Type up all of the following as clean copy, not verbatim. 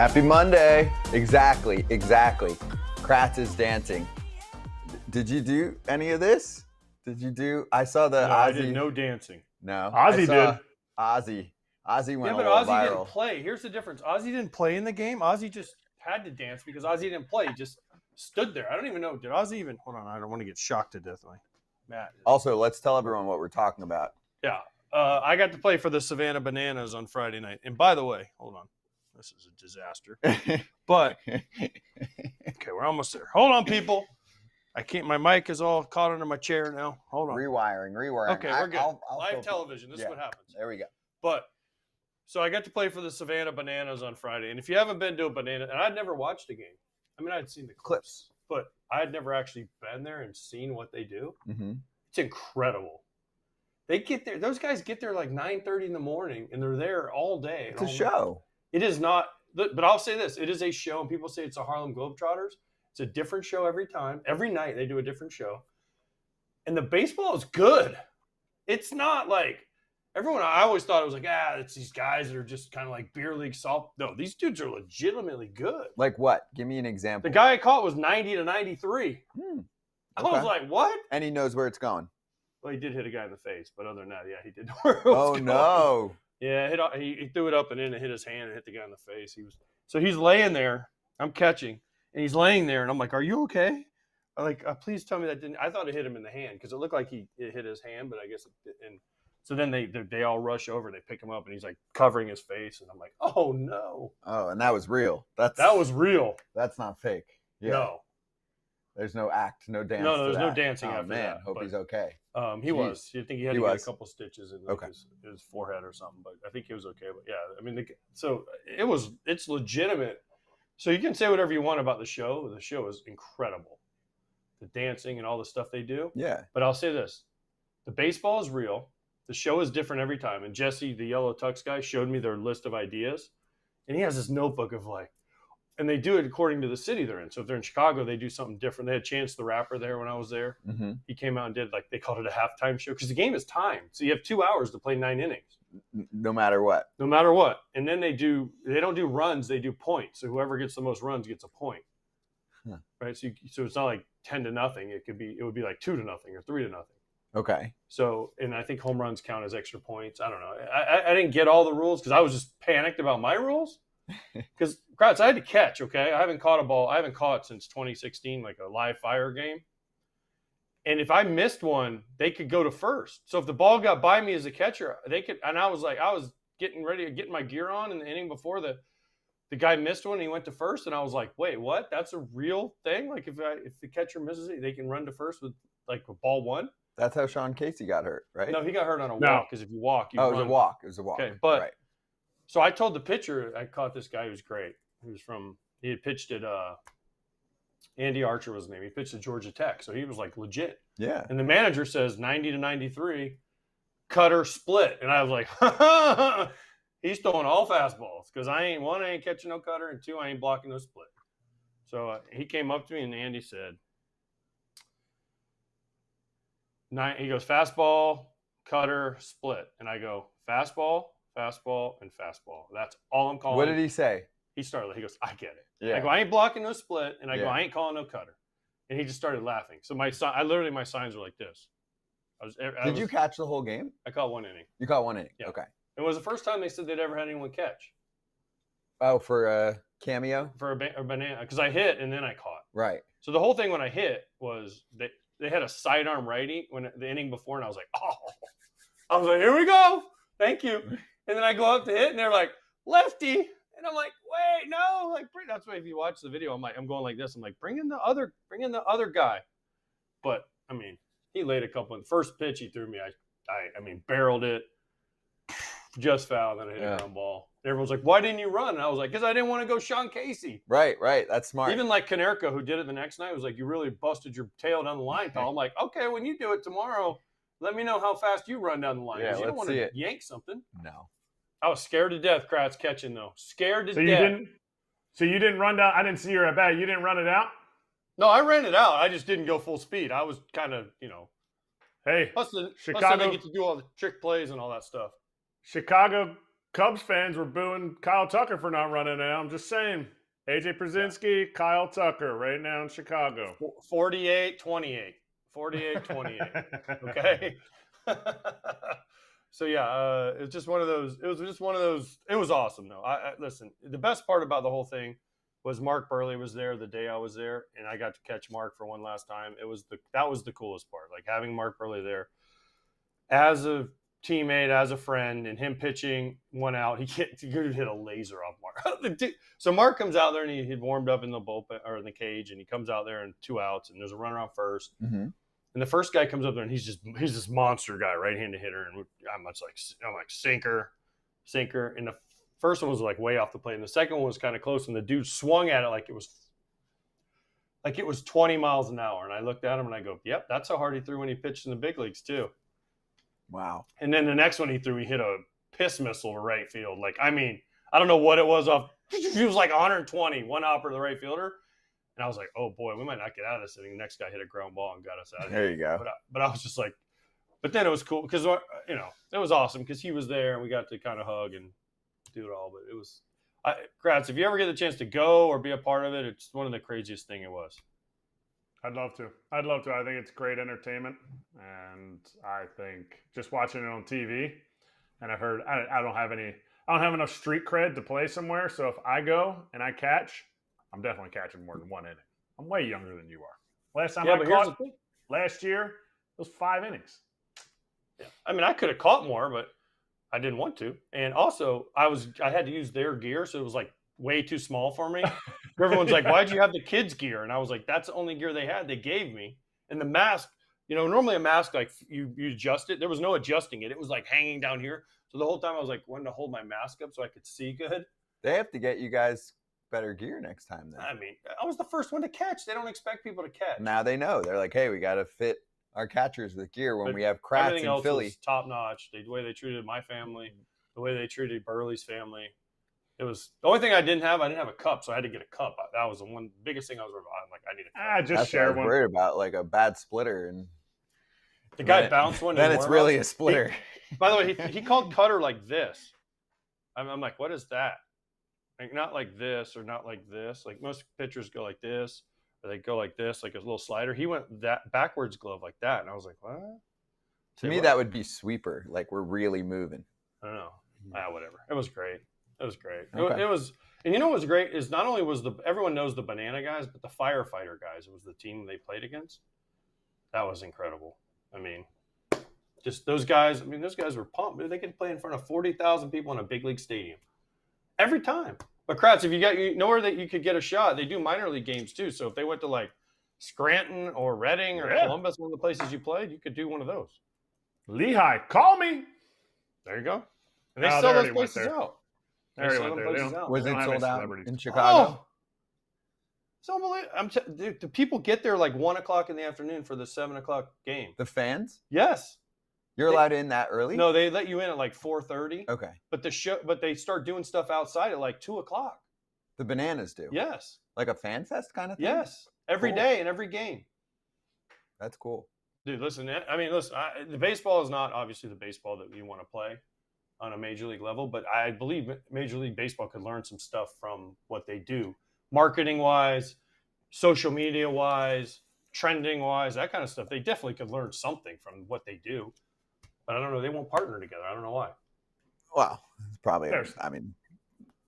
Happy Monday. Exactly. Kratz is dancing. Did you do any of this? I saw the No, Ozzy. I did no dancing. No. Ozzy did. Ozzy went Yeah, but a little Ozzy viral. didn't play. Here's the difference. Ozzy didn't play in the game. Ozzy just had to dance because Ozzy didn't play. He just stood there. I don't even know. Did Ozzy even – hold on. I don't want to get shocked to death. Matt. Also, let's tell everyone what we're talking about. Yeah. I got to play for the Savannah Bananas on Friday night. And by the way, hold on. This is a disaster. But, okay, we're almost there. Hold on, people. I can't – my mic is all caught under my chair now. Hold on. Rewiring. Okay, we're good. I'll Live television. This is what happens. There we go. But so I got to play for the Savannah Bananas on Friday. And if you haven't been to a banana, and I'd never watched a game. I mean, I'd seen the clips, but I had never actually been there and seen what they do. Mm-hmm. It's incredible. They get there. Those guys get there like 9:30 in the morning, and they're there all day. It's a show. It is not. But I'll say this: it is a show, and people say it's a Harlem Globetrotters. It's a different show every time. Every night they do a different show, and the baseball is good. It's not like everyone. I always thought it was like it's these guys that are just kind of like beer league soft. No, these dudes are legitimately good. Like what? Give me an example. The guy I caught was 90 to 93. Okay. I was like, what? And he knows where it's going. Well, he did hit a guy in the face, but other than that, yeah, he did know where it was going. No. Yeah, he threw it up and in and hit his hand and hit the guy in the face. He's laying there. I'm catching, and he's laying there, and I'm like, "Are you okay?" I'm like, please tell me that didn't. I thought it hit him in the hand because it looked like it hit his hand, but I guess it didn't. So then they all rush over, they pick him up, and he's like covering his face, and I'm like, "Oh no!" Oh, and that was real. That was real. That's not fake. Yeah. No. There's no act, no dance. No, there's no dancing after that. Man, hope he's okay. He was. You think he had to get a couple stitches in his forehead or something, but I think he was okay. But yeah, I mean, it's legitimate. So you can say whatever you want about the show. The show is incredible. The dancing and all the stuff they do. Yeah. But I'll say this: the baseball is real. The show is different every time. And Jesse, the yellow tux guy, showed me their list of ideas, and he has this notebook of like. And they do it according to the city they're in. So if they're in Chicago, they do something different. They had Chance the Rapper there when I was there. Mm-hmm. He came out and did they called it a halftime show because the game is timed. So you have 2 hours to play 9 innings. No matter what. No matter what. And then they don't do runs, they do points. So whoever gets the most runs gets a point. Huh. Right? So it's not like 10-0. It would be like 2-0 or 3-0. Okay. So, and I think home runs count as extra points. I don't know. I didn't get all the rules because I was just panicked about my rules. Because Kratz, I had to catch, okay? I haven't caught a ball. I haven't caught since 2016, like a live fire game. And if I missed one, they could go to first. So if the ball got by me as a catcher, they could. And I was getting ready to get my gear on in the inning before the guy missed one and he went to first. And I was like, wait, what? That's a real thing? Like if the catcher misses it, they can run to first with like a ball one? That's how Sean Casey got hurt, right? No, he got hurt on a walk because if you walk, you run. It was a walk. Okay, but right. So I told the pitcher, I caught this guy who's great. He had pitched at Andy Archer was his name. He pitched at Georgia Tech, so he was like legit. Yeah. And the manager says 90 to 93, cutter split, and I was like, he's throwing all fastballs because I ain't catching no cutter, and 2, I ain't blocking no split. So he came up to me and Andy said, he goes fastball, cutter, split, and I go fastball, and fastball. That's all I'm calling. What did he say? He goes, I get it. Yeah. I go, I ain't blocking no split. And I go, I ain't calling no cutter. And he just started laughing. So my signs were like this. Did you catch the whole game? I caught 1 inning. You caught 1 inning? Yeah. Okay. It was the first time they said they'd ever had anyone catch. Oh, for a cameo? For a banana. Because I hit and then I caught. Right. So the whole thing when I hit was they had a sidearm righty when the inning before. And I was like, I was like, here we go. Thank you. And then I go up to hit, and they're like, lefty. And I'm like, wait, no. Like, that's why if you watch the video, I'm going like this. I'm like, bring in the other guy. But, I mean, he laid a couple. The first pitch he threw me, I barreled it, just fouled, and then I hit a ground ball. And everyone's like, why didn't you run? And I was like, because I didn't want to go Sean Casey. Right. That's smart. Even like Konerko, who did it the next night, was like, you really busted your tail down the line, pal. I'm like, okay, when you do it tomorrow, let me know how fast you run down the line. Yeah, you don't want see to it. yank something. No. I was scared to death, Kratz catching, though. Scared to death. So you didn't run down – I didn't see your at bat. You didn't run it out? No, I ran it out. I just didn't go full speed. I was kind of, Hey, Plus Chicago they get to do all the trick plays and all that stuff. Chicago Cubs fans were booing Kyle Tucker for not running now. I'm just saying. AJ Pierzynski, Kyle Tucker, right now in Chicago. 48-28. 48-28. Okay. So yeah, it's just one of those. It was just one of those. It was awesome though. I listen. The best part about the whole thing was Mark Burley was there the day I was there, and I got to catch Mark for one last time. That was the coolest part. Like having Mark Burley there as a teammate, as a friend, and him pitching one out. He could hit a laser off Mark. So Mark comes out there and he'd warmed up in the bullpen or in the cage, and he comes out there and 2 outs, and there's a runner on first. Mm-hmm. And the first guy comes up there and he's this monster guy, right-handed hitter, and I'm like sinker. And the first one was like way off the plate, and the second one was kind of close, and the dude swung at it like it was 20 miles an hour. And I looked at him and I go, "Yep, that's how hard he threw when he pitched in the big leagues too." Wow. And then the next one he threw, he hit a piss missile to right field. Like, I mean, I don't know what it was off. He was like 120, one hopper to the right fielder. And I was like, oh boy, we might not get out of this inning. The next guy hit a ground ball and got us out of here. There you go. But I was just like, but then it was cool because, you know, it was awesome because he was there and we got to kind of hug and do it all. But it was, Kratz, if you ever get the chance to go or be a part of it, it's one of the craziest thing it was. I'd love to. I think it's great entertainment, and I think just watching it on TV. And I heard I don't have enough street cred to play somewhere. So if I go and I catch, I'm definitely catching more than one inning. I'm way younger than you are. Last time I caught last year, it was 5 innings. Yeah, I mean I could have caught more, but I didn't want to. And also I had to use their gear, so it was like way too small for me. Everyone's like, why'd you have the kids' gear? And I was like, that's the only gear they had. They gave me. And the mask, you know, normally a mask, like you adjust it. There was no adjusting it. It was like hanging down here. So the whole time I was like wanting to hold my mask up so I could see good. They have to get you guys better gear next time then. I mean, I was the first one to catch. They don't expect people to catch. Now they know. They're like, hey, we got to fit our catchers with gear when we have Kratz everything in else Philly. Was top notch. The way they treated my family, the way they treated Burley's family. It was the only thing I didn't have a cup, so I had to get a cup. That was the one biggest thing I was like, I need a cup. Just share one. I was worried about, like a bad splitter, and the guy bounced one. Then it's really a splitter. By the way, he called cutter like this. I'm like, what is that? Like not like this or not like this. Like most pitchers go like this, or they go like this, like a little slider. He went that backwards glove like that, and I was like, what? To me, that would be sweeper. Like we're really moving. I don't know. Whatever. It was great. It was great. Okay. It was, and you know what was great is not only was everyone knows the banana guys, but the firefighter guys. It was the team they played against. That was incredible. I mean, just those guys. I mean, those guys were pumped. They could play in front of 40,000 people in a big league stadium every time. But Kratz, if you know where that you could get a shot, they do minor league games too. So if they went to like Scranton or Reading or Columbus, one of the places you played, you could do one of those. Lehigh, call me. There you go. And they sell those places out. Was it sold out in Chicago? Oh, it's unbelievable. Dude, the people get there like 1 o'clock in the afternoon for the 7 o'clock game. The fans? Yes. You're allowed in that early? No, they let you in at like 4:30. Okay. But they start doing stuff outside at like 2 o'clock. The Bananas do? Yes. Like a fan fest kind of thing? Yes. Every day and every game. That's cool. Dude, listen. The baseball is not obviously the baseball that you want to play on a major league level, but I believe Major League Baseball could learn some stuff from what they do, marketing wise, social media wise, trending wise, that kind of stuff. They definitely could learn something from what they do, but I don't know. They won't partner together. I don't know why. Well, it's probably,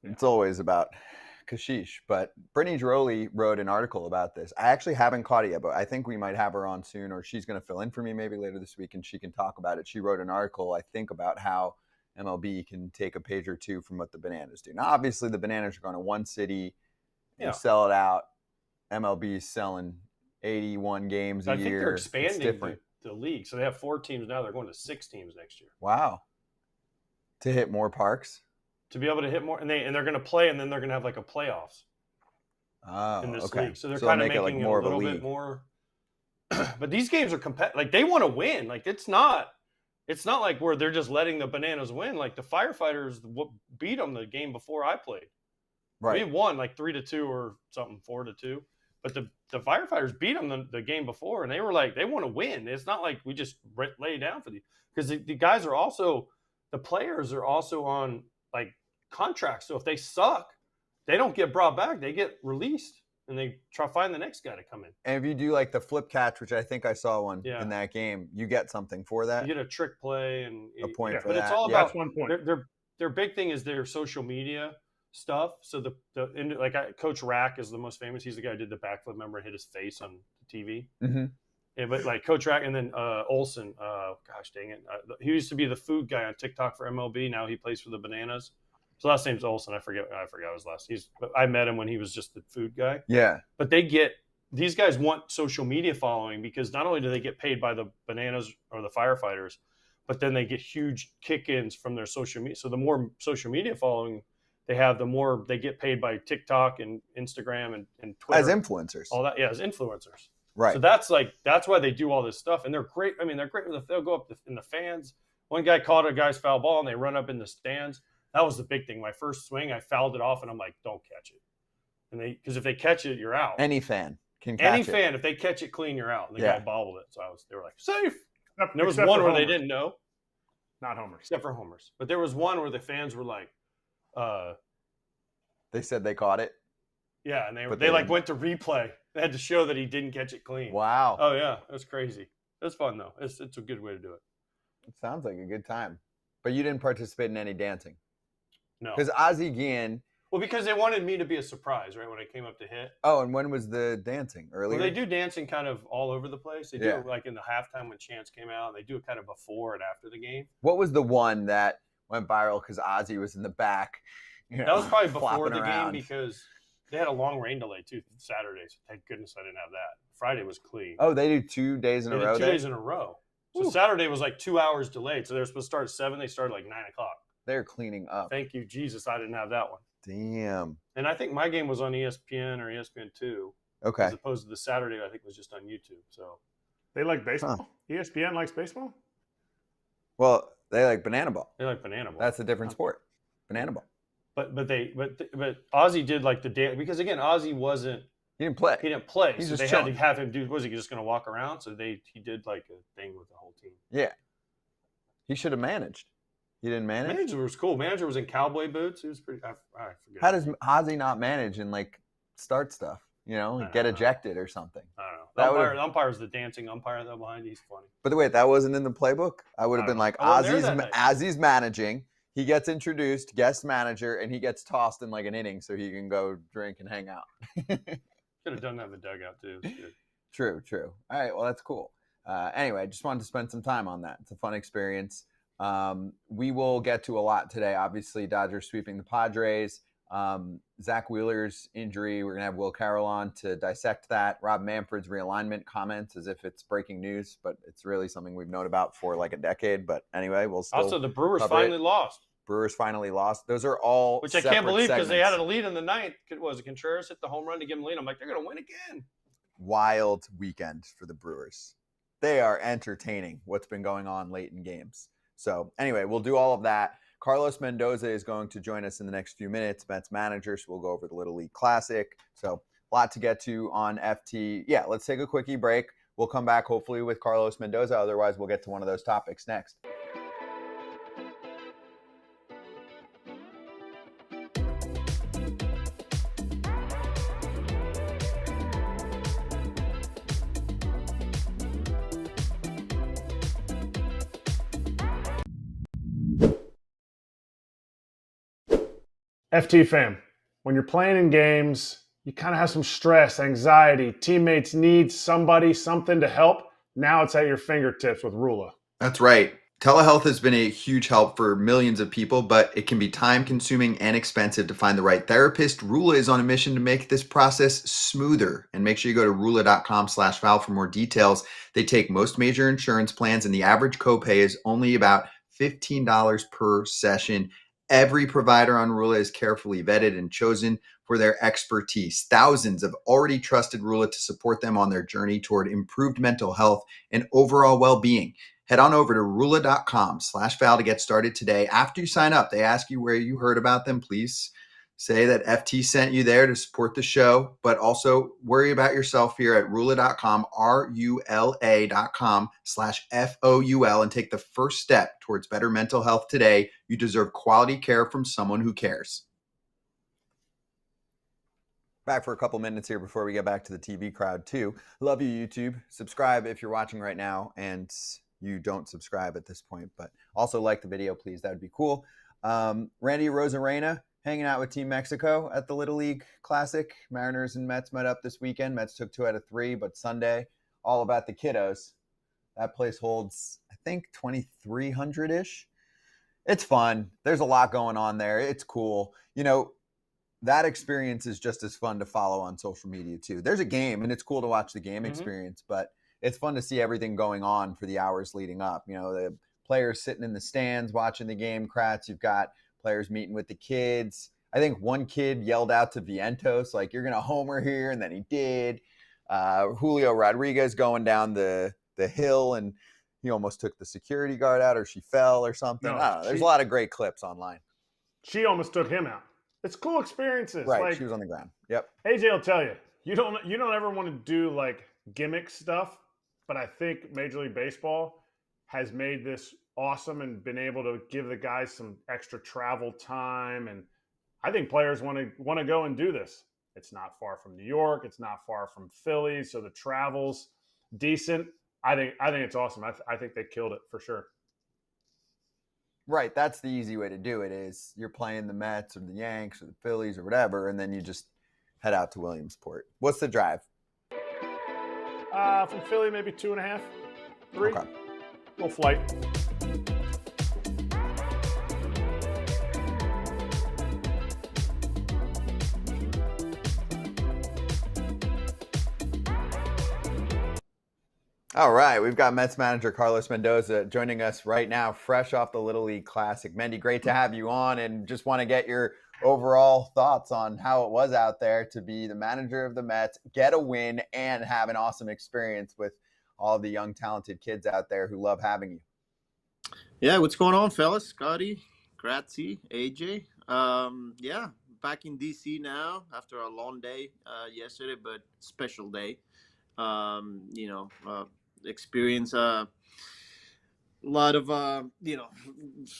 it's always about Kashish, but Brittany Giroli wrote an article about this. I actually haven't caught it yet, but I think we might have her on soon, or she's going to fill in for me maybe later this week and she can talk about it. She wrote an article, I think, about how MLB can take a page or two from what the Bananas do. Now, obviously, the Bananas are going to one city, you sell it out. MLB is selling 81 games a year. I think they're expanding the league. So they have 4 teams now. They're going to 6 teams next year. Wow. To hit more parks? To be able to hit more. And they're going to play, and then they're going to have like a playoffs in this league. So they're kind of making it a little bit more. But these games are competitive. Like, they want to win. Like, it's not like where they're just letting the Bananas win. Like the Firefighters beat them the game before I played. Right. We won like 3-2 or something, 4-2. But the Firefighters beat them the game before, and they were like, they want to win. It's not like we just lay down for these. Because the guys are also, the players are also on like contracts. So if they suck, they don't get brought back. They get released, and they try to find the next guy to come in. And if you do like the flip catch, which I think I saw one in that game, you get something for that. You get a trick play and a point for but that. It's all about 1 point. Their big thing is their social media stuff. So Coach Rack is the most famous. He's the guy who did the backflip. Remember, hit his face on the TV. Mm-hmm. Yeah, but like Coach Rack, and then Olsen. Gosh dang it, he used to be the food guy on TikTok for MLB. Now he plays for the Bananas. His last name's Olsen. I forgot his last. I met him when he was just the food guy. Yeah. But these guys want social media following, because not only do they get paid by the Bananas or the firefighters, but then they get huge kick-ins from their social media. So the more social media following they have, the more they get paid by TikTok and Instagram and Twitter. As influencers. All that, as influencers. Right. So that's why they do all this stuff. And they're great. I mean, they're great. They'll go up in the fans. One guy caught a guy's foul ball, and they run up in the stands. That was the big thing. My first swing, I fouled it off, and I'm like, don't catch it. And because if they catch it, you're out. Any fan can catch it. Any fan, if they catch it clean, you're out. And the guy bobbled it. So they were like, safe. And there was Except one for where they homers. didn't know. Not homers. Except for homers. But there was one where the fans were like, they said they caught it. yeah, and they went to replay. They had to show that he didn't catch it clean. Wow. Oh yeah, it was crazy. It was fun though. It's a good way to do it. It sounds like a good time. But you didn't participate in any dancing. No. Because Ozzie Guillen. Well, because they wanted me to be a surprise, right? When I came up to hit. Oh, and when was the dancing? Earlier? Well, they do dancing kind of all over the place. They do it like in the halftime when Chance came out. They do it kind of before and after the game. What was the one that went viral because Ozzie was in the back? That was probably before the around. game, because they had a long rain delay too. Saturday, so thank goodness I didn't have that. Friday was clean. Oh, they do 2 days in a row? 2 days in a row. So Saturday was like 2 hours delayed. So they were supposed to start at 7. They started like 9 o'clock. They're cleaning up. Thank you, Jesus. I didn't have that one. Damn. And I think my game was on ESPN or ESPN2. Okay. As opposed to the Saturday, I think was just on YouTube. So They like baseball? ESPN likes baseball? Well, they like banana ball. They like banana ball. That's a different sport. Banana ball. But Ozzie did like the dance, because again, Ozzie wasn't. He didn't play. He didn't play. He's so just they chilling. had to have him do. Was he just going to walk around? So he did like a thing with the whole team. Yeah. He should have managed. He didn't manage. Manager was cool. Manager was in cowboy boots. He was pretty. I forget. How does Ozzie not manage and like start stuff? You know, get ejected or something. I don't know. The umpire's the dancing umpire though behind. He's funny. But wait, that wasn't in the playbook. I would have been like, Ozzie's managing. He gets introduced, guest manager, and he gets tossed in like an inning so he can go drink and hang out. Could have done that in the dugout too. It was good. True. All right, well, that's cool. Anyway, just wanted to spend some time on that. It's a fun experience. We will get to a lot today. Obviously, Dodgers sweeping the Padres. Zach Wheeler's injury. We're going to have Will Carroll on to dissect that. Rob Manfred's realignment comments as if it's breaking news, but it's really something we've known about for like a decade. But anyway, we'll still. Also, the Brewers finally lost. Brewers finally lost. Those are all which I can't believe, because they had a lead in the ninth. Was it Contreras hit the home run to give them lead? I'm like, they're going to win again. Wild weekend for the Brewers. They are entertaining what's been going on late in games. So anyway, we'll do all of that. Carlos Mendoza is going to join us in the next few minutes, Mets manager, so we'll go over the Little League Classic. So a lot to get to on FT. Yeah, let's take a quickie break. We'll come back hopefully with Carlos Mendoza. Otherwise, we'll get to one of those topics next. FT fam, when you're playing in games, you kind of have some stress, anxiety, teammates need something to help. Now it's at your fingertips with Rula. That's right. Telehealth has been a huge help for millions of people, but it can be time-consuming and expensive to find the right therapist. Rula is on a mission to make this process smoother. And make sure you go to rula.com/Val for more details. They take most major insurance plans, and the average copay is only about $15 per session. Every provider on Rula is carefully vetted and chosen for their expertise. Thousands have already trusted Rula to support them on their journey toward improved mental health and overall well-being. Head on over to rula.com/Val to get started today. After you sign up, they ask you where you heard about them. Please Say that FT sent you there to support the show, but also worry about yourself here at Rula.com, RULA.com/FOUL, and take the first step towards better mental health today. You deserve quality care from someone who cares. Back for a couple minutes here before we get back to the TV crowd too. Love you, YouTube. Subscribe if you're watching right now and you don't subscribe at this point, but also like the video, please. That would be cool. Randy Arozarena hanging out with Team Mexico at the Little League Classic. Mariners and Mets met up this weekend. Mets took 2 out of 3, but Sunday, all about the kiddos. That place holds, I think, 2,300-ish. It's fun. There's a lot going on there. It's cool. You know, that experience is just as fun to follow on social media, too. There's a game, and it's cool to watch the game experience, but it's fun to see everything going on for the hours leading up. You know, the players sitting in the stands watching the game. Kratz, you've got players meeting with the kids. I think one kid yelled out to Vientos, like, you're going to homer here, and then he did. Julio Rodriguez going down the hill, and he almost took the security guard out, or she fell or something. No, I don't know. There's a lot of great clips online. She almost took him out. It's cool experiences. Right, like, she was on the ground. Yep. AJ will tell you, you don't ever want to do like gimmick stuff, but I think Major League Baseball has made this awesome and been able to give the guys some extra travel time, and I think players want to go and do this. It's not far from New York, it's not far from Philly, so the travel's decent. I think it's awesome. I think they killed it for sure. Right, that's the easy way to do it. Is you're playing the Mets or the Yanks or the Phillies or whatever, and then you just head out to Williamsport. What's the drive? From Philly, maybe 2.5, 3. Okay. Little flight. All right, we've got Mets manager Carlos Mendoza joining us right now, fresh off the Little League Classic. Mendy, great to have you on, and just want to get your overall thoughts on how it was out there to be the manager of the Mets, get a win, and have an awesome experience with all the young, talented kids out there who love having you. Yeah, what's going on, fellas? Scotty, Kratzy, AJ. Yeah, back in DC now after a long day yesterday, but special day. Experience a lot of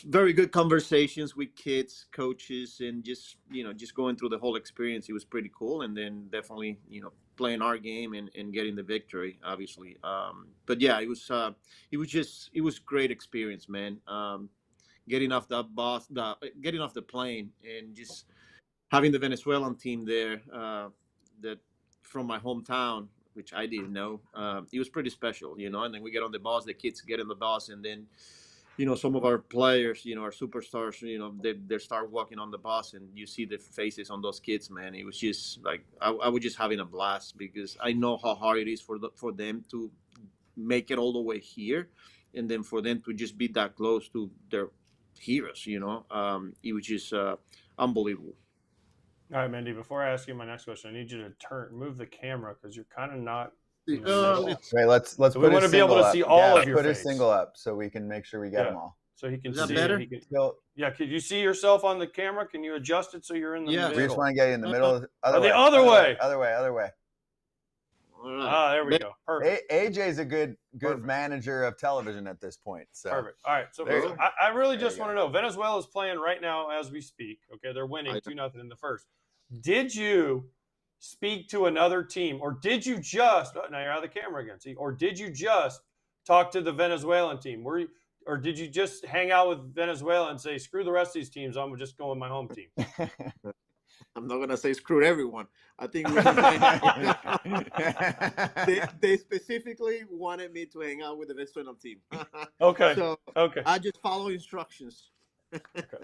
very good conversations with kids, coaches, and just going through the whole experience. It was pretty cool, and then definitely playing our game and getting the victory, obviously. But yeah, it was great experience, man. Getting off getting off the plane and just having the Venezuelan team there, that from my hometown, which I didn't know. It was pretty special, and then we get on the bus, the kids get in the bus, and then, some of our players, our superstars, they start walking on the bus, and you see the faces on those kids, man. It was just like, I was just having a blast, because I know how hard it is for them to make it all the way here, and then for them to just be that close to their heroes, it was just unbelievable. All right, Mendy, before I ask you my next question, I need you to move the camera, because you're kind of not. Right, let's so we want to be able to see all of your face. Put face. a single up so we can make sure we get them all. So he can Is that see. better? Could you see yourself on the camera? Can you adjust it so you're in the middle? We just want to get you in the middle. The other way. Other way. Ah, there we go. Perfect. AJ's a good manager of television at this point. So. Perfect. All right. So I really just want to know, Venezuela's playing right now as we speak. Okay, they're winning 2-0 in the first. Did you speak to another team, or did you just now you're out of the camera again? See, or did you just talk to the Venezuelan team? Or did you just hang out with Venezuela and say, screw the rest of these teams, I'm just going with my home team? I'm not gonna say screw everyone. I think they specifically wanted me to hang out with the Venezuelan team. Okay. So I just follow instructions.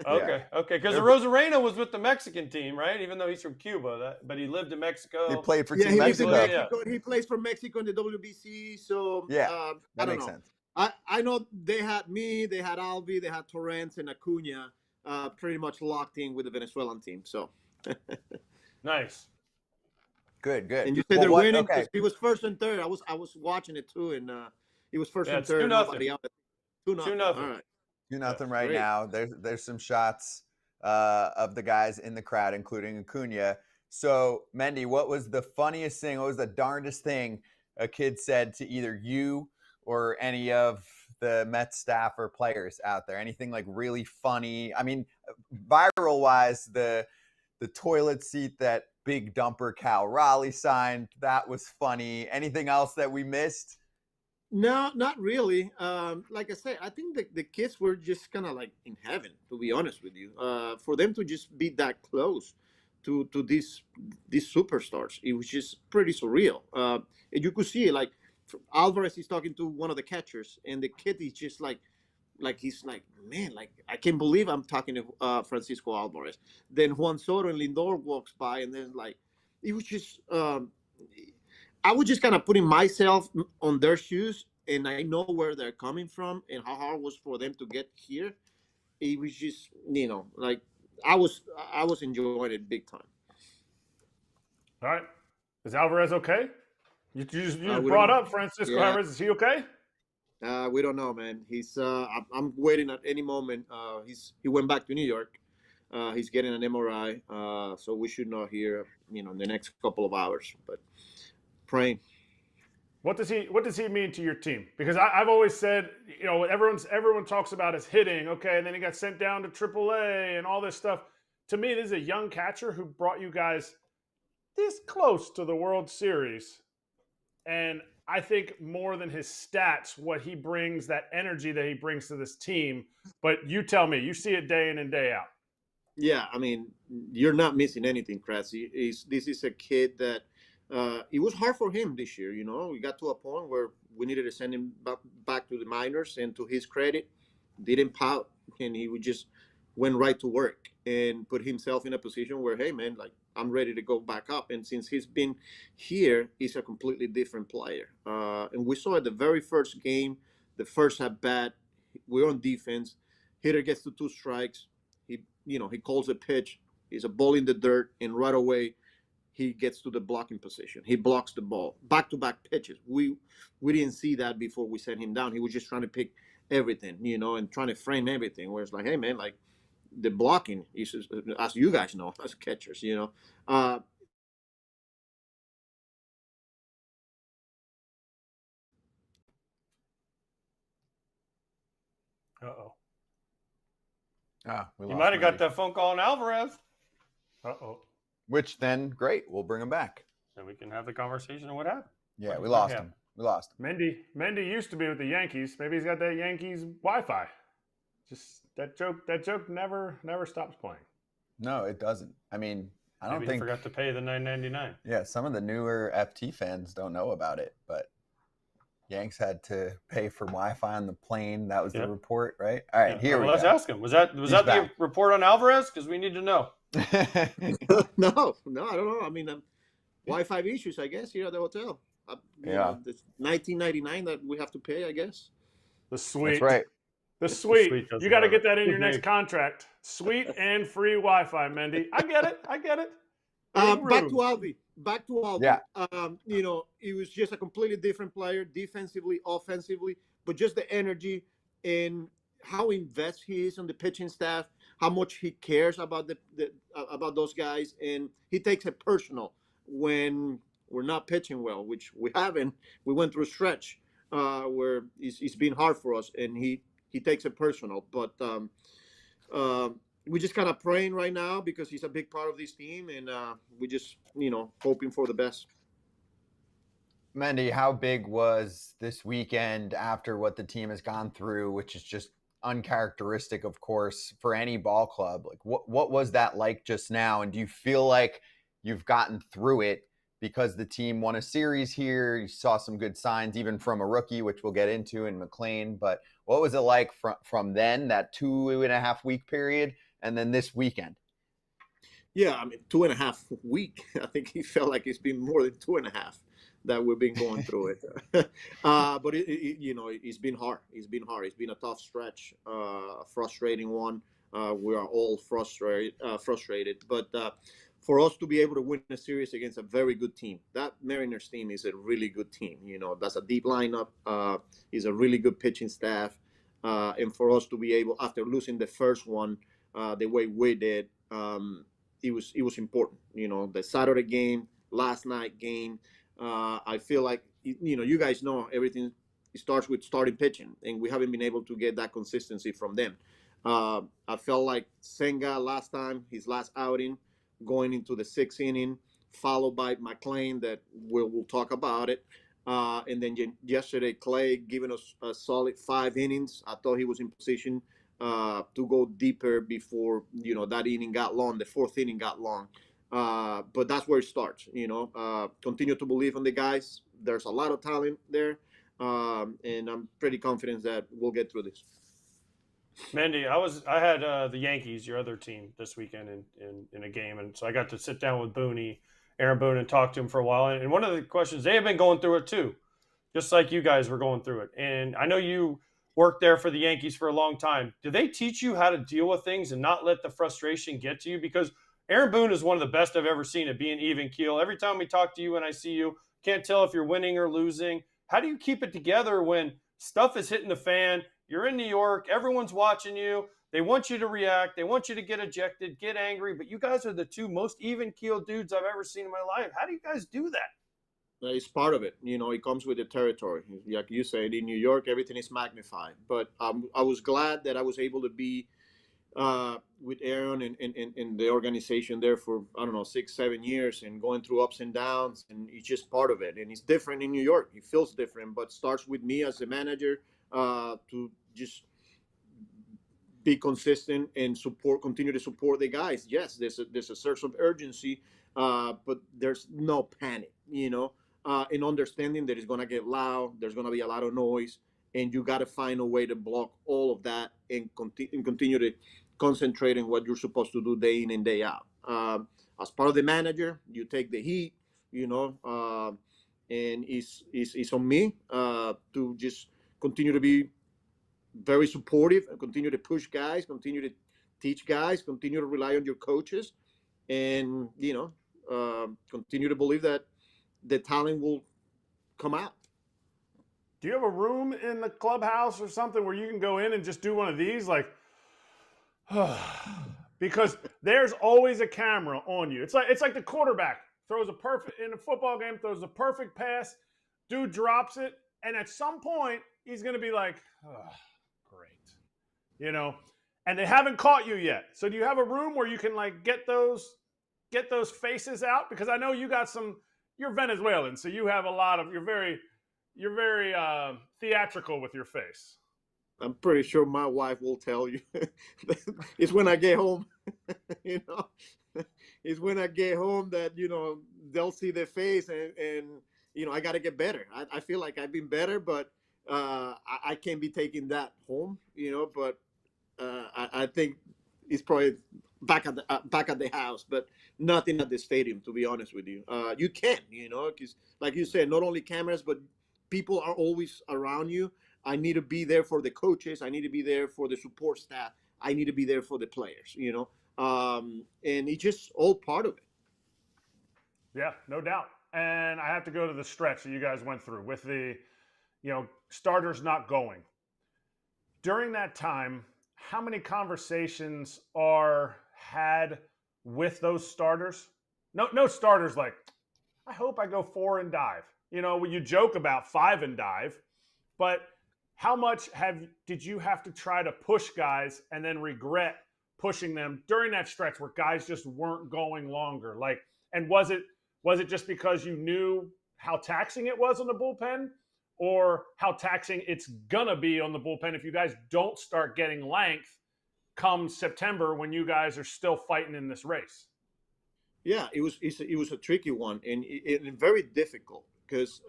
Okay. Because Arozarena was with the Mexican team, right? Even though he's from Cuba, but he lived in Mexico. He played for Team Mexico. He plays for Mexico in the WBC. So that makes sense. I know they had me, they had Alvi, they had Torrance and Acuna, pretty much locked in with the Venezuelan team. So nice. Good. And you said they're winning. Okay. He was first and third. I was watching it too, and he was first and third. 2-0. 2-0. All right. 2-0 right now. There's some shots of the guys in the crowd, including Acuna. So, Mendy, what was the funniest thing? What was the darndest thing a kid said to either you or any of the Mets staff or players out there? Anything like really funny? I mean, viral wise, the toilet seat that big dumper Cal Raleigh signed, that was funny. Anything else that we missed? No, not really. Like I said, I think the kids were just kind of like in heaven, to be honest with you. For them to just be that close to these superstars, it was just pretty surreal. And you could see it, like Alvarez is talking to one of the catchers, and the kid is just like he's like, man, like I can't believe I'm talking to Francisco Alvarez. Then Juan Soto and Lindor walks by, and then like it was just. I was just kind of putting myself on their shoes, and I know where they're coming from and how hard it was for them to get here. It was just, like I was enjoying it big time. All right, is Alvarez okay? You just brought up Francisco Alvarez. Is he okay? We don't know, man. He's I'm waiting at any moment. He went back to New York. He's getting an MRI, so we should know here, in the next couple of hours. But praying. What does he mean to your team? Because I've always said, everyone talks about his hitting, okay, and then he got sent down to AAA and all this stuff. To me, this is a young catcher who brought you guys this close to the World Series. And I think more than his stats, what he brings, that energy that he brings to this team. But you tell me, you see it day in and day out. Yeah, I mean, you're not missing anything, Kratz. This is a kid that it was hard for him this year. We got to a point where we needed to send him back to the minors, and to his credit, didn't pout, and he would just went right to work and put himself in a position where, hey, man, like I'm ready to go back up. And since he's been here, he's a completely different player. And we saw at the very first game, the first at bat, we're on defense. Hitter gets to 2 strikes. He calls a pitch. He's a ball in the dirt, and right away, he gets to the blocking position. He blocks the ball. Back-to-back pitches. We didn't see that before we sent him down. He was just trying to pick everything, and trying to frame everything. Where it's like, hey, man, like the blocking is, as you guys know, as catchers, Uh-oh. You might have got that phone call on Alvarez. Uh-oh. Which then, great, we'll bring him back. And we can have the conversation of what happened. Yeah, we lost him. Mendy used to be with the Yankees. Maybe he's got that Yankees Wi-Fi. Just that joke never stops playing. No, it doesn't. I mean, I don't Maybe think he forgot to pay the $9.99. Yeah, some of the newer FT fans don't know about it, but Yanks had to pay for Wi-Fi on the plane. That was the report, right? All right, here we go. Let's ask him. Was that the report on Alvarez? Because we need to know. No, I don't know. I mean, Wi-Fi issues, I guess, here at the hotel. It's $19.99 that we have to pay, I guess. The suite. That's right. The suite. You got to get that in your next contract. Suite and free Wi-Fi, Mendy. I get it. Back to Alvi. Yeah. He was just a completely different player, defensively, offensively, but just the energy and how invested he is on the pitching staff, how much he cares about about those guys, and he takes it personal when we're not pitching well, which we haven't. We went through a stretch where it's been hard for us, and he takes it personal. But we're just kind of praying right now because he's a big part of this team, and we just hoping for the best. Mendy, how big was this weekend after what the team has gone through, which is just uncharacteristic, of course, for any ball club? Like, what was that like just now? And do you feel like you've gotten through it because the team won a series here? You saw some good signs, even from a rookie, which we'll get into in McLean. But what was it like from then, that 2.5 week period, and then this weekend? Yeah, I mean, 2.5 week. I think he felt like it's been more than 2.5 that we've been going through it. But it's been hard. It's been a tough stretch, frustrating one. We are all frustrated. But for us to be able to win a series against a very good team, that Mariners team is a really good team. That's a deep lineup. Is a really good pitching staff. And for us to be able, after losing the first one, the way we did, it was important. The Saturday game, last night game. I feel like you guys know everything starts with starting pitching, and we haven't been able to get that consistency from them. I felt like Senga last time, his last outing, going into the 6th inning, followed by McLean, that we'll talk about it. And then yesterday, Clay giving us a solid 5 innings. I thought he was in position to go deeper before that inning got long. The 4th inning got long, but that's where it starts. Continue to believe in the guys. There's a lot of talent there, and I'm pretty confident that we'll get through this. Mendy, I had the Yankees, your other team, this weekend in a game, and so I got to sit down with Aaron Boone, and talk to him for a while. And one of the questions, they have been going through it too, just like you guys were going through it. And I know you worked there for the Yankees for a long time. Do they teach you how to deal with things and not let the frustration get to you? Because Aaron Boone is one of the best I've ever seen at being even keel. Every time we talk to you and I see you, can't tell if you're winning or losing. How do you keep it together when stuff is hitting the fan? You're in New York. Everyone's watching you. They want you to react. They want you to get ejected, get angry. But you guys are the 2 most even-keeled dudes I've ever seen in my life. How do you guys do that? It's part of it. It comes with the territory. Like you said, in New York, everything is magnified. But I was glad that I was able to be with Aaron and the organization there for, 6-7 years, and going through ups and downs. And it's just part of it. And it's different in New York. It feels different, but starts with me as a manager to just be consistent and continue to support the guys. Yes, there's a sense of urgency, but there's no panic, in understanding that it's going to get loud, there's going to be a lot of noise, and you got to find a way to block all of that and continue to concentrate on what you're supposed to do day in and day out. As part of the manager, you take the heat, and it's on me to just continue to be very supportive and continue to push guys, continue to teach guys, continue to rely on your coaches, and continue to believe that the talent will come out. Do you have a room in the clubhouse or something where you can go in and just do one of these, like, because there's always a camera on you. It's like the quarterback throws in a football game, throws a perfect pass, dude drops it, and at some point he's going to be like, oh, great, and they haven't caught you yet. So do you have a room where you can get those faces out? Because I know you're Venezuelan, so you have a lot of, you're very theatrical with your face. I'm pretty sure my wife will tell you. It's when I get home, it's when I get home that, they'll see their face and I got to get better. I feel like I've been better, but I can't be taking that home, but I think it's probably back at the house, but nothing at the stadium, to be honest with you. You can, because like you said, not only cameras, but people are always around you. I need to be there for the coaches. I need to be there for the support staff. I need to be there for the players, and it's just all part of it. Yeah, no doubt. And I have to go to the stretch that you guys went through with the, starters not going. During that time, how many conversations are had with those starters? No starters like, I hope I go 4 and dive. When you joke about 5 and dive, but how much did you have to try to push guys and then regret pushing them during that stretch where guys just weren't going longer? And was it just because you knew how taxing it was on the bullpen, or how taxing it's gonna be on the bullpen if you guys don't start getting length come September when you guys are still fighting in this race? Yeah, it was a tricky one and very difficult because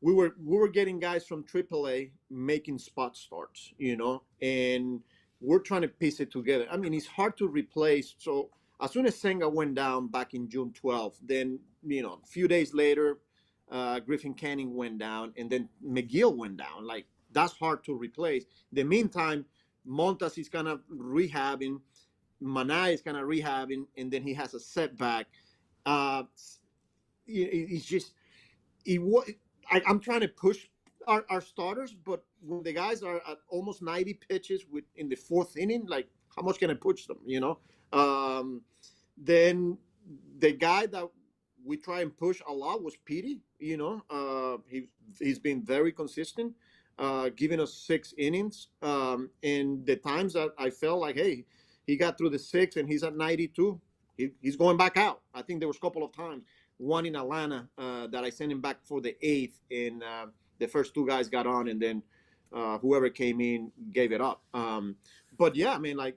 we were getting guys from AAA making spot starts, and we're trying to piece it together. I mean, it's hard to replace. So as soon as Senga went down back in June 12th, then, a few days later, Griffin Canning went down, and then McGill went down. That's hard to replace. In the meantime, Montas is kind of rehabbing, Mana is kind of rehabbing, and then he has a setback. It's just, I'm trying to push our starters, but when the guys are at almost 90 pitches in the 4th inning, how much can I push them? Then the guy that we try and push a lot was Petey. He's been very consistent, giving us 6 innings. And the times that I felt like, hey, he got through the 6 and he's at 92, he's going back out. I think there was a couple of times, one in Atlanta that I sent him back for the 8th, and the first 2 guys got on, and then whoever came in gave it up. But yeah, I mean, like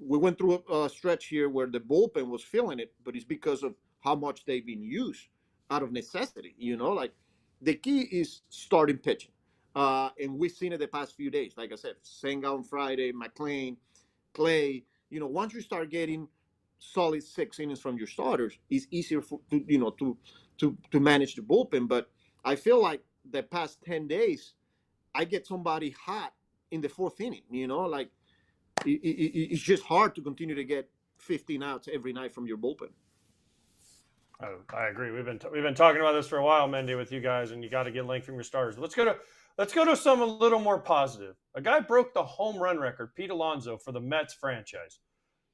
we went through a stretch here where the bullpen was feeling it, but it's because of how much they've been used out of necessity. Like the key is starting pitching. And we've seen it the past few days. Like I said, Senga on Friday, McLean, Clay. Once you start getting solid 6 innings from your starters, it's easier to manage the bullpen. But I feel like the past 10 days, I get somebody hot in the 4th inning. Like it's just hard to continue to get 15 outs every night from your bullpen. I agree. We've been talking about this for a while, Mendy, with you guys, and you got to get length from your starters. Let's go to some a little more positive. A guy broke the home run record, Pete Alonso, for the Mets franchise.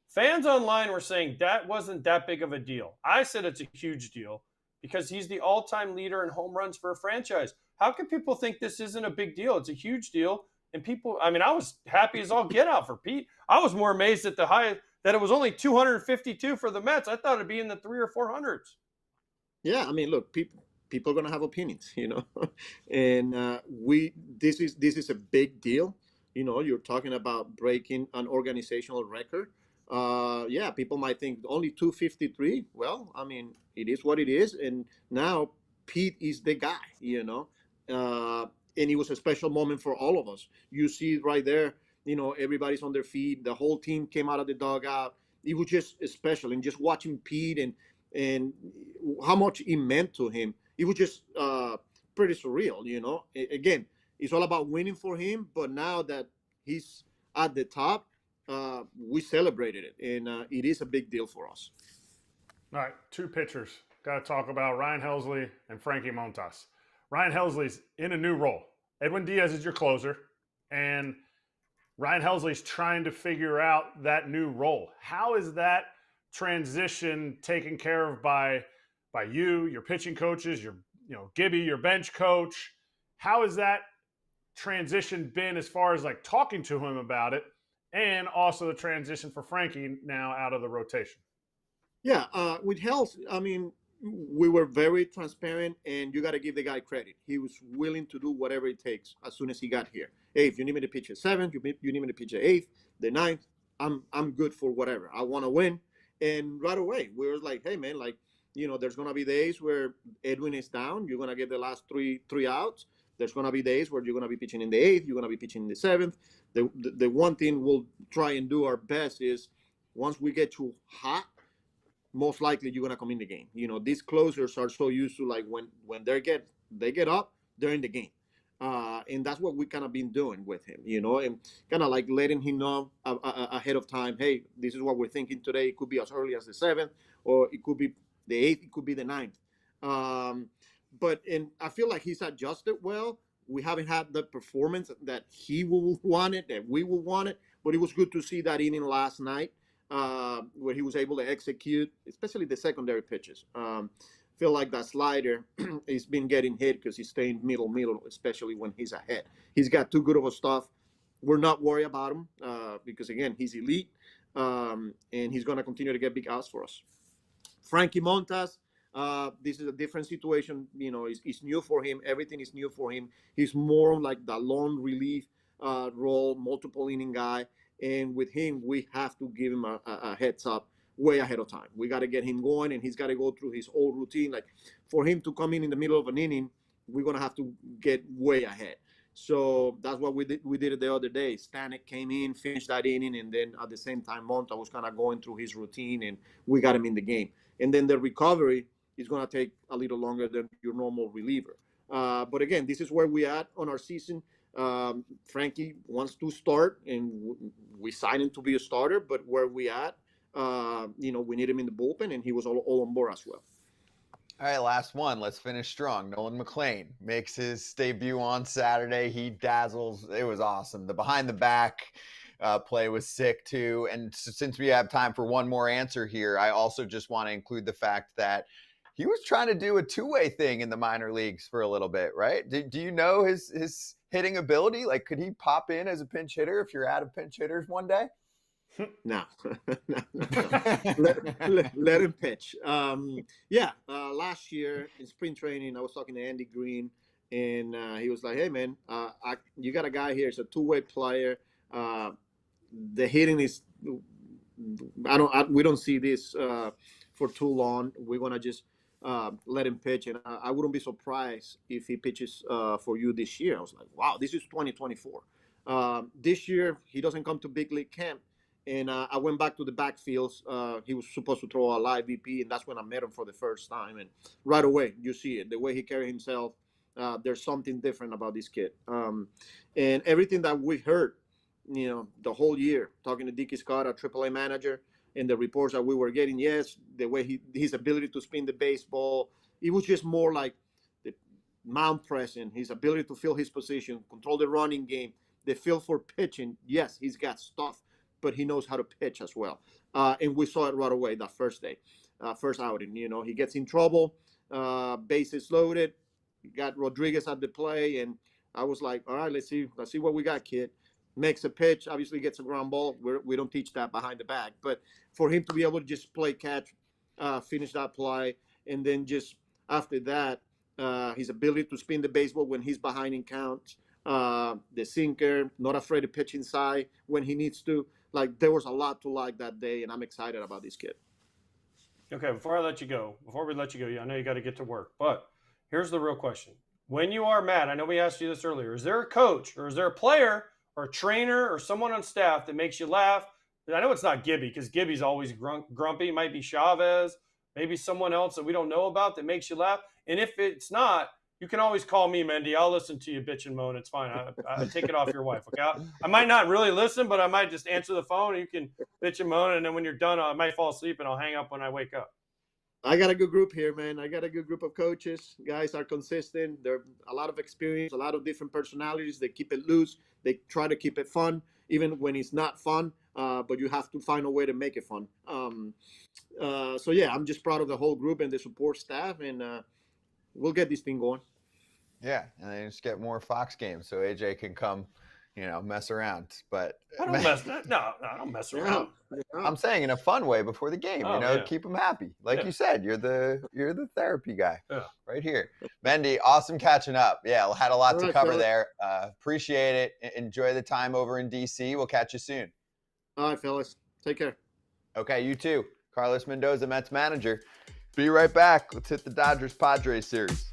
Fans online were saying that wasn't that big of a deal. I said it's a huge deal because he's the all-time leader in home runs for a franchise. How can people think this isn't a big deal? It's a huge deal. And people, I mean, I was happy as all get out for Pete. I was more amazed at that it was only 252 for the Mets. I thought it'd be in the 300 or 400s. Yeah, I mean, look, people are gonna have opinions, and this is a big deal. You're talking about breaking an organizational record. Yeah, people might think only 253. Well, I mean, it is what it is, and now Pete is the guy. And it was a special moment for all of us. You see it right there, everybody's on their feet. The whole team came out of the dugout. It was just special. And just watching Pete and how much it meant to him, it was just pretty surreal, Again, it's all about winning for him. But now that he's at the top, we celebrated it. And it is a big deal for us. All right, 2 pitchers. Got to talk about Ryan Helsley and Frankie Montas. Ryan Helsley's in a new role. Edwin Diaz is your closer, and Ryan Helsley's trying to figure out that new role. How is that transition taken care of by you, your pitching coaches, your Gibby, your bench coach? How has that transition been as far as like talking to him about it, and also the transition for Frankie now out of the rotation? Yeah, with Hels, I mean, we were very transparent, and you got to give the guy credit. He was willing to do whatever it takes as soon as he got here. Hey, if you need me to pitch at 7th, you need me to pitch at 8th, the 9th, I'm good for whatever. I want to win. And right away, we were like, hey, man, like, there's going to be days where Edwin is down. You're going to get the last three outs. There's going to be days where you're going to be pitching in the 8th. You're going to be pitching in the 7th. The one thing we'll try and do our best is once we get you hot, most likely you're gonna come in the game. These closers are so used to like when they get up, they're in the game, and that's what we kind of been doing with him. And kind of like letting him know ahead of time. Hey, this is what we're thinking today. It could be as early as the 7th, or it could be the 8th. It could be the 9th. But I feel like he's adjusted well. We haven't had the performance that he will want it, that we will want it, but it was good to see that inning last night. Where he was able to execute, especially the secondary pitches. Feel like that slider has been getting hit because he's staying middle, especially when he's ahead. He's got too good of a stuff. We're not worried about him because, again, he's elite, and he's going to continue to get big outs for us. Frankie Montas, this is a different situation. It's new for him. Everything is new for him. He's more like the lone relief role, multiple inning guy. And with him, we have to give him a heads up way ahead of time. We got to get him going, and he's got to go through his whole routine. Like for him to come in the middle of an inning, we're going to have to get way ahead. So that's what we did. We did it the other day. Stanek came in, finished that inning, and then at the same time, Monta was kind of going through his routine, and we got him in the game. And then the recovery is going to take a little longer than your normal reliever. But again, this is where we at on our season. Frankie wants to start, and we signed him to be a starter. But where we at, we need him in the bullpen, and he was all on board as well. All right, last one. Let's finish strong. Nolan McLean makes his debut on Saturday. He dazzles. It was awesome. The behind the back play was sick too. And since we have time for one more answer here, I also just want to include the fact that he was trying to do a two-way thing in the minor leagues for a little bit, right? Do you know his hitting ability? Like, could he pop in as a pinch hitter if you're out of pinch hitters one day? No. let him pitch. Last year in spring training, I was talking to Andy Green, and he was like, "Hey, man, you got a guy here. It's a two-way player. The hitting is, we don't see this for too long. We're gonna just let him pitch, and I wouldn't be surprised if he pitches for you this year." I was like, "Wow, this is 2024. This year he doesn't come to big league camp." And I went back to the backfields. He was supposed to throw a live VP, and that's when I met him for the first time. And right away, you see it. The way he carried himself, there's something different about this kid. And everything that we heard, the whole year, talking to Dickey Scott, our AAA manager, and the reports that we were getting, yes, the way his ability to spin the baseball, it was just more like the mound presence, his ability to fill his position, control the running game, the feel for pitching. Yes, he's got stuff, but he knows how to pitch as well. And we saw it right away that first day, first outing. He gets in trouble, bases loaded, got Rodriguez at the play, and I was like, all right, let's see what we got, kid. Makes a pitch, obviously gets a ground ball. We don't teach that behind the back. But for him to be able to just play catch, finish that play, and then just after that, his ability to spin the baseball when he's behind in counts, the sinker, not afraid to pitch inside when he needs to. Like, there was a lot to like that day, and I'm excited about this kid. Okay, before we let you go, I know you got to get to work, but here's the real question. When you are mad, I know we asked you this earlier, is there a coach or is there a player or a trainer or someone on staff that makes you laugh? I know it's not Gibby, because Gibby's always grumpy. It might be Chavez, maybe someone else that we don't know about that makes you laugh. And if it's not, you can always call me, Mendy. I'll listen to you bitch and moan. It's fine. I take it off your wife. Okay. I might not really listen, but I might just answer the phone and you can bitch and moan. And then when you're done, I might fall asleep and I'll hang up when I wake up. I got a good group here, man. I got a good group of coaches. Guys are consistent. They're a lot of experience, a lot of different personalities. They keep it loose. They try to keep it fun, even when it's not fun. But you have to find a way to make it fun. I'm just proud of the whole group and the support staff, and we'll get this thing going. Yeah, and then just get more Fox games so AJ can come, mess around. But I don't mess around. I'm saying in a fun way before the game. Keep them happy. Like you said, you're the therapy guy right here. Mendy, awesome catching up. Yeah, had a lot to cover there. Appreciate it. Enjoy the time over in DC. We'll catch you soon. All right, fellas. Take care. Okay, you too. Carlos Mendoza, Mets manager. Be right back. Let's hit the Dodgers Padres series.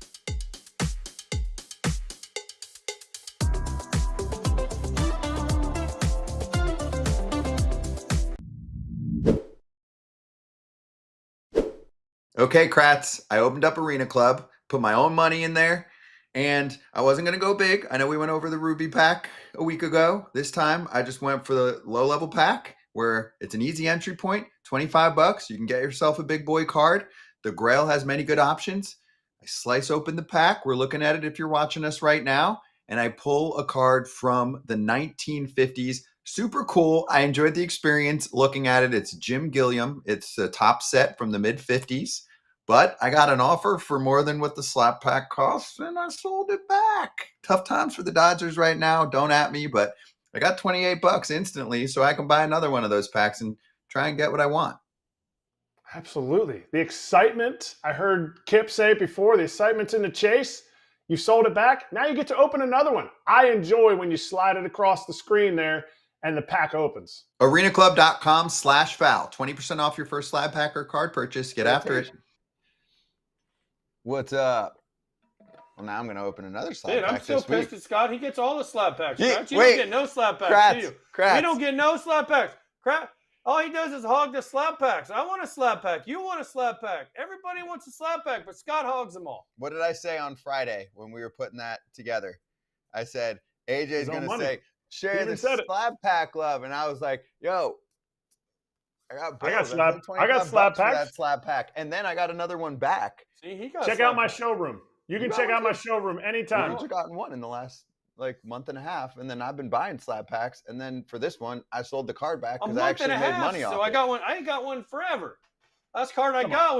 Okay, Kratz, I opened up Arena Club, put my own money in there, and I wasn't going to go big. I know we went over the Ruby pack a week ago. This time, I just went for the low-level pack, where it's an easy entry point, $25. You can get yourself a big boy card. The Grail has many good options. I slice open the pack. We're looking at it if you're watching us right now, and I pull a card from the 1950s. Super cool. I enjoyed the experience looking at it. It's Jim Gilliam. It's a top set from the mid-50s. But I got an offer for more than what the slap pack costs, and I sold it back. Tough times for the Dodgers right now. Don't at me, but I got $28 instantly, so I can buy another one of those packs and try and get what I want. Absolutely. The excitement, I heard Kip say it before, the excitement's in the chase. You sold it back. Now you get to open another one. I enjoy when you slide it across the screen there and the pack opens. arenaclub.com/foul. 20% off your first slab pack or card purchase. Get after it. What's up? Well, now I'm going to open another slab pack. I'm still pissed at Scott. He gets all the slab packs. You don't get no slab packs, do you? Kratz. We don't get no slab packs. All he does is hog the slab packs. I want a slab pack. You want a slab pack. Everybody wants a slab pack, but Scott hogs them all. What did I say on Friday when we were putting that together? I said, AJ's going to say, share the slab pack love. And I was like, yo, I got slab packs for that slab pack. And then I got another one back. See, check out my showroom. You can check out my showroom anytime. I've gotten one in the last like month and a half, and then I've been buying slab packs. And then for this one, I sold the card back because I actually made money off it. So I got one. I ain't got one forever. Last card I got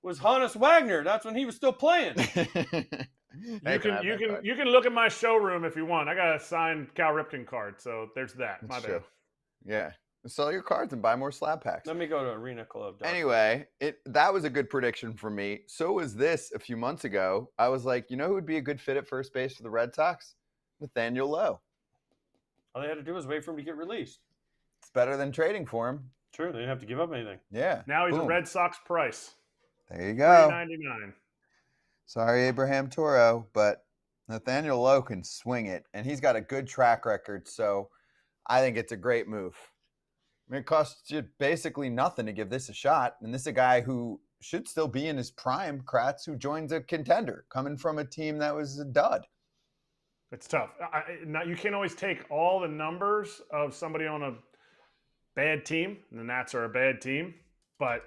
was Hannes Wagner. That's when he was still playing. You can look at my showroom if you want. I got a signed Cal Ripken card, so there's that. My bad. Yeah. Sell your cards and buy more slab packs. Let me go to Arena Club. Anyway, that was a good prediction for me. So was this a few months ago. I was like, you know who would be a good fit at first base for the Red Sox? Nathaniel Lowe. All they had to do was wait for him to get released. It's better than trading for him. True. They didn't have to give up anything. Yeah. Now he's a Red Sox price. There you go. $3.99. Sorry, Abraham Toro, but Nathaniel Lowe can swing it, and he's got a good track record, so I think it's a great move. I mean, it costs you basically nothing to give this a shot, and this is a guy who should still be in his prime, Kratz, who joins a contender, coming from a team that was a dud. It's tough. You can't always take all the numbers of somebody on a bad team, and the Nats are a bad team, but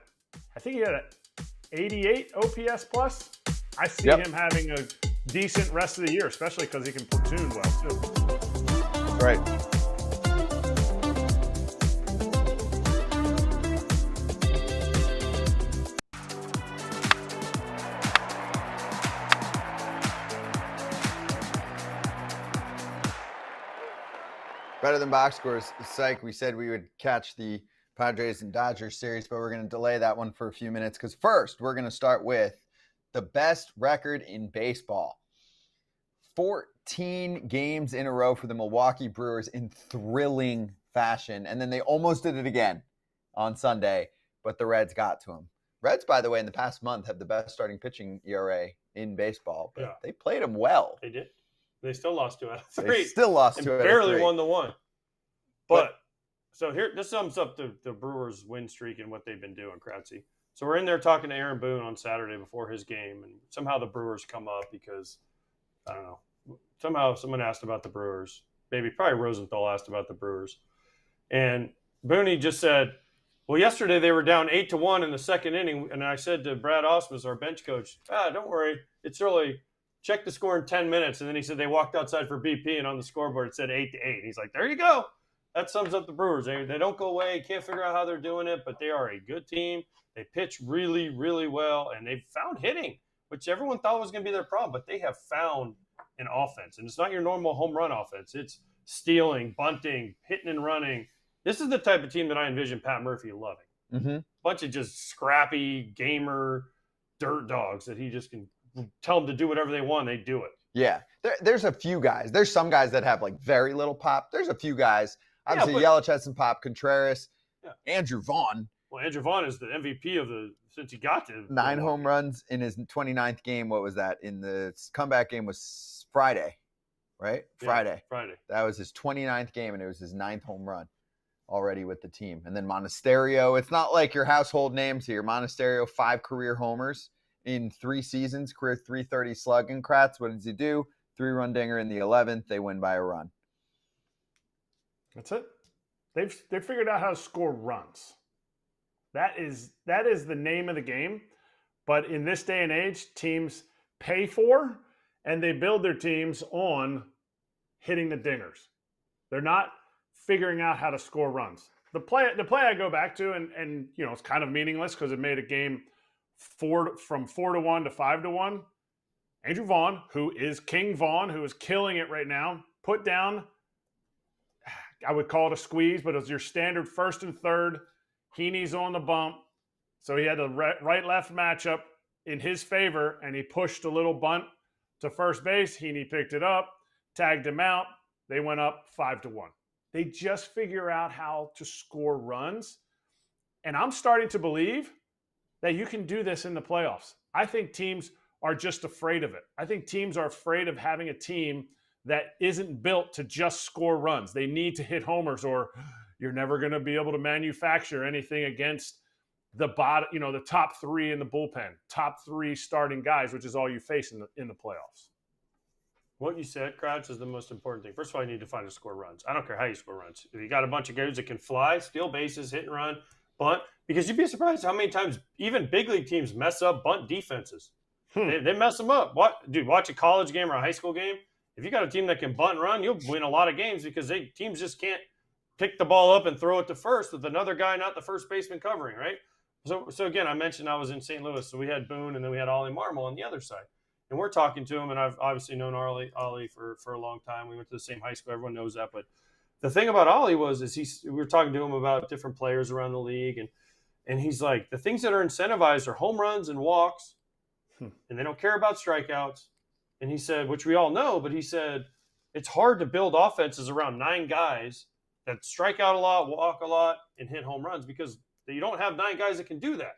I think he had an 88 OPS plus. I see him having a decent rest of the year, especially because he can platoon well, too. Right. Better than box scores. Psych, we said we would catch the Padres and Dodgers series, but we're going to delay that one for a few minutes because first we're going to start with the best record in baseball. 14 games in a row for the Milwaukee Brewers in thrilling fashion. And then they almost did it again on Sunday, but the Reds got to them. Reds, by the way, in the past month have the best starting pitching ERA in baseball, but they played them well. They did. They still lost 2 out of 3. They still lost 2 out of 3. Barely won the one. But so here, this sums up the Brewers' win streak and what they've been doing, Kratzy. So we're in there talking to Aaron Boone on Saturday before his game, and somehow the Brewers come up because, I don't know, somehow someone asked about the Brewers. Probably Rosenthal asked about the Brewers. And Booney just said, well, yesterday they were down 8-1 in the second inning, and I said to Brad Ausmus, our bench coach, don't worry, it's early. Check the score in 10 minutes. And then he said they walked outside for BP, and on the scoreboard it said 8-8. He's like, there you go. That sums up the Brewers. They don't go away. Can't figure out how they're doing it, but they are a good team. They pitch really, really well, and they've found hitting, which everyone thought was going to be their problem, but they have found an offense. And it's not your normal home run offense. It's stealing, bunting, hitting and running. This is the type of team that I envision Pat Murphy loving. Mm-hmm. Bunch of just scrappy, gamer, dirt dogs that he just can tell them to do whatever they want. They do it. Yeah. There's a few guys. There's some guys that have like very little pop. There's a few guys. Obviously, Yelich has some pop. Contreras, Andrew Vaughn. Well, Andrew Vaughn is the MVP since he got to 9 home runs in his 29th game. What was that? In the comeback game was Friday, right? Friday. That was his 29th game, and it was his 9th home run already with the team. And then Monasterio. It's not like your household names here. Monasterio, 5 career homers in 3 seasons, career .330 slug. And Kratz, what does he do? 3-run dinger in the 11th. They win by a run. That's it. They've figured out how to score runs. That is the name of the game. But in this day and age, teams pay for and they build their teams on hitting the dingers. They're not figuring out how to score runs. The play I go back to, and you know, it's kind of meaningless because it made a game from 4-1 to 5-1. Andrew Vaughn, who is King Vaughn, who is killing it right now, put down, I would call it a squeeze, but it was your standard first and third. Heaney's on the bump. So he had a right-left matchup in his favor, and he pushed a little bunt to first base. Heaney picked it up, tagged him out. They went up 5-1. They just figure out how to score runs. And I'm starting to believe that you can do this in the playoffs. I think teams are just afraid of it. I think teams are afraid of having a team that isn't built to just score runs. They need to hit homers, or you're never going to be able to manufacture anything against the bottom, you know, the top 3 in the bullpen, top 3 starting guys, which is all you face in the playoffs. What you said, Kratz, is the most important thing. First of all, you need to find a score runs. I don't care how you score runs. If you got a bunch of guys that can fly, steal bases, hit and run, bunt, because you'd be surprised how many times even big league teams mess up bunt defenses. They mess them up. Watch a college game or a high school game, if you got a team that can bunt and run, you'll win a lot of games because teams just can't pick the ball up and throw it to first with another guy, not the first baseman, covering, right? So again, I mentioned I was in St. Louis, so we had Boone and then we had Ollie Marmol on the other side. And we're talking to him, and I've obviously known Ollie for a long time. We went to the same high school. Everyone knows that. But the thing about Ollie we were talking to him about different players around the league, and he's like, the things that are incentivized are home runs and walks, and they don't care about strikeouts. And he said, which we all know, but he said, it's hard to build offenses around 9 guys that strike out a lot, walk a lot, and hit home runs because you don't have 9 guys that can do that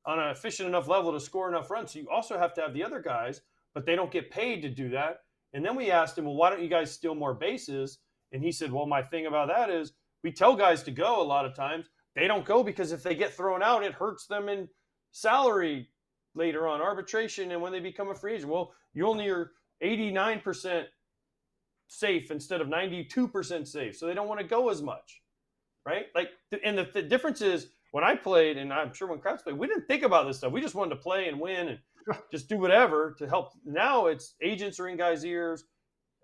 on an efficient enough level to score enough runs. So you also have to have the other guys, but they don't get paid to do that. And then we asked him, well, why don't you guys steal more bases? And he said, well, my thing about that is we tell guys to go a lot of times. They don't go because if they get thrown out, it hurts them in salary later on, arbitration, and when they become a free agent. Well, you only are 89% safe instead of 92% safe. So they don't want to go as much, right? Like, and the difference is when I played, and I'm sure when Kratz played, we didn't think about this stuff. We just wanted to play and win and just do whatever to help. Now it's agents are in guys' ears.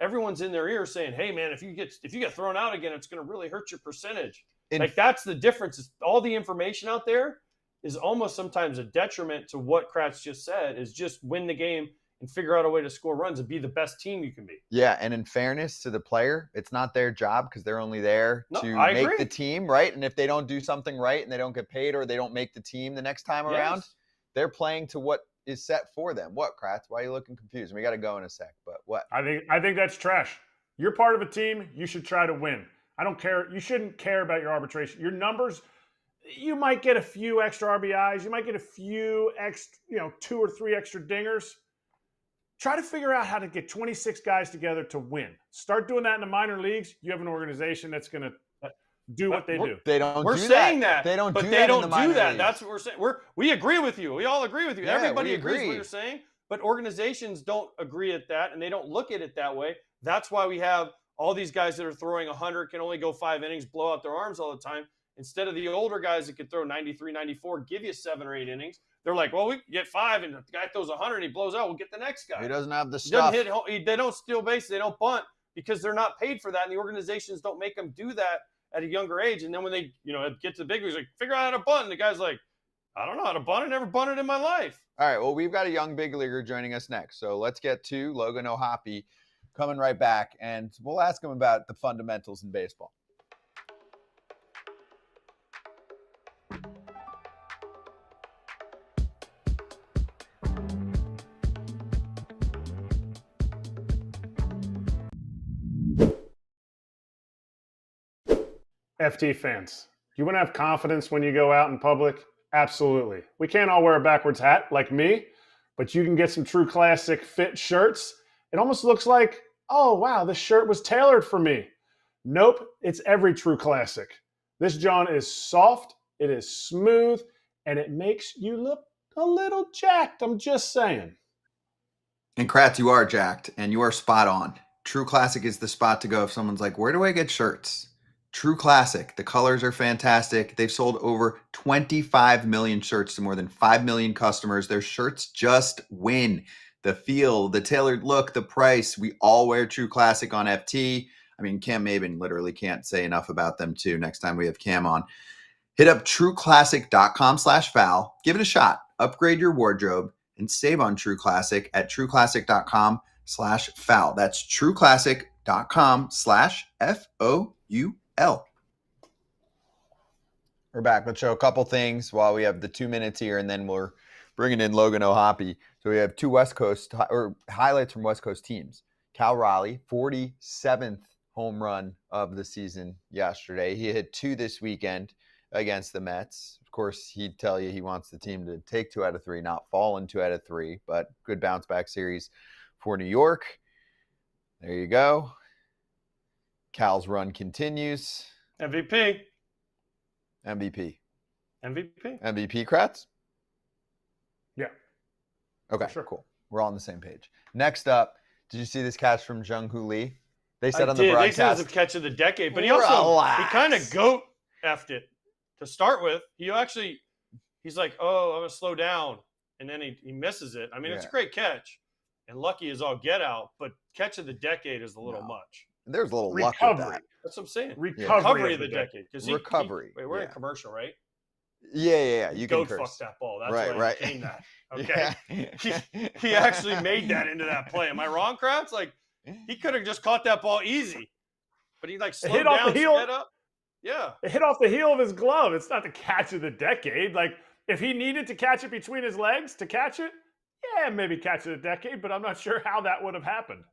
Everyone's in their ears saying, hey, man, if you get thrown out again, it's going to really hurt your percentage. Like, that's the difference. Is all the information out there is almost sometimes a detriment to what Kratz just said, is just win the game and figure out a way to score runs and be the best team you can be. Yeah, and in fairness to the player, it's not their job because they're only there to make the team, right? And if they don't do something right and they don't get paid or they don't make the team the next time around, they're playing to what is set for them. What, Kratz? Why are you looking confused? We got to go in a sec, but what? I think that's trash. You're part of a team. You should try to win. I don't care. You shouldn't care about your arbitration. Your numbers, you might get a few extra RBIs. You might get a few extra, 2 or 3 extra dingers. Try to figure out how to get 26 guys together to win. Start doing that in the minor leagues. You have an organization that's going to do what they do. They don't. We're saying that. They don't. But do they that don't in the do that. leagues. That's what we're saying. We agree with you. We all agree with you. Yeah, Everybody we agrees agree. what you're saying. But organizations don't agree at that, and they don't look at it that way. That's why we have all these guys that are throwing 100, can only go 5 innings, blow out their arms all the time. Instead of the older guys that could throw 93, 94, give you 7 or 8 innings. They're like, well, we get 5, and if the guy throws 100 and he blows out, we'll get the next guy. He doesn't have the stuff. They don't steal bases. They don't bunt because they're not paid for that, and the organizations don't make them do that at a younger age. And then when they get to the big leagues, like, figure out how to bunt, and the guy's like, I don't know how to bunt. I never bunted in my life. All right, well, we've got a young big leaguer joining us next. So let's get to Logan O'Hoppe coming right back, and we'll ask him about the fundamentals in baseball. FT fans, you want to have confidence when you go out in public? Absolutely. We can't all wear a backwards hat like me, but you can get some True Classic fit shirts. It almost looks like, oh, wow, this shirt was tailored for me. Nope, it's every True Classic. This John is soft, it is smooth, and it makes you look a little jacked. I'm just saying. And Kratz, you are jacked, and you are spot on. True Classic is the spot to go if someone's like, where do I get shirts? True Classic. The colors are fantastic. They've sold over 25 million shirts to more than 5 million customers. Their shirts just win. The feel, the tailored look, the price. We all wear True Classic on FT. I mean, Cam Maben literally can't say enough about them too. Next time we have Cam on. Hit up trueclassic.com/foul. Give it a shot. Upgrade your wardrobe and save on True Classic at trueclassic.com/foul. That's trueclassic.com/FOUL. We're back. Let's show a couple things while we have the 2 minutes here, and then we're bringing in Logan O'Hoppe. So we have 2 West Coast or highlights from West Coast teams. Cal Raleigh, 47th home run of the season yesterday. He hit 2 this weekend against the Mets. Of course, he'd tell you he wants the team to take 2 out of 3, not fall in 2 out of 3, but good bounce back series for New York. There you go. Cal's run continues. MVP, Kratz? Yeah. Okay, sure. Cool. We're all on the same page. Next up, did you see this catch from Jung Hoo Lee? They said on the broadcast. They said it was the catch of the decade, but he kind of goat effed it to start with. He's like, oh, I'm going to slow down. And then he misses it. I mean, It's a great catch. and lucky is all get out, but catch of the decade is a little much. There's a little luck with that. That's what I'm saying. Recovery of the decade. Recovery. Wait, we're in commercial, right? Yeah. You can curse. Fucked that ball. That's right. He came that. Okay. He actually made that into that play. Am I wrong, Kratz? Like, he could have just caught that ball easy, but he like slowed hit down, off the heel. sped up. Yeah. It hit off the heel of his glove. It's not the catch of the decade. Like, if he needed to catch it between his legs to catch it, yeah, maybe catch of the decade, but I'm not sure how that would have happened.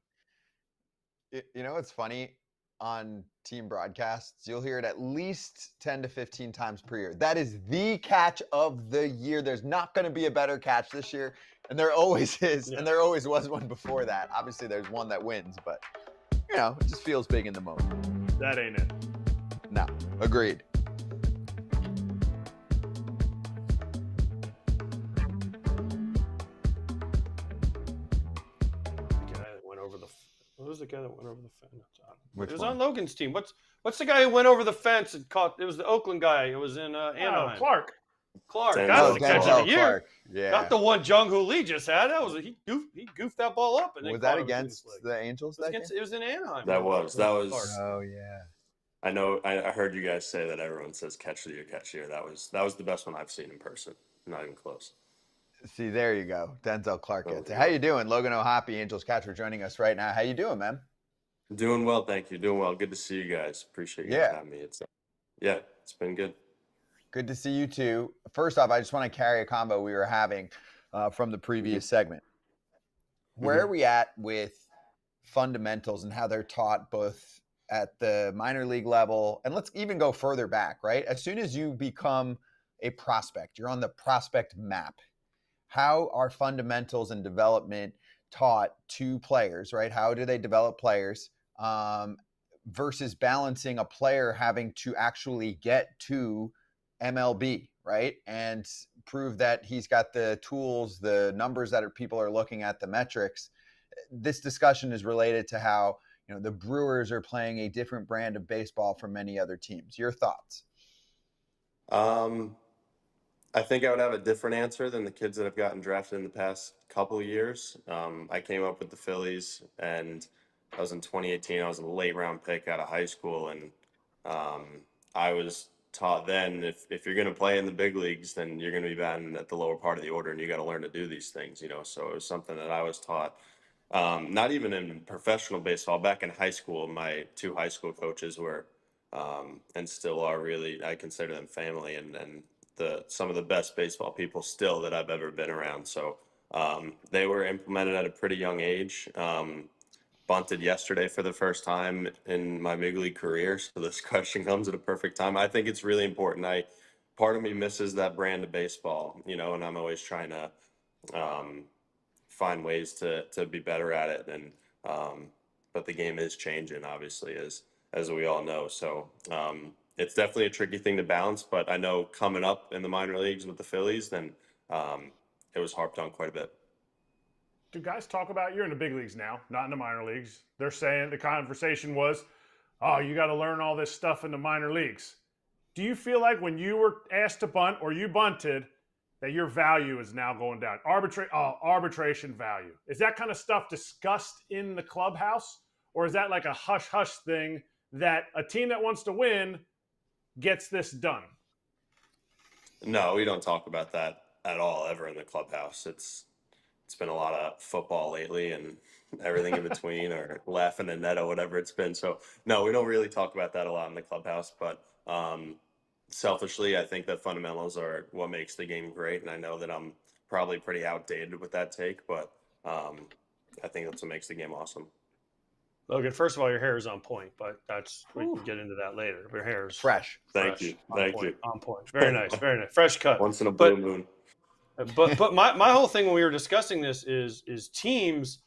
You know what's funny? On team broadcasts, you'll hear it at least 10 to 15 times per year. That is the catch of the year. There's not going to be a better catch this year. And there always is. Yeah. And there always was one before that. Obviously, there's one that wins, but, you know, it just feels big in the moment. That ain't it. No, agreed. What was the guy that went over the fence? It was on Logan's team. What's the guy who went over the fence and caught? It was the Oakland guy. It was in Anaheim. Clark. That's the catch of the year. Clark. Yeah. Not the one Jung Hoo Lee just had. That was he goofed that ball up. And was that against the Angels? It was in Anaheim. That was. Oh yeah. I know. I heard you guys say that everyone says catch of the year. That was the best one I've seen in person. Not even close. See, there you go. Denzel Clark gets it. How you doing? Logan O'Hoppe, Angels catcher, joining us right now. How you doing, man? Doing well, thank you. Doing well. Good to see you guys. Appreciate you having me. It's been good. Good to see you too. First off, I just want to carry a combo we were having from the previous segment. Where are we at with fundamentals and how they're taught both at the minor league level, and let's even go further back, right? As soon as you become a prospect, you're on the prospect map. How are fundamentals and development taught to players, right? How do they develop players versus balancing a player having to actually get to MLB, right? And prove that he's got the tools, the numbers that people are looking at, the metrics. This discussion is related to how, you know, the Brewers are playing a different brand of baseball from many other teams. Your thoughts? I think I would have a different answer than the kids that have gotten drafted in the past couple of years. I came up with the Phillies, and I was in 2018. I was a late round pick out of high school, and I was taught then if you're going to play in the big leagues, then you're going to be batting at the lower part of the order, and you got to learn to do these things, you know. So it was something that I was taught. Not even in professional baseball. Back in high school, my two high school coaches were, and still are, really, I consider them family, and some of the best baseball people still that I've ever been around. So they were implemented at a pretty young age. Bunted yesterday for the first time in my big league career. So this question comes at a perfect time. I think it's really important. Part of me misses that brand of baseball, you know, and I'm always trying to find ways to be better at it. And but the game is changing, obviously, as we all know. So it's definitely a tricky thing to balance, but I know coming up in the minor leagues with the Phillies, then it was harped on quite a bit. Do guys talk about, you're in the big leagues now, not in the minor leagues. They're saying the conversation was, oh, you got to learn all this stuff in the minor leagues. Do you feel like when you were asked to bunt or you bunted that your value is now going down? Arbitration value. Is that kind of stuff discussed in the clubhouse? Or is that like a hush-hush thing that a team that wants to win gets this done? No, we don't talk about that at all ever in the clubhouse. It's been a lot of football lately and everything in between, or laughing at net or whatever it's been. So no, we don't really talk about that a lot in the clubhouse, but selfishly, I think that fundamentals are what makes the game great. And I know that I'm probably pretty outdated with that take, but I think that's what makes the game awesome. Logan, first of all, your hair is on point, but we can get into that later. Your hair is fresh. Thank you. On point. Very nice. Very nice. Fresh cut. Once in a blue moon. But my whole thing when we were discussing this is teams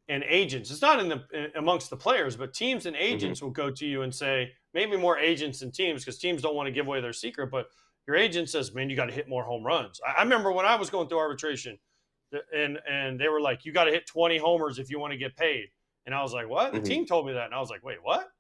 and agents. It's not amongst the players, but teams and agents will go to you and say, maybe more agents than teams, because teams don't want to give away their secret. But your agent says, man, you got to hit more home runs. I remember when I was going through arbitration, and they were like, you got to hit 20 homers if you want to get paid. And I was like, what? The team told me that. And I was like, wait, what?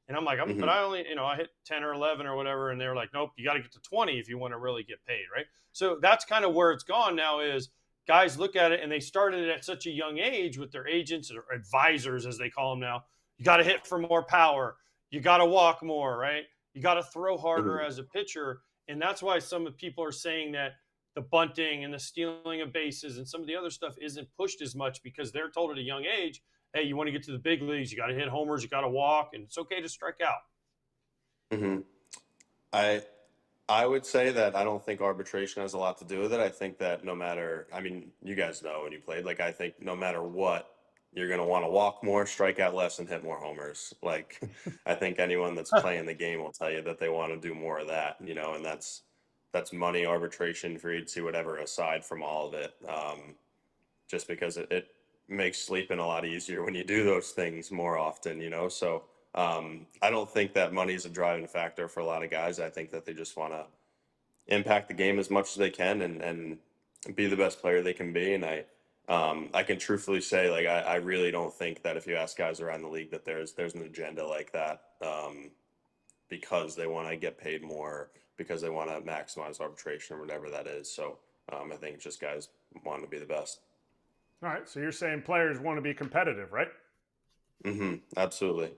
And I'm like, but I only, I hit 10 or 11 or whatever. And they were like, nope, you got to get to 20 if you want to really get paid, right? So that's kind of where it's gone now, is guys look at it and they started it at such a young age with their agents or advisors, as they call them now. You got to hit for more power. You got to walk more, right? You got to throw harder as a pitcher. And that's why some of people are saying that the bunting and the stealing of bases and some of the other stuff isn't pushed as much because they're told at a young age, hey, you want to get to the big leagues, you got to hit homers, you got to walk, and it's okay to strike out. Mm-hmm. I would say that I don't think arbitration has a lot to do with it. I think that no matter, I mean, you guys know when you played, like, I think no matter what, you're going to want to walk more, strike out less, and hit more homers. Like, I think anyone that's playing the game will tell you that they want to do more of that, you know, and that's money, arbitration, free to see whatever aside from all of it. Just because it makes sleeping a lot easier when you do those things more often, you know, so I don't think that money is a driving factor for a lot of guys. I think that they just want to impact the game as much as they can and be the best player they can be. And I can truthfully say, like, I really don't think that if you ask guys around the league that there's an agenda like that because they want to get paid more, because they want to maximize arbitration or whatever that is. So I think just guys want to be the best. All right. So you're saying players want to be competitive, right? Mm-hmm. Absolutely.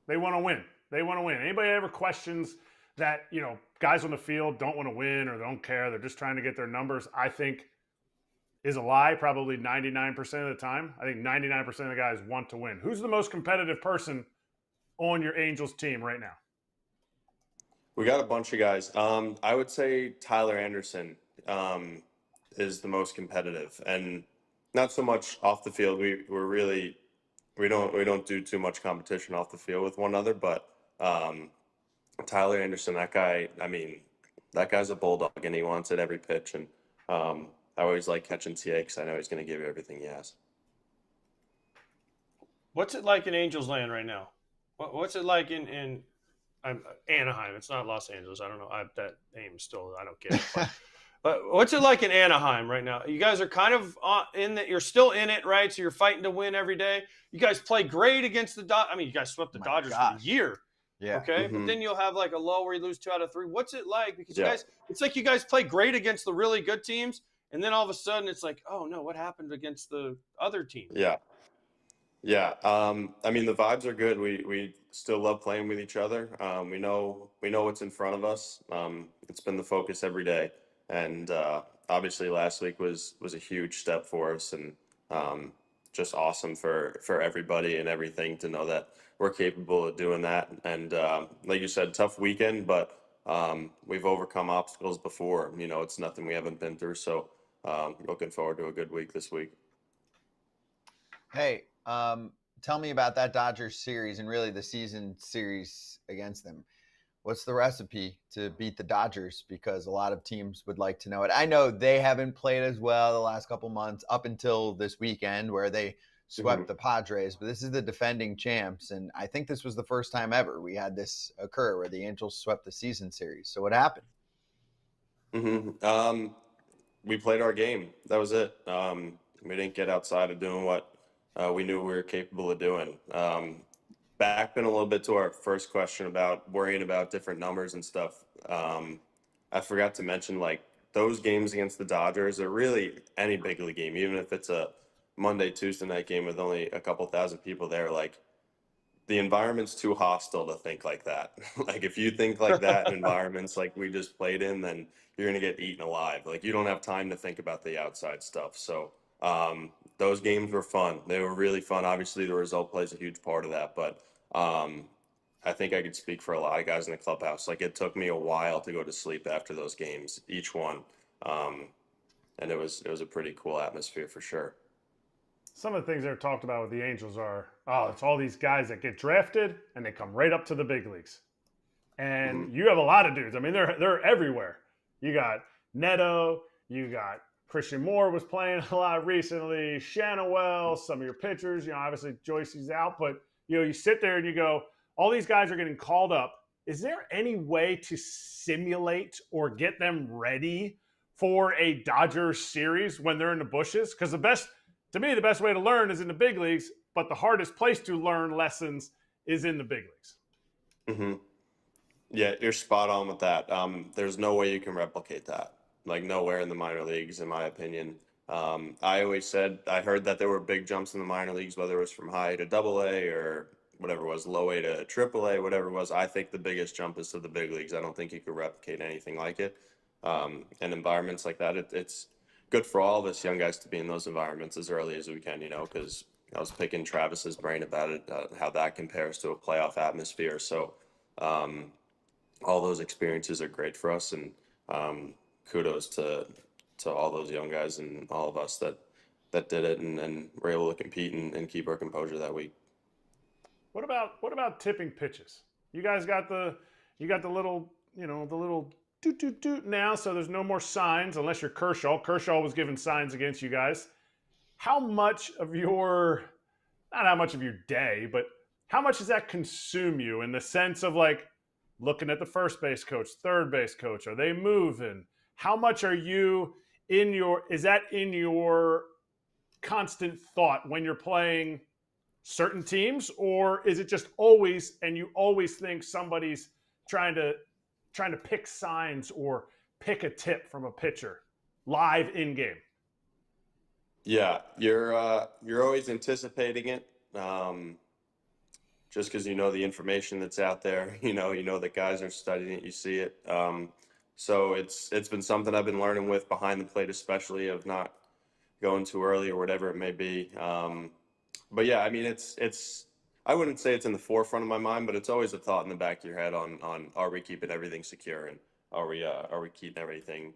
They want to win. They want to win. Anybody ever questions that, you know, guys on the field don't want to win or don't care, they're just trying to get their numbers, I think is a lie probably 99% of the time. I think 99% of the guys want to win. Who's the most competitive person on your Angels team right now? We got a bunch of guys. I would say Tyler Anderson is the most competitive, and not so much off the field. We don't do too much competition off the field with one another, but Tyler Anderson, that guy, I mean, that guy's a bulldog and he wants it every pitch. And I always like catching TA because I know he's going to give you everything he has. What's it like in Angels land right now? What's it like in Anaheim? It's not Los Angeles. I don't know. That name still, I don't get it. But what's it like in Anaheim right now? You guys are kind of in that. You're still in it, right? So you're fighting to win every day. You guys play great against the Dodgers. I mean, you guys swept the Dodgers for the year. Yeah. Okay. But then you'll have like a lull where you lose 2 out of 3. What's it like? Because you guys, it's like you guys play great against the really good teams. And then all of a sudden it's like, oh no, what happened against the other team? Yeah. Yeah. I mean, the vibes are good. We still love playing with each other. We know what's in front of us. It's been the focus every day. And obviously last week was a huge step for us, and just awesome for everybody and everything to know that we're capable of doing that. And like you said, tough weekend, but we've overcome obstacles before. You know, it's nothing we haven't been through. So looking forward to a good week this week. Hey, tell me about that Dodgers series and really the season series against them. What's the recipe to beat the Dodgers? Because a lot of teams would like to know it. I know they haven't played as well the last couple months up until this weekend where they swept the Padres, but this is the defending champs. And I think this was the first time ever we had this occur where the Angels swept the season series. So what happened? We played our game. That was it. We didn't get outside of doing what we knew we were capable of doing. Back in a little bit to our first question about worrying about different numbers and stuff. I forgot to mention, like, those games against the Dodgers are really any big league game, even if it's a Monday, Tuesday night game with only a couple thousand people there. Like, the environment's too hostile to think like that. Like, if you think like that in environments like we just played in, then you're going to get eaten alive. Like, you don't have time to think about the outside stuff. So those games were fun. They were really fun. Obviously, the result plays a huge part of that, but I think I could speak for a lot of guys in the clubhouse. Like, it took me a while to go to sleep after those games, each one. And it was a pretty cool atmosphere for sure. Some of the things that are talked about with the Angels are, it's all these guys that get drafted and they come right up to the big leagues. And you have a lot of dudes. I mean, they're everywhere. You got Neto, you got Christian Moore was playing a lot recently, Shanawell, some of your pitchers, you know, obviously Joyce's out, but you know, you sit there and you go, all these guys are getting called up. Is there any way to simulate or get them ready for a Dodgers series when they're in the bushes? Because the best way to learn is in the big leagues, but the hardest place to learn lessons is in the big leagues. Yeah, you're spot on with that. There's no way you can replicate that. Like, nowhere in the minor leagues, in my opinion. I always said I heard that there were big jumps in the minor leagues, whether it was from high to double A or whatever it was, low A to triple A, whatever it was. I think the biggest jump is to the big leagues. I don't think you could replicate anything like it. And environments like that, it's good for all of us young guys to be in those environments as early as we can, because I was picking Travis's brain about it, how that compares to a playoff atmosphere. So all those experiences are great for us, and kudos to all those young guys and all of us that did it and were able to compete and keep our composure that week. What about tipping pitches? You guys got the little the little doot doot doot now, so there's no more signs unless you're Kershaw. Kershaw was given signs against you guys. How much of your, not how much of your day, but how much does that consume you in the sense of like looking at the first base coach, third base coach? Are they moving? How much are you is that in your constant thought when you're playing certain teams, or is it just always, and you always think somebody's trying to pick signs or pick a tip from a pitcher live in game? Yeah, you're always anticipating it, just because the information that's out there. You know that guys are studying it. You see it. So it's been something I've been learning with behind the plate, especially of not going too early or whatever it may be. But yeah, I mean, it's I wouldn't say it's in the forefront of my mind, but it's always a thought in the back of your head on are we keeping everything secure, and are we keeping everything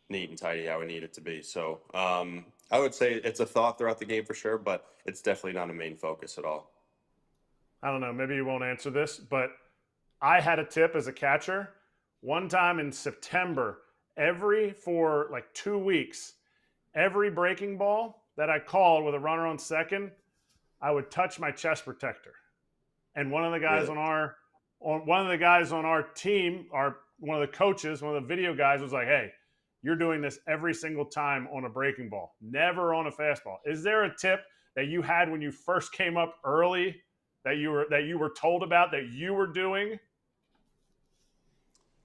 neat and tidy how we need it to be. So I would say it's a thought throughout the game for sure, but it's definitely not a main focus at all. I don't know, maybe you won't answer this, but I had a tip as a catcher one time in September. For like 2 weeks, every breaking ball that I called with a runner on second, I would touch my chest protector. And one of the guys on our team, one of the coaches, one of the video guys was like, "Hey, you're doing this every single time on a breaking ball, never on a fastball." Is there a tip that you had when you first came up early that you were told about that you were doing?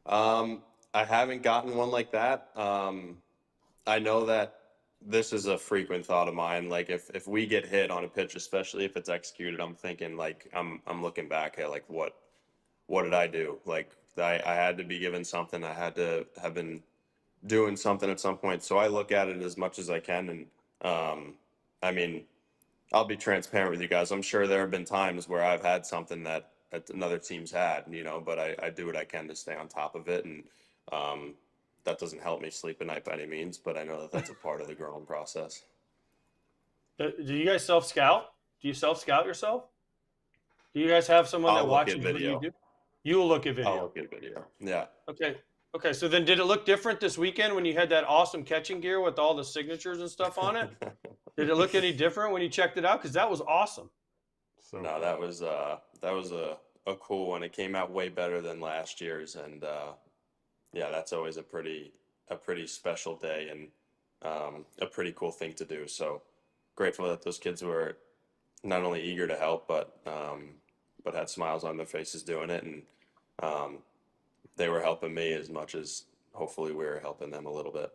I haven't gotten one like that. I know that this is a frequent thought of mine. Like if we get hit on a pitch, especially if it's executed, I'm thinking like I'm looking back at like what did I do? Like I had to be given something. I had to have been doing something at some point. So I look at it as much as I can. And I mean, I'll be transparent with you guys. I'm sure there have been times where I've had something that another team's had, but I do what I can to stay on top of it. And that doesn't help me sleep at night by any means, but I know that that's a part of the growing process. Do you guys self-scout? Do you self-scout yourself? Do you guys have someone that watches what you do? You will look at video. I'll look at video. Yeah. Okay. So then did it look different this weekend when you had that awesome catching gear with all the signatures and stuff on it? Did it look any different when you checked it out? Because that was awesome. No, that was a cool one. It came out way better than last year's, and yeah, that's always a pretty special day and a pretty cool thing to do. So grateful that those kids were not only eager to help, but had smiles on their faces doing it, and they were helping me as much as hopefully we were helping them a little bit.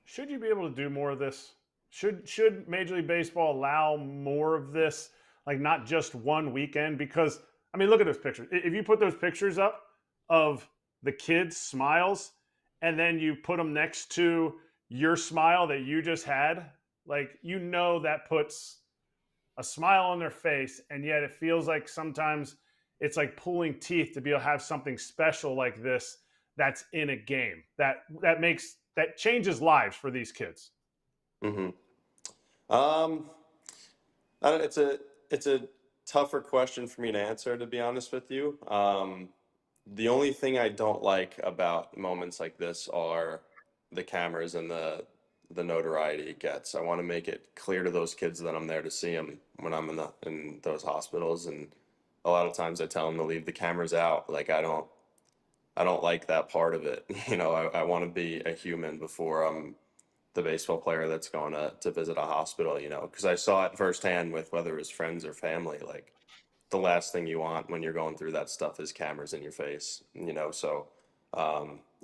Should you be able to do more of this? Should Major League Baseball allow more of this, like not just one weekend? Because I mean, look at those pictures. If you put those pictures up of the kids' smiles and then you put them next to your smile that you just had, like, that puts a smile on their face, and yet it feels like sometimes it's like pulling teeth to be able to have something special like this that's in a game that changes lives for these kids. Mm-hmm. It's a tougher question for me to answer, to be honest with you. The only thing I don't like about moments like this are the cameras and the notoriety it gets. I want to make it clear to those kids that I'm there to see them when I'm in those hospitals, and a lot of times I tell them to leave the cameras out. Like I don't like that part of it. I want to be a human before I'm the baseball player that's going to visit a hospital, because I saw it firsthand with whether it was friends or family. Like the last thing you want when you're going through that stuff is cameras in your face, so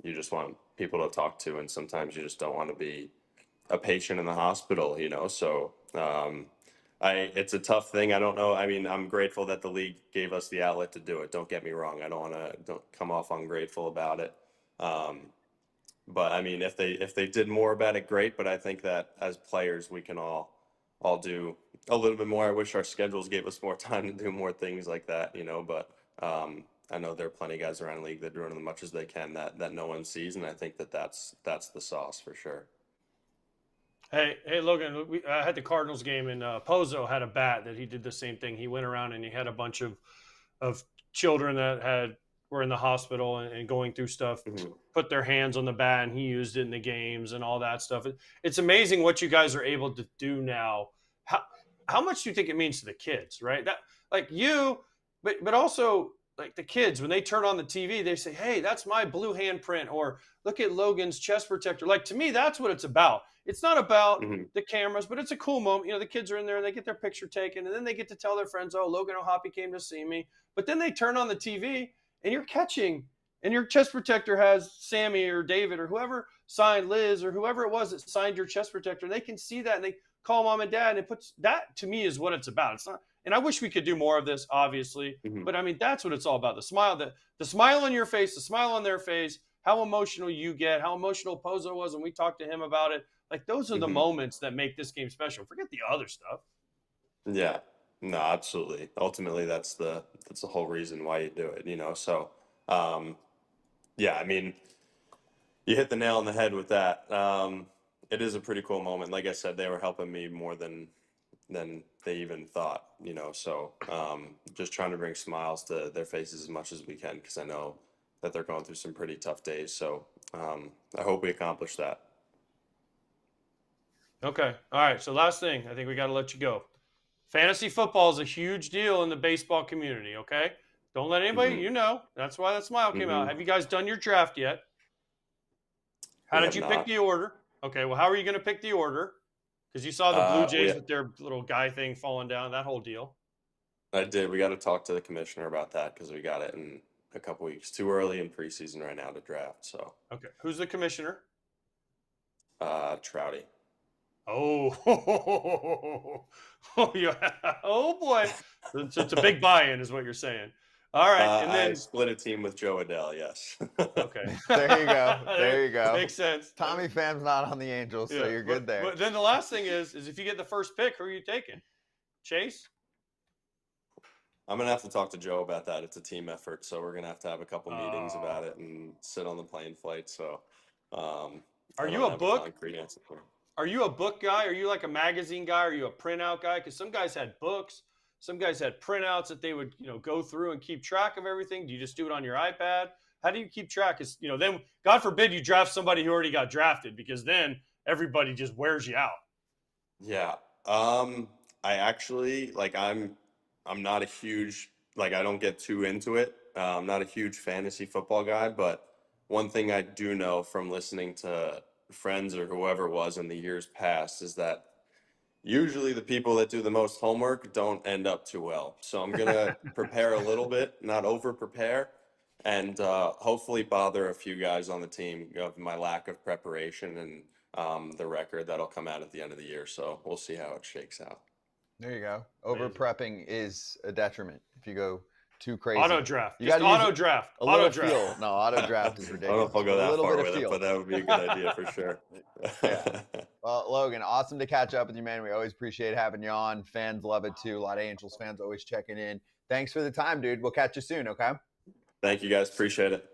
you just want people to talk to, and sometimes you just don't want to be a patient in the hospital, so it's a tough thing. I don't know. I mean, I'm grateful that the league gave us the outlet to do it. Don't get me wrong. I don't come off ungrateful about it. But I mean, if they did more about it, great. But I think that as players, we can all do a little bit more. I wish our schedules gave us more time to do more things like that, But I know there are plenty of guys around the league that are doing as much as they can that no one sees, and I think that's the sauce for sure. Hey, Logan, I had the Cardinals game, and Pozo had a bat that he did the same thing. He went around and he had a bunch of children that were in the hospital and going through stuff, put their hands on the bat, and he used it in the games and all that stuff. It's amazing what you guys are able to do now. How much do you think it means to the kids, right? That, like you, but also like the kids, when they turn on the TV, they say, hey, that's my blue handprint, or look at Logan's chest protector. Like, to me, that's what it's about. It's not about the cameras, but it's a cool moment. The kids are in there and they get their picture taken, and then they get to tell their friends, oh, Logan O'Hoppe came to see me. But then they turn on the TV and you're catching, and your chest protector has Sammy or David or whoever signed, Liz or whoever it was that signed your chest protector. And they can see that and they call mom and dad, and it puts that, to me, is what it's about. It's not, and I wish we could do more of this, obviously, but I mean, that's what it's all about. The smile, the smile on your face, the smile on their face, how emotional you get, how emotional Pozo was when we talked to him about it. Like, those are the moments that make this game special. Forget the other stuff. Yeah, no, absolutely. Ultimately, that's the whole reason why you do it, So, yeah, I mean, you hit the nail on the head with that. It is a pretty cool moment. Like I said, they were helping me more than they even thought, So, just trying to bring smiles to their faces as much as we can, because I know that they're going through some pretty tough days. So, I hope we accomplish that. Okay. All right. So last thing, I think we got to let you go. Fantasy football is a huge deal in the baseball community. Okay. Don't let anybody, that's why that smile came out. Have you guys done your draft yet? How did you pick the order? Okay. Well, how are you going to pick the order? Because you saw the Blue Jays with their little guy thing falling down, that whole deal. I did. We got to talk to the commissioner about that, because we got it in a couple weeks. Too early in preseason right now to draft. So. Okay. Who's the commissioner? Trouty. Oh, yeah. Oh boy. It's a big buy-in is what you're saying. All right. And then I split a team with Joe Adele. Yes. Okay. There you go. There you go. Makes sense. Tommy Pham's not on the Angels, so you're good there. But then the last thing is if you get the first pick, who are you taking? Chase? I'm going to have to talk to Joe about that. It's a team effort, so we're going to have a couple meetings about it and sit on the plane flight. So, are you a book? Are you a book guy? Are you like a magazine guy? Are you a printout guy? Because some guys had books. Some guys had printouts that they would, go through and keep track of everything. Do you just do it on your iPad? How do you keep track? Because, then God forbid you draft somebody who already got drafted, because then everybody just wears you out. Yeah. I actually, I'm not a huge, I don't get too into it. I'm not a huge fantasy football guy, but one thing I do know from listening to friends or whoever it was in the years past is that usually the people that do the most homework don't end up too well. So I'm going to prepare a little bit, not over prepare, and hopefully bother a few guys on the team of my lack of preparation and the record that'll come out at the end of the year. So we'll see how it shakes out. There you go. Over prepping is a detriment if you go too crazy. Auto draft. You got auto draft. Auto draft. Feel. No, auto draft is ridiculous. I don't know if I'll go that far with it, but that would be a good idea for sure. Yeah. Well, Logan, awesome to catch up with you, man. We always appreciate having you on. Fans love it too. A lot of Angels fans always checking in. Thanks for the time, dude. We'll catch you soon, okay? Thank you, guys. Appreciate it.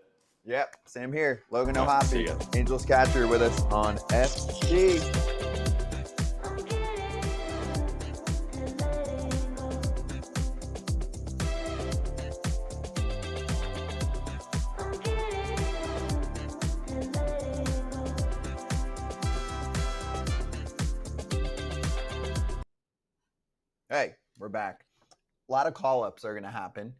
Yep, same here. Logan O'Hoppe, Angels catcher, with us on FC. Hey, we're back. A lot of call-ups are going to happen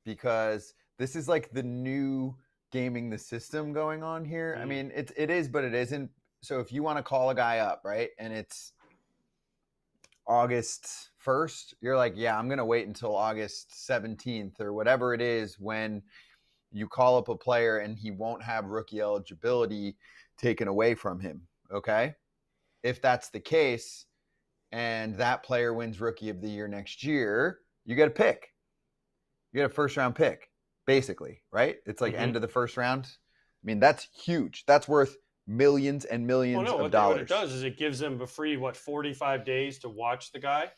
because this is like the new gaming the system going on here. I mean, it is, but it isn't. So if you want to call a guy up, right, and it's August 1st, you're like, yeah, I'm going to wait until August 17th or whatever it is when you call up a player and he won't have rookie eligibility taken away from him, okay? if that's the case and that player wins Rookie of the Year next year, you get a pick. You get a first-round pick, basically, right? It's like end of the first round. I mean, that's huge. That's worth millions and millions of dollars. What it does is it gives them a free, 45 days to watch the guy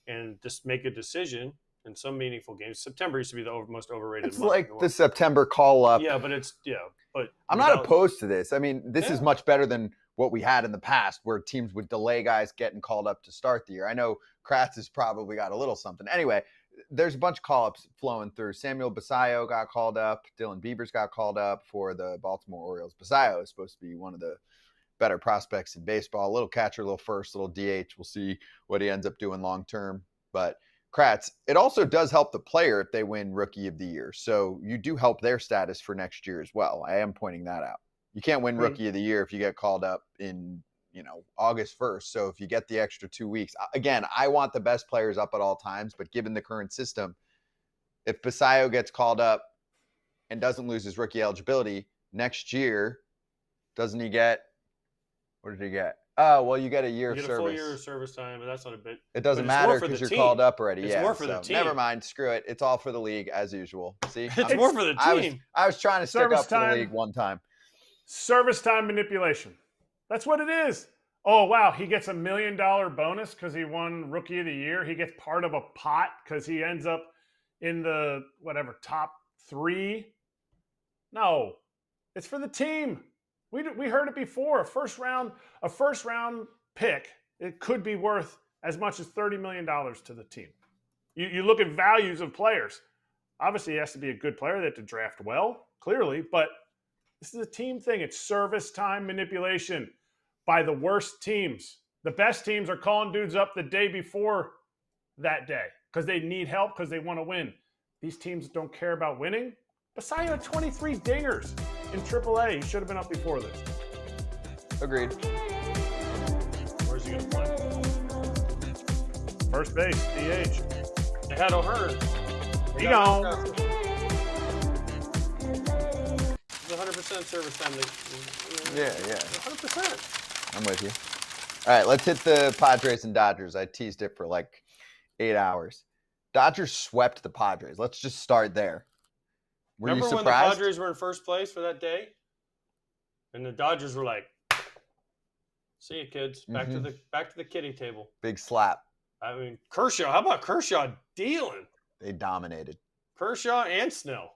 and just make a decision in some meaningful games. September used to be the most overrated It's month like the September call-up. Yeah, but I'm not opposed to this. I mean, this is much better than what we had in the past where teams would delay guys getting called up to start the year. I know Kratz has probably got a little something. Anyway, there's a bunch of call-ups flowing through. Samuel Basallo got called up. Dylan Beavers got called up for the Baltimore Orioles. Basallo is supposed to be one of the better prospects in baseball. A little catcher, a little first, a little DH. We'll see what he ends up doing long-term. But Kratz, it also does help the player if they win Rookie of the Year. So you do help their status for next year as well. I am pointing that out. You can't win Rookie of the Year if you get called up in, August 1st. So if you get the extra 2 weeks, again, I want the best players up at all times, but given the current system, if Basallo gets called up and doesn't lose his rookie eligibility next year, doesn't he get, what did he get? Oh, well, you get a year of service. You get a full year of service time, but that's not a bit. It doesn't matter because you're called up already. It's more for the team. Never mind. Screw it. It's all for the league as usual. See, it's more for the team. I was trying to stick up for the league one time. Service time manipulation. That's what it is. Oh, wow. He gets $1 million bonus because he won Rookie of the Year. He gets part of a pot because he ends up in the, top 3. No, it's for the team. We heard it before. A first round pick, it could be worth as much as $30 million to the team. You look at values of players. Obviously, he has to be a good player. They have to draft well, clearly, but this is a team thing. It's service time manipulation by the worst teams. The best teams are calling dudes up the day before that day because they need help because they want to win. These teams don't care about winning. Basallo had 23 dingers in AAA. He should have been up before this. Agreed. Where's he going to play? First base, DH. They had O'Hearn. He gone. 100% service time. Yeah. 100%. I'm with you. All right, let's hit the Padres and Dodgers. I teased it for like 8 hours. Dodgers swept the Padres. Let's just start there. Remember you surprised? when the Padres were in first place for that day? And the Dodgers were like, see you kids. Back to the kiddie table. Big slap. I mean, Kershaw. How about Kershaw dealing? They dominated. Kershaw and Snell.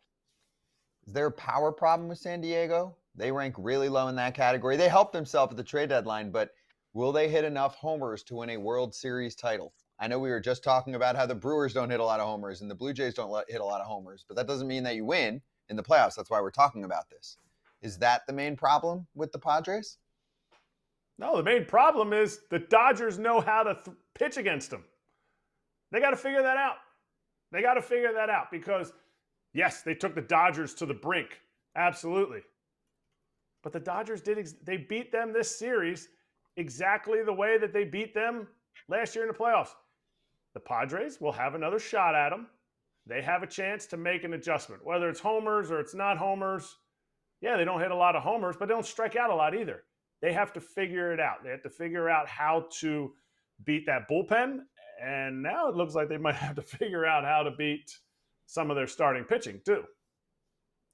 Is there a power problem with San Diego? They rank really low in that category. They helped themselves at the trade deadline, but will they hit enough homers to win a World Series title? I know we were just talking about how the Brewers don't hit a lot of homers and the Blue Jays don't hit a lot of homers, but that doesn't mean that you win in the playoffs. That's why we're talking about this. Is that the main problem with the Padres? No, the main problem is the Dodgers know how to pitch against them. They got to figure that out. Because, yes, they took the Dodgers to the brink. Absolutely. But the Dodgers they beat them this series exactly the way that they beat them last year in the playoffs. The Padres will have another shot at them. They have a chance to make an adjustment, whether it's homers or it's not homers. Yeah, they don't hit a lot of homers, but they don't strike out a lot either. They have to figure it out. They have to figure out how to beat that bullpen. And now it looks like they might have to figure out how to beat some of their starting pitching too.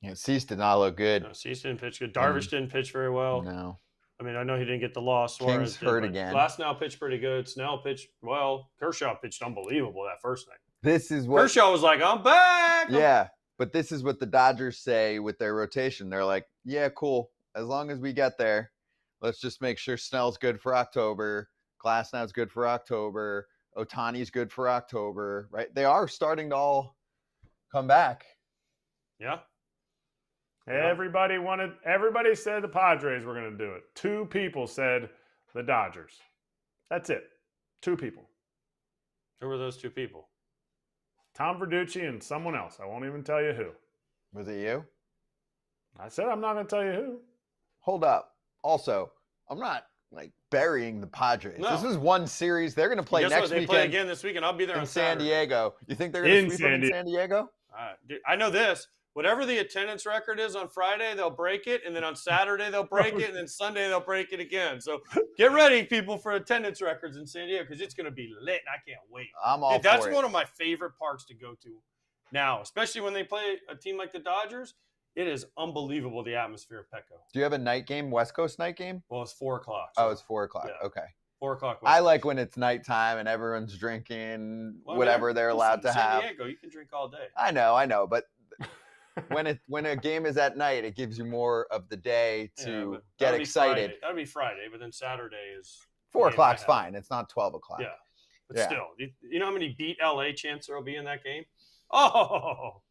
Yeah, Cease did not look good. No, Cease didn't pitch good. Darvish didn't pitch very well. No. I mean, I know he didn't get the loss. King's hurt again. Glasnow pitched pretty good. Snell pitched well. Kershaw pitched unbelievable that first night. This is what Kershaw was like, I'm back. Yeah, but this is what the Dodgers say with their rotation. They're like, yeah, cool. As long as we get there, let's just make sure Snell's good for October. Glasnow's good for October. Ohtani's good for October, right? They are starting to all come back. Yeah. Everybody said the Padres were going to do it. 2 people said the Dodgers. That's it. 2 people. Who were those 2 people? Tom Verducci and someone else. I won't even tell you who. Was it you? I said I'm not going to tell you who. Hold up. Also, I'm not burying the Padres. No. This is one series. They're going to play next weekend. They play again this weekend. I'll be there in on San Saturday. Diego. You think they're going to sweep them in San Diego? Dude, I know this. whatever the attendance record is on Friday, they'll break it, and then on Saturday they'll break it, and then Sunday they'll break it again. So get ready, people, for attendance records in San Diego because it's going to be lit, and I can't wait. I'm all That's for it. one of my favorite parks to go to now, especially when they play a team like the Dodgers. It is unbelievable, the atmosphere of Petco. Do you have a night game, West Coast night game? Well, it's 4 o'clock. So. Oh, it's 4 o'clock. Yeah. Okay. 4 o'clock. I like when it's nighttime and everyone's drinking whatever they're allowed to have. San Diego, you can drink all day. I know, but when a game is at night, it gives you more of the day to get excited. That'll be Friday, but then Saturday is 4 o'clock's fine. It's not 12 o'clock. Yeah, but still, you know how many beat LA chants there will be in that game? Oh.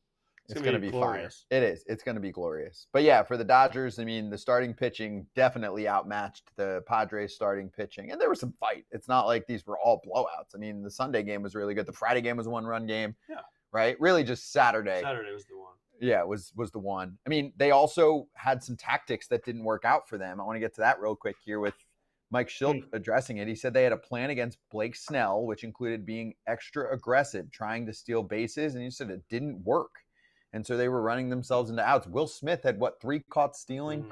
It's going to be glorious. Fire. It is. It's going to be glorious. But yeah, for the Dodgers, I mean, the starting pitching definitely outmatched the Padres starting pitching. And there was some fight. It's not like these were all blowouts. I mean, the Sunday game was really good. The Friday game was a 1-run game. Yeah. Right? Really just Saturday. Saturday was the one. Yeah, it was the one. I mean, they also had some tactics that didn't work out for them. I want to get to that real quick here with Mike Schilt addressing it. He said they had a plan against Blake Snell, which included being extra aggressive, trying to steal bases. And he said it didn't work. And so they were running themselves into outs. Will Smith had 3 caught stealing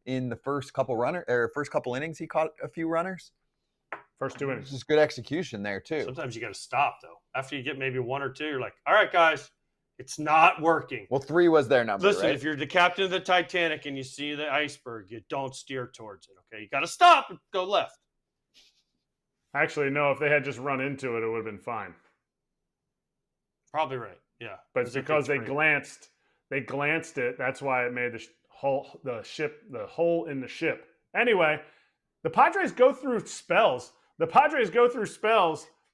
in the first couple innings. He caught a few runners. First 2 innings. Just good execution there too. Sometimes you got to stop though. After you get maybe 1 or 2, you're like, all right, guys, it's not working. Well, 3 was their number. Listen, right? If you're the captain of the Titanic and you see the iceberg, you don't steer towards it. Okay, you got to stop and go left. Actually, no. If they had just run into it, it would have been fine. Probably right. Yeah, but it's because they glanced it. That's why it made the hole in the ship. Anyway, the Padres go through spells.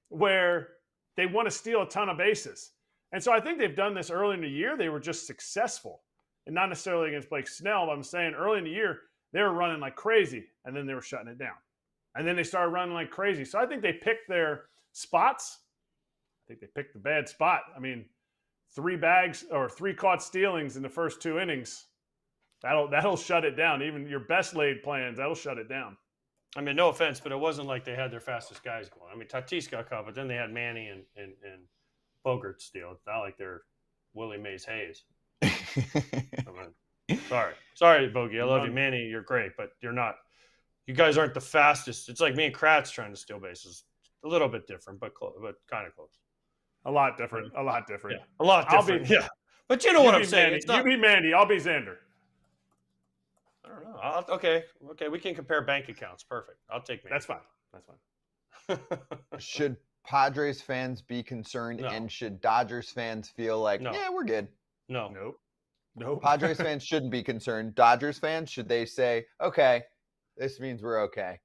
Where they want to steal a ton of bases. And so I think they've done this early in the year. They were just successful. And not necessarily against Blake Snell, but I'm saying early in the year, they were running like crazy, and then they were shutting it down. And then they started running like crazy. So I think they picked their spots. I think they picked the bad spot. I mean, 3 bags or 3 caught stealings in the first 2 innings. That'll shut it down. Even your best laid plans, that'll shut it down. I mean, no offense, but it wasn't like they had their fastest guys going. I mean, Tatis got caught, but then they had Manny and Bogart steal. It's not like they're Willie Mays Hayes. Sorry, Bogey. I love you, Manny. You're great, but you're not. You guys aren't the fastest. It's like me and Kratz trying to steal bases. A little bit different, but kind of close. A lot different. Yeah, a lot different. But you know what I'm saying. You be Mandy. I'll be Xander. I don't know. Okay. We can compare bank accounts. Perfect. I'll take Mandy. That's fine. Should Padres fans be concerned, and should Dodgers fans feel like, yeah, we're good? No. Nope. Padres fans shouldn't be concerned. Dodgers fans, should they say, okay, this means we're okay?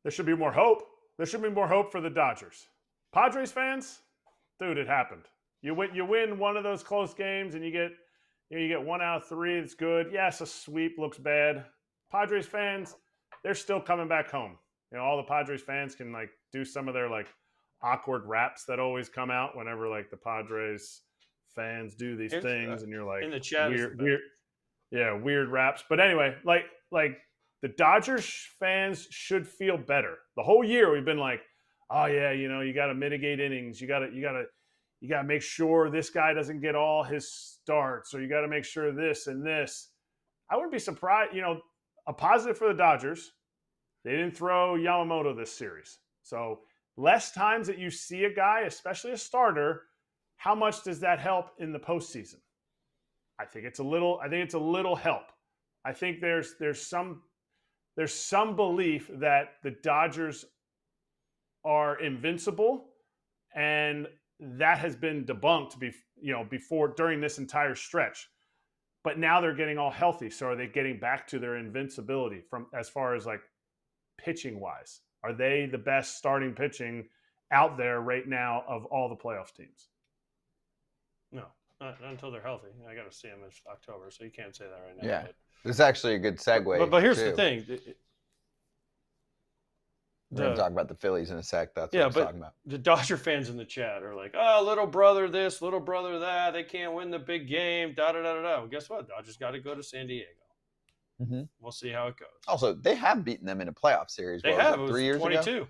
There should be more hope. There should be more hope for the Dodgers. Padres fans, dude, it happened. You win one of those close games, and you get 1 out of 3. It's good. Yes, a sweep looks bad. Padres fans, they're still coming back home. All the Padres fans can do some of their awkward raps that always come out whenever the Padres fans do these things, and you're like in the chat weird raps. But anyway, the Dodgers fans should feel better. The whole year we've been like, oh yeah, you got to mitigate innings. You got to make sure this guy doesn't get all his starts, or you got to make sure this and this. I wouldn't be surprised. A positive for the Dodgers, they didn't throw Yamamoto this series. So less times that you see a guy, especially a starter, how much does that help in the postseason? I think it's a little help. I think there's some belief that the Dodgers are invincible, and that has been debunked before during this entire stretch. But now they're getting all healthy. So are they getting back to their invincibility from as far as pitching wise? Are they the best starting pitching out there right now of all the playoff teams? No, not until they're healthy. I got to see them in October, so you can't say that right now. Yeah, this is actually a good segue. But here's the thing. We're going to talk about the Phillies in a sec. That's what I'm talking about. The Dodger fans in the chat are like, oh, little brother this, little brother that. They can't win the big game, da-da-da-da-da. Well, guess what? Dodgers got to go to San Diego. Mm-hmm. We'll see how it goes. Also, they have beaten them in a playoff series. They have. 3 years 22. ago?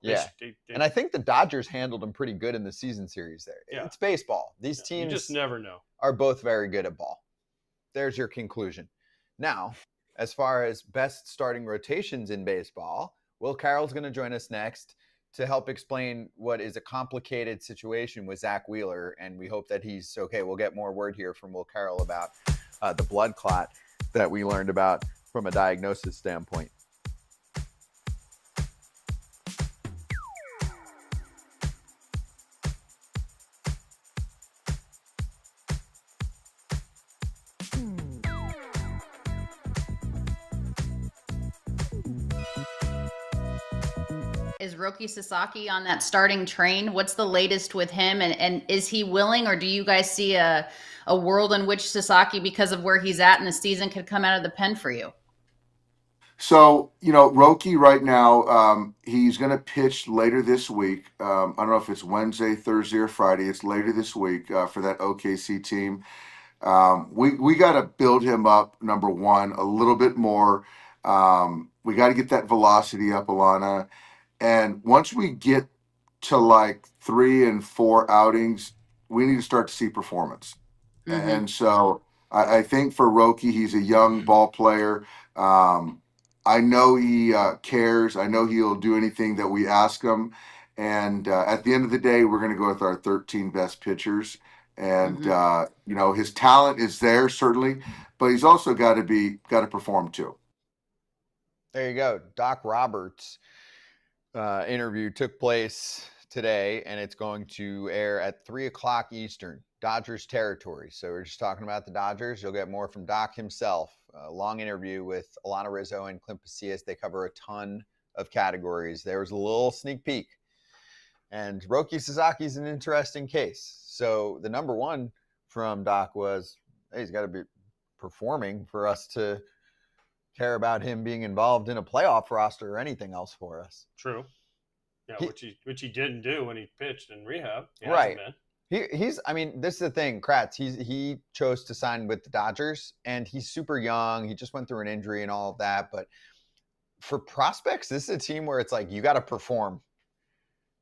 Yeah. And I think the Dodgers handled him pretty good in the season series there. Yeah. It's baseball. These teams you just never know. Are both very good at ball. There's your conclusion. Now, as far as best starting rotations in baseball, Will Carroll's going to join us next to help explain what is a complicated situation with Zach Wheeler, and we hope that he's okay. We'll get more word here from Will Carroll about the blood clot that we learned about from a diagnosis standpoint. Is Roki Sasaki on that starting train? What's the latest with him? And is he willing, or do you guys see a world in which Sasaki, because of where he's at in the season, could come out of the pen for you? So, Roki right now, he's going to pitch later this week. I don't know if it's Wednesday, Thursday, or Friday. It's later this week for that OKC team. We got to build him up, number one, a little bit more. We got to get that velocity up, Alana. And once we get to like 3 and 4 outings, we need to start to see performance. Mm-hmm. And so I think for Roki, he's a young ball player. I know he cares. I know he'll do anything that we ask him. And at the end of the day, we're going to go with our 13 best pitchers. And, his talent is there, certainly, but he's also got to perform too. There you go. Doc Roberts' interview took place today, and it's going to air at 3:00 Eastern, Dodgers territory. So we're just talking about the Dodgers. You'll get more from Doc himself. A long interview with Alana Rizzo and Clint Pasillas. They cover a ton of categories. There was a little sneak peek. And Roki Sasaki is an interesting case. So the number one from Doc was, hey, he's got to be performing for us to care about him being involved in a playoff roster or anything else for us. True. Yeah, which he didn't do when he pitched in rehab. Right. He's this is the thing, Kratz. He chose to sign with the Dodgers, and he's super young. He just went through an injury and all of that. But for prospects, this is a team where it's like you got to perform.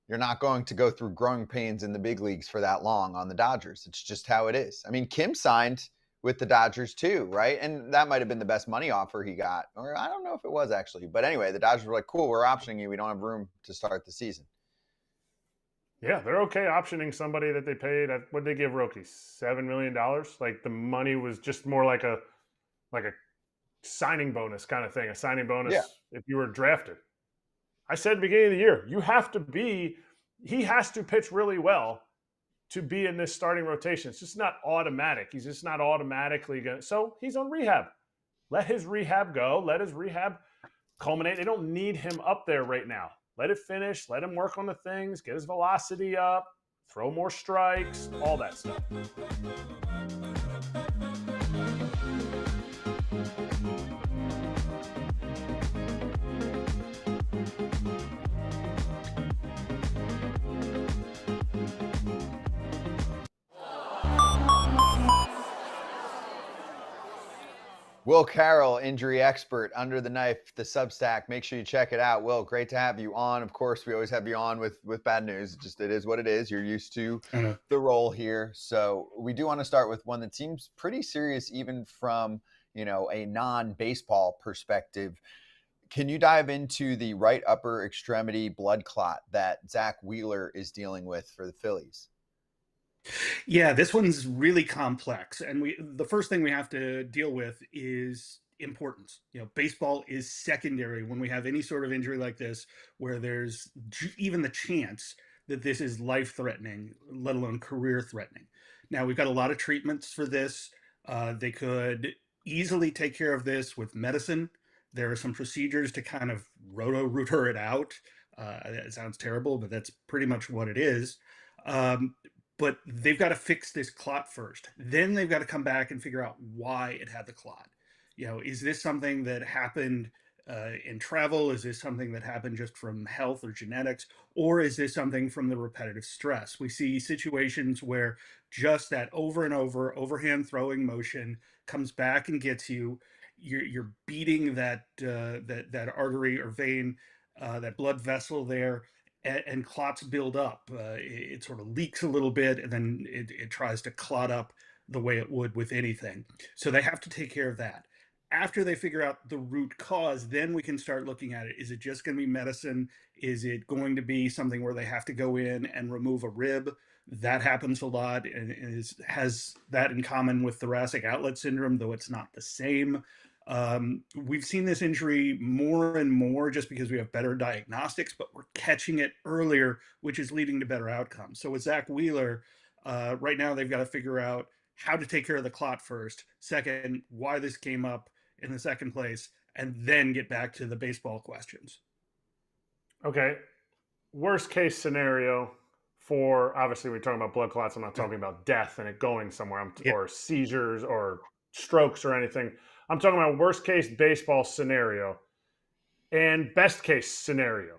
You're not going to go through growing pains in the big leagues for that long on the Dodgers. It's just how it is. I mean, Kim signed with the Dodgers too, right? And that might have been the best money offer he got. Or I don't know if it was actually. But anyway, the Dodgers were like, cool, we're optioning you. We don't have room to start the season. Yeah, they're okay optioning somebody that they paid. What did they give Roki? $7 million? Like the money was just more like a signing bonus kind of thing. A signing bonus if you were drafted. I said at the beginning of the year, he has to pitch really well to be in this starting rotation. It's just not automatic. He's just not automatically going to. So he's on rehab. Let his rehab go. Let his rehab culminate. They don't need him up there right now. Let it finish. Let him work on the things. Get his velocity up. Throw more strikes. All that stuff. Will Carroll, injury expert, under the knife, the Substack. Make sure you check it out. Will, great to have you on. Of course, we always have you on with bad news. It is what it is. You're used to the role here. So we do want to start with one that seems pretty serious, even from, a non-baseball perspective. Can you dive into the right upper extremity blood clot that Zach Wheeler is dealing with for the Phillies? Yeah, this one's really complex. And the first thing we have to deal with is importance. Baseball is secondary when we have any sort of injury like this, where there's even the chance that this is life-threatening, let alone career-threatening. Now, we've got a lot of treatments for this. They could easily take care of this with medicine. There are some procedures to kind of roto-rooter it out. It sounds terrible, but that's pretty much what it is. But they've got to fix this clot first. Then they've got to come back and figure out why it had the clot. Is this something that happened in travel? Is this something that happened just from health or genetics? Or is this something from the repetitive stress? We see situations where just that over and over overhand throwing motion comes back and gets you. You're beating that artery or vein, that blood vessel there. and clots build up. It sort of leaks a little bit, and then it tries to clot up the way it would with anything. So they have to take care of that. After they figure out the root cause, then we can start looking at it. Is it just going to be medicine? Is it going to be something where they have to go in and remove a rib? That happens a lot and has that in common with thoracic outlet syndrome, though it's not the same. We've seen this injury more and more just because we have better diagnostics, but we're catching it earlier, which is leading to better outcomes. So with Zach Wheeler, right now they've got to figure out how to take care of the clot first. Second, why this came up in the second place, and then get back to the baseball questions. Okay. Worst case scenario for, obviously we're talking about blood clots. I'm not talking about death and it going somewhere or seizures or strokes or anything. I'm talking about worst case baseball scenario and best case scenario.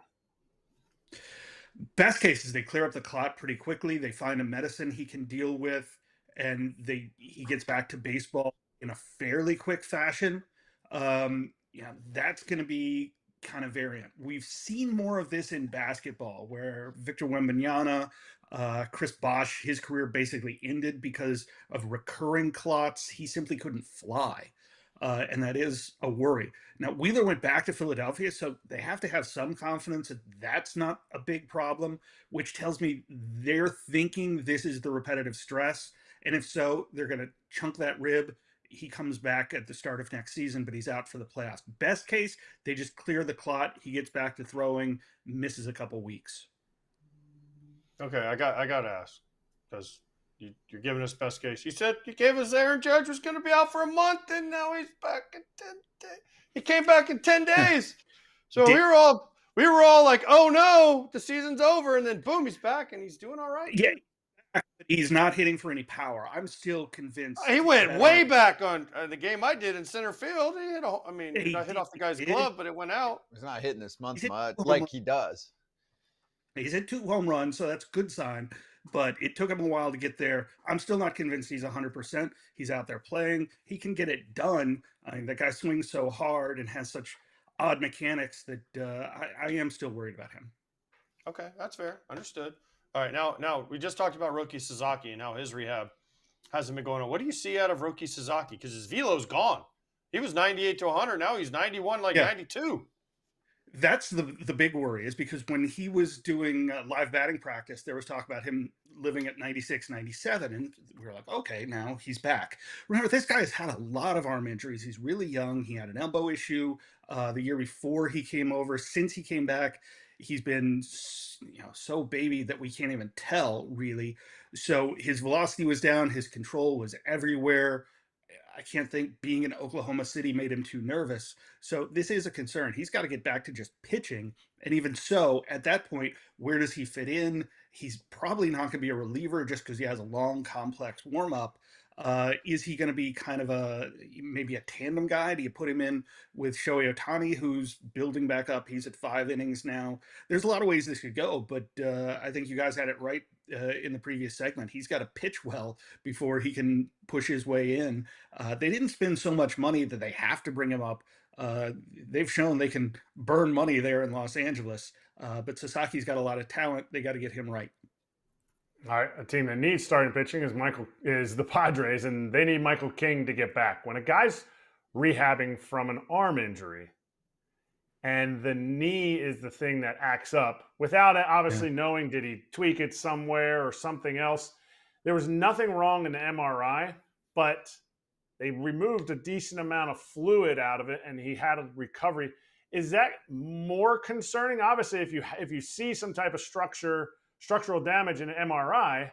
Best case is they clear up the clot pretty quickly. They find a medicine he can deal with, and he gets back to baseball in a fairly quick fashion. That's going to be kind of variant. We've seen more of this in basketball, where Victor Wembanyama, Chris Bosh, his career basically ended because of recurring clots. He simply couldn't fly. And that is a worry. Now, Wheeler went back to Philadelphia, so they have to have some confidence that that's not a big problem, which tells me they're thinking this is the repetitive stress. And if so, they're going to chunk that rib. He comes back at the start of next season, but he's out for the playoffs. Best case, they just clear the clot. He gets back to throwing, misses a couple weeks. Okay, I got to ask, because you're giving us best case. You said you gave us Aaron Judge was going to be out for a month, and now he's back in 10 days. He came back in 10 days. So we were all like, oh no, the season's over, and then boom, he's back and he's doing all right. Yeah. He's not hitting for any power. I'm still convinced. He went way back on the game I did in center field. He hit hit off the guy's glove, but it went out. He's not hitting this month's mud like he does. He's hit 2 home runs, so that's a good sign. But it took him a while to get there. I'm still not convinced he's 100%. He's out there playing. He can get it done. I mean, that guy swings so hard and has such odd mechanics that I am still worried about him. Okay, that's fair. Understood. All right, now we just talked about Roki Sasaki and how his rehab hasn't been going on. What do you see out of Roki Sasaki? Because his velo's gone. He was 98 to 100. Now he's 91, 92. That's the big worry, is because when he was doing live batting practice, there was talk about him living at 96, 97. And we were like, okay, now he's back. Remember, this guy has had a lot of arm injuries. He's really young. He had an elbow issue the year before he came over. Since he came back, he's been so baby that we can't even tell, really. So his velocity was down. His control was everywhere. I can't think being in Oklahoma City made him too nervous. So this is a concern. He's got to get back to just pitching. And even so, at that point, where does he fit in? He's probably not going to be a reliever just because he has a long, complex warm-up. Is he going to be kind of maybe a tandem guy? Do you put him in with Shohei Ohtani, who's building back up? He's at 5 innings now. There's a lot of ways this could go, but I think you guys had it right in the previous segment. He's got to pitch well before he can push his way in. They didn't spend so much money that they have to bring him up. They've shown they can burn money there in Los Angeles, but Sasaki's got a lot of talent. They got to get him right. All right, a team that needs starting pitching is the Padres, and they need Michael King to get back. When a guy's rehabbing from an arm injury, and the knee is the thing that acts up, without obviously knowing, did he tweak it somewhere or something else? There was nothing wrong in the MRI, but they removed a decent amount of fluid out of it, and he had a recovery. Is that more concerning? Obviously, if you see some type of structural damage in an MRI,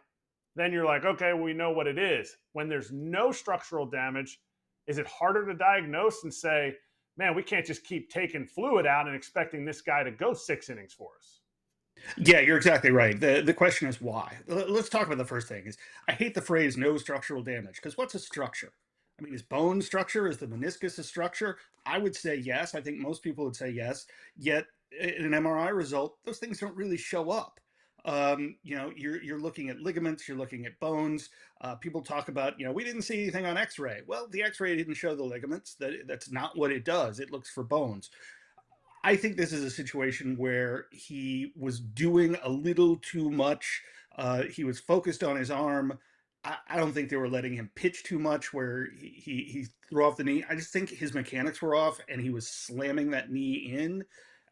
then you're like, okay, we know what it is. When there's no structural damage, is it harder to diagnose and say, man, we can't just keep taking fluid out and expecting this guy to go 6 innings for us? Yeah, you're exactly right. The question is why. Let's talk about the first thing. Is I hate the phrase no structural damage, because what's a structure? I mean, is bone structure? Is the meniscus a structure? I would say yes. I think most people would say yes. Yet in an MRI result, those things don't really show up. You're looking at ligaments, you're looking at bones. People talk about, we didn't see anything on X-ray. Well, the X-ray didn't show the ligaments. That's not what it does. It looks for bones. I think this is a situation where he was doing a little too much. He was focused on his arm. I don't think they were letting him pitch too much where he threw off the knee. I just think his mechanics were off and he was slamming that knee in.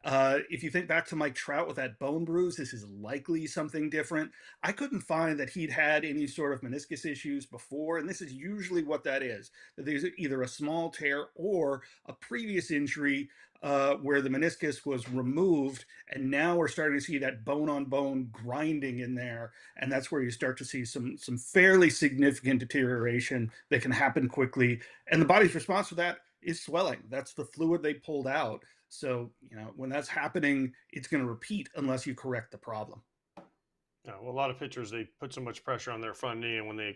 If you think back to Mike Trout with that bone bruise, this is likely something different. I couldn't find that he'd had any sort of meniscus issues before, and this is usually what that is. That there's either a small tear or a previous injury where the meniscus was removed, and now we're starting to see that bone-on-bone grinding in there, and that's where you start to see some fairly significant deterioration that can happen quickly. And the body's response to that is swelling. That's the fluid they pulled out. So, when that's happening, it's going to repeat unless you correct the problem. Yeah, well, a lot of pitchers, they put so much pressure on their front knee, and when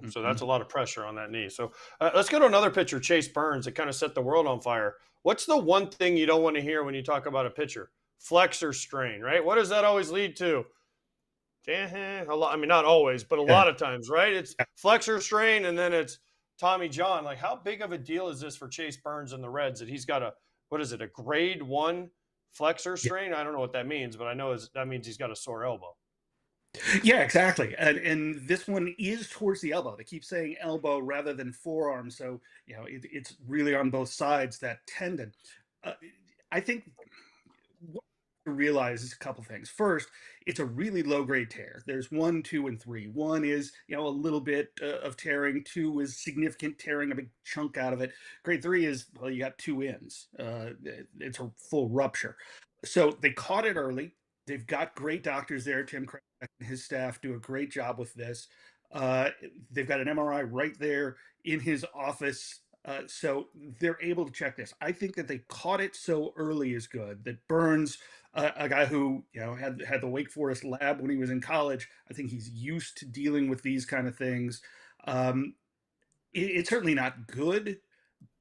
so that's a lot of pressure on that knee. So let's go to another pitcher, Chase Burns, that kind of set the world on fire. What's the one thing you don't want to hear when you talk about a pitcher? Flexor strain, right? What does that always lead to? A lot, I mean, not always, but a lot of times, right? It's flexor strain, and then it's Tommy John. Like, how big of a deal is this for Chase Burns and the Reds that he's got a grade 1 flexor strain? I don't know what that means, but I know that means he's got a sore elbow. Yeah, exactly. And this one is towards the elbow. They keep saying elbow rather than forearm. So, it's really on both sides, that tendon. I think what to realize is a couple things. First, it's a really low grade tear. There's 1, 2, and 3. 1 is, a little bit of tearing. 2 is significant tearing, a big chunk out of it. Grade 3 is, well, you got 2 ends. It's a full rupture. So they caught it early. They've got great doctors there. Tim Kratz and his staff do a great job with this. They've got an MRI right there in his office. So they're able to check this. I think that they caught it so early is good. That Burns, a guy who had the Wake Forest lab when he was in college, I think he's used to dealing with these kind of things. It's certainly not good,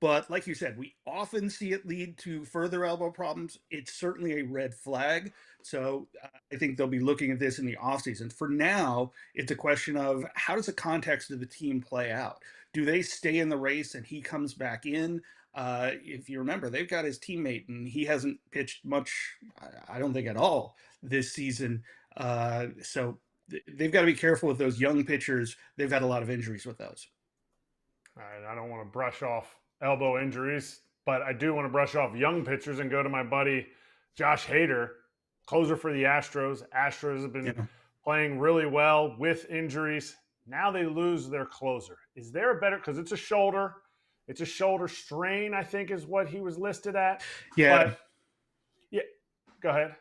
but like you said, we often see it lead to further elbow problems. It's certainly a red flag. So I think they'll be looking at this in the offseason. For now, it's a question of how does the context of the team play out? Do they stay in the race and he comes back in? If you remember, they've got his teammate and he hasn't pitched much, I don't think at all this season. So they've got to be careful with those young pitchers. They've had a lot of injuries with those. All right, I don't want to brush off elbow injuries, but I do want to brush off young pitchers and go to my buddy Josh Hader, closer for the Astros. Astros have been playing really well with injuries. Now they lose their closer. Is there a better, because it's a shoulder strain, I think is what he was listed at. Yeah. But, yeah, go ahead.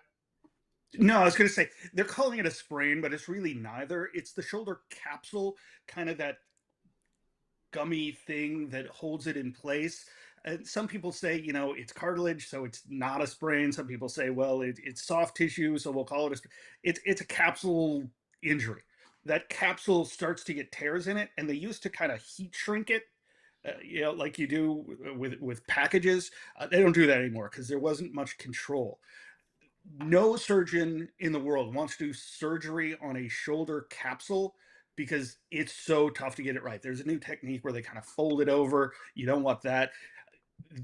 No, I was going to say, they're calling it a sprain, but it's really neither. It's the shoulder capsule, kind of that gummy thing that holds it in place. And some people say, it's cartilage, so it's not a sprain. Some people say, well, it's soft tissue, so we'll call it it's a capsule injury. That capsule starts to get tears in it, and they used to kind of heat shrink it, like you do with packages. They don't do that anymore because there wasn't much control. No surgeon in the world wants to do surgery on a shoulder capsule because it's so tough to get it right. There's a new technique where they kind of fold it over. You don't want that.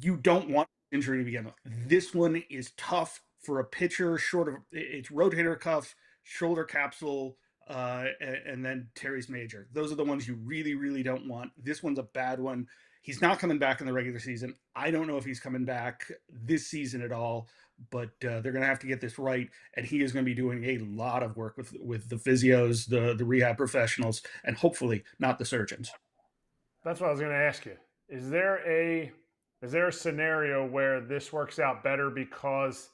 You don't want injury to begin with. This one is tough for a pitcher, short of it's rotator cuff, shoulder capsule, and then teres major. Those are the ones you really, really don't want. This one's a bad one. He's not coming back in the regular season. I don't know if he's coming back this season at all, but they're going to have to get this right. And he is going to be doing a lot of work with the physios, the rehab professionals, and hopefully not the surgeons. That's what I was going to ask you. Is there a scenario where this works out better because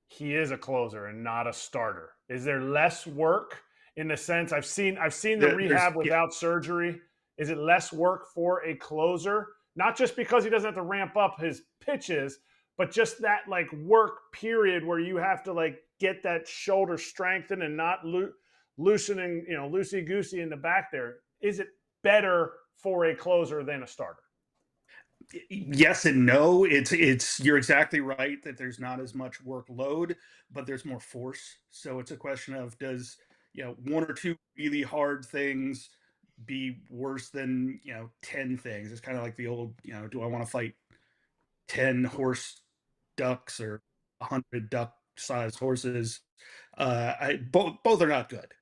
he is a closer and not a starter? Is there less work in the sense I've seen the rehab without surgery? Is it less work for a closer? Not just because he doesn't have to ramp up his pitches, but just that work period where you have to get that shoulder strengthened and not loosening, loosey-goosey in the back there. Is it better for a closer than a starter? Yes and no. It's you're exactly right that there's not as much workload, but there's more force. So it's a question of does 1 or 2 really hard things be worse than 10 things? It's kind of like the old do I want to fight 10 horse ducks or 100 duck-sized horses. Both are not good.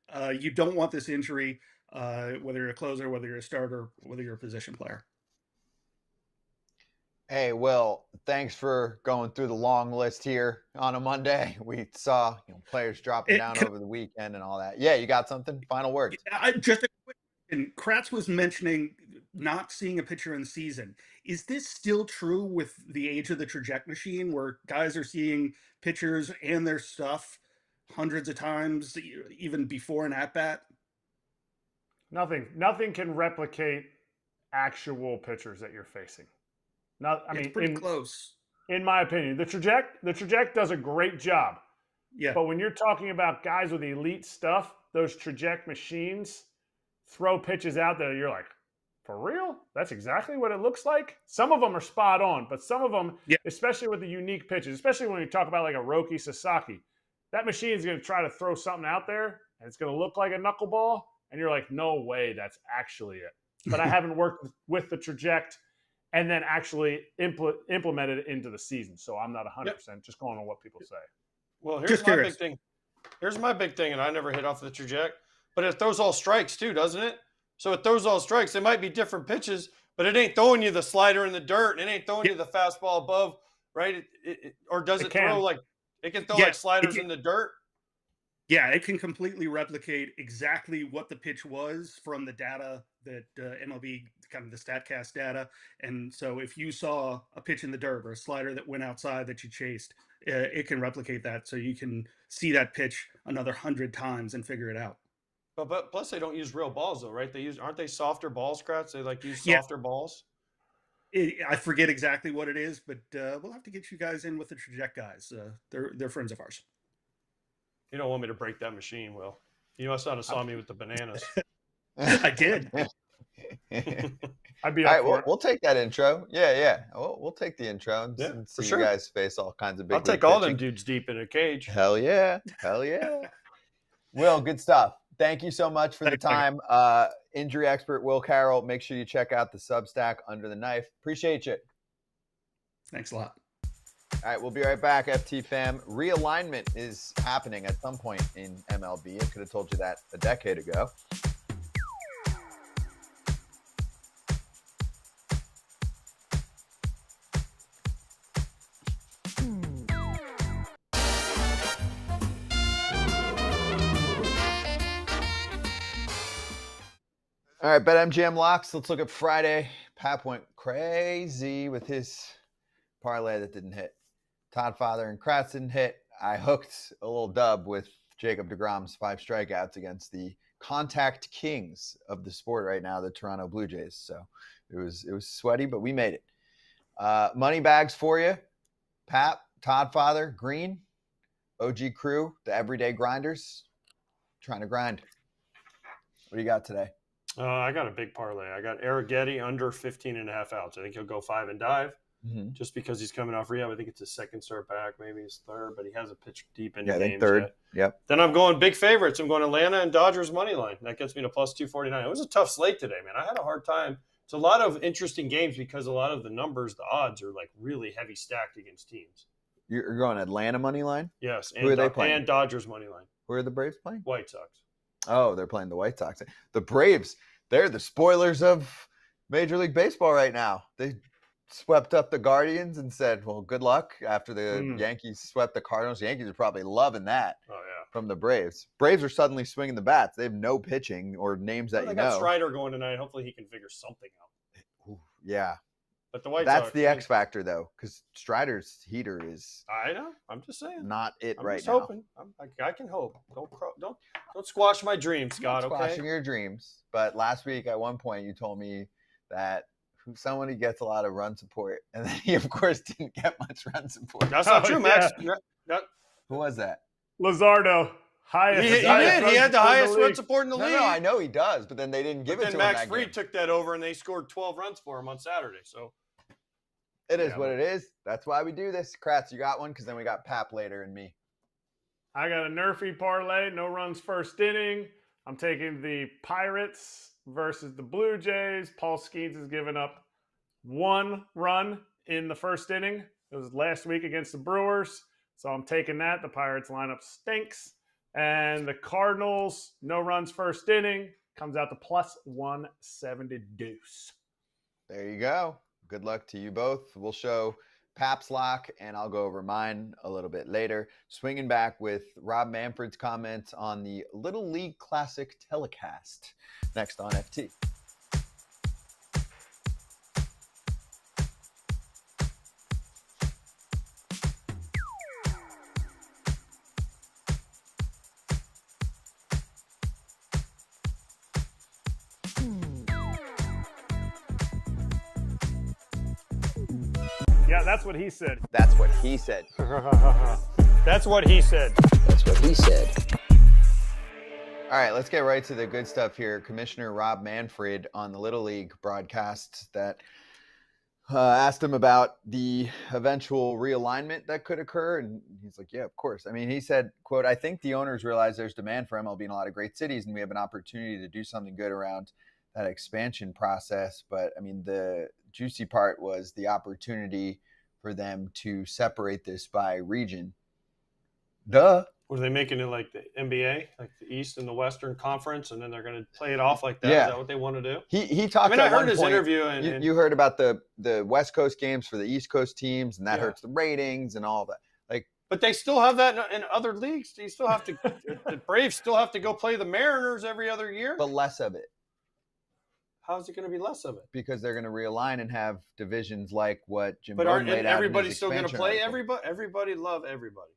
You don't want this injury, whether you're a closer, whether you're a starter, whether you're a position player. Hey, Will, thanks for going through the long list here on a Monday. We saw players dropping down over the weekend and all that. Yeah, you got something? Final words. Just a quick question. Kratz was mentioning not seeing a pitcher in season. Is this still true with the age of the traject machine where guys are seeing pitchers and their stuff hundreds of times, even before an at-bat? Nothing can replicate actual pitchers that you're facing. It's pretty close. In my opinion, the traject does a great job. Yeah. But when you're talking about guys with elite stuff, those traject machines throw pitches out that you're like, for real? That's exactly what it looks like? Some of them are spot on, but some of them, especially with the unique pitches, especially when you talk about like a Roki Sasaki, that machine is going to try to throw something out there, and it's going to look like a knuckleball, and you're like, no way, that's actually it. But I haven't worked with the traject and then actually implemented it into the season. So I'm not 100% just going on what people say. Well, here's my big thing. Here's my big thing, and I never hit off the traject, but it throws all strikes too, doesn't it? So it throws all strikes. It might be different pitches, but it ain't throwing you the slider in the dirt. It ain't throwing you the fastball above, right? Or does it throw like – it can throw like sliders in the dirt? Yeah, it can completely replicate exactly what the pitch was from the data that MLB, kind of the StatCast data. And so if you saw a pitch in the dirt or a slider that went outside that you chased, it can replicate that. So you can see that pitch another 100 times and figure it out. But plus they don't use real balls though, right? Aren't they softer balls, Kratz? They use softer balls? I forget exactly what it is, but we'll have to get you guys in with the traject guys. They're friends of ours. You don't want me to break that machine, Will. You must not have saw me with the bananas. I did. I'd be all right. We'll take that intro. Yeah. We'll take the intro and see you guys face all kinds of big. I'll take all them dudes deep in a cage. Hell yeah. Will, good stuff. Thank you so much for the time. Injury expert Will Carroll. Make sure you check out the Substack Under the Knife. Appreciate you. Thanks a lot. All right, we'll be right back, FT fam. Realignment is happening at some point in MLB. I could have told you that a decade ago. All right, BetMGM locks. Let's look at Friday. Pap went crazy with his parlay that didn't hit. Todd Father and Kratz didn't hit. I hooked a little dub with Jacob deGrom's 5 strikeouts against the contact kings of the sport right now, the Toronto Blue Jays. So it was sweaty, but we made it. Money bags for you. Pap, Todd Father, Green, OG crew, the everyday grinders, trying to grind. What do you got today? I got a big parlay. I got Erik under 15.5 outs. I think he'll go 5 and dive. Just because he's coming off rehab. I think it's his second start back, maybe his third, but he hasn't pitched deep into games. I think third. Yet. Yep. Then I'm going big favorites. I'm going Atlanta and Dodgers money line. That gets me to plus 249. It was a tough slate today, man. I had a hard time. It's a lot of interesting games because a lot of the numbers, the odds are like really heavy stacked against teams. You're going Atlanta money line? Yes. Who are they playing? And Dodgers money line. Who are the Braves playing? White Sox. Oh, they're playing the White Sox. The Braves, they're the spoilers of Major League Baseball right now. They swept up the Guardians and said, well, good luck after the Yankees swept the Cardinals. The Yankees are probably loving that from the Braves. Braves are suddenly swinging the bats. They have no pitching or names that you know. They got Strider going tonight. Hopefully he can figure something out. Ooh, yeah. But the White That's Sox, the X factor, though, because Strider's heater is I know. I'm just saying. Not it I'm right just now. Hoping. I can hope. Don't squash my dreams, Scott, I'm not squashing your dreams. But last week at one point you told me that someone who gets a lot of run support, and then he, of course, didn't get much run support. That's not true, Max. Who was that? Lizardo. He did. He had the highest run support in the league. No, I know he does, but then they didn't give it to him. Max Fried took that over, and they scored 12 runs for him on Saturday. So it is what it is. That's why we do this. Kratz, you got one? Because then we got Pap later and me. I got a Nerfy parlay. No runs first inning. I'm taking the Pirates versus the Blue Jays. Paul Skeens has given up 1 run in the first inning. It was last week against the Brewers, so I'm taking that. The Pirates lineup stinks. And the Cardinals, no runs first inning, comes out to plus 170 deuce. There you go. Good luck to you both. We'll show Pap's lock, and I'll go over mine a little bit later. Swinging back with Rob Manfred's comments on the Little League Classic telecast next on FT. Yeah, that's what he said. That's what he said. That's what he said. That's what he said. All right, let's get right to the good stuff here. Commissioner Rob Manfred on the Little League broadcast that asked him about the eventual realignment that could occur. And he's like, yeah, of course. I mean, he said, quote, I think the owners realize there's demand for MLB in a lot of great cities, and we have an opportunity to do something good around that expansion process. But I mean, the juicy part was the opportunity for them to separate this by region. Duh. Were they making it like the NBA, like the East and the Western Conference, and then they're going to play it off like that? Yeah. Is that what they want to do? He talked. I heard his interview, and you heard about the West Coast games for the East Coast teams, and that hurts the ratings and all that. Like, but they still have that in other leagues. You still have to. The Braves still have to go play the Mariners every other year, but less of it. How's it going to be less of it? Because they're going to realign and have divisions like what Jim. But aren't everybody still going to play everybody? Everybody love everybody.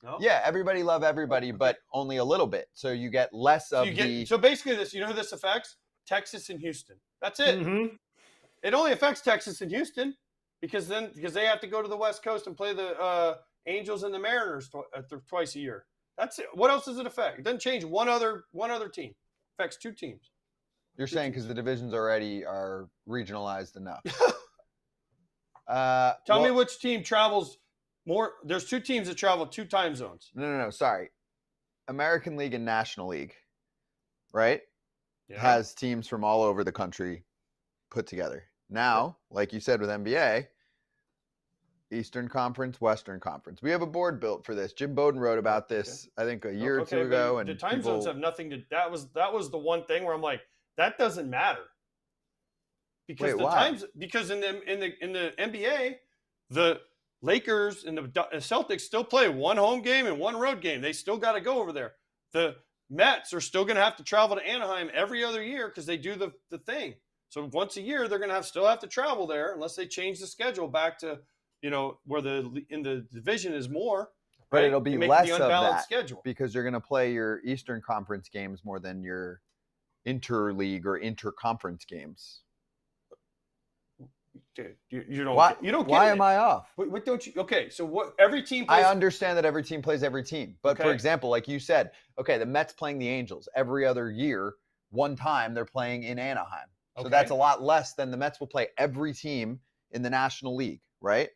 No? Yeah, everybody love everybody, but only a little bit. So you get less of So basically, this, you know who this affects? Texas and Houston. That's it. Mm-hmm. It only affects Texas and Houston because they have to go to the West Coast and play the Angels and the Mariners twice a year. That's it. What else does it affect? It doesn't change one other team. It affects two teams. You're saying because the divisions already are regionalized enough. Tell me which team travels more. There's two teams that travel two time zones. No. Sorry. American League and National League, right? Yeah. Has teams from all over the country put together. Now, like you said with NBA, Eastern Conference, Western Conference. We have a board built for this. Jim Bowden wrote about this, I think, a year or two ago. And the time zones have nothing to. That was the one thing where I'm like, that doesn't matter. Because because in the NBA, the Lakers and the Celtics still play one home game and one road game. They still got to go over there. The Mets are still going to have to travel to Anaheim every other year because they do the thing. So once a year, they're going to still have to travel there unless they change the schedule back to, where in the division is more. But right? it'll be less of that schedule because you're going to play your Eastern Conference games more than your interleague or interconference games. Dude, you don't. Why? You don't. Why am I off? What don't you? Okay, so what? Every team plays. I understand that every team plays every team, but for example, like you said, okay, the Mets playing the Angels every other year. One time they're playing in Anaheim, so that's a lot less than the Mets will play every team in the National League, right?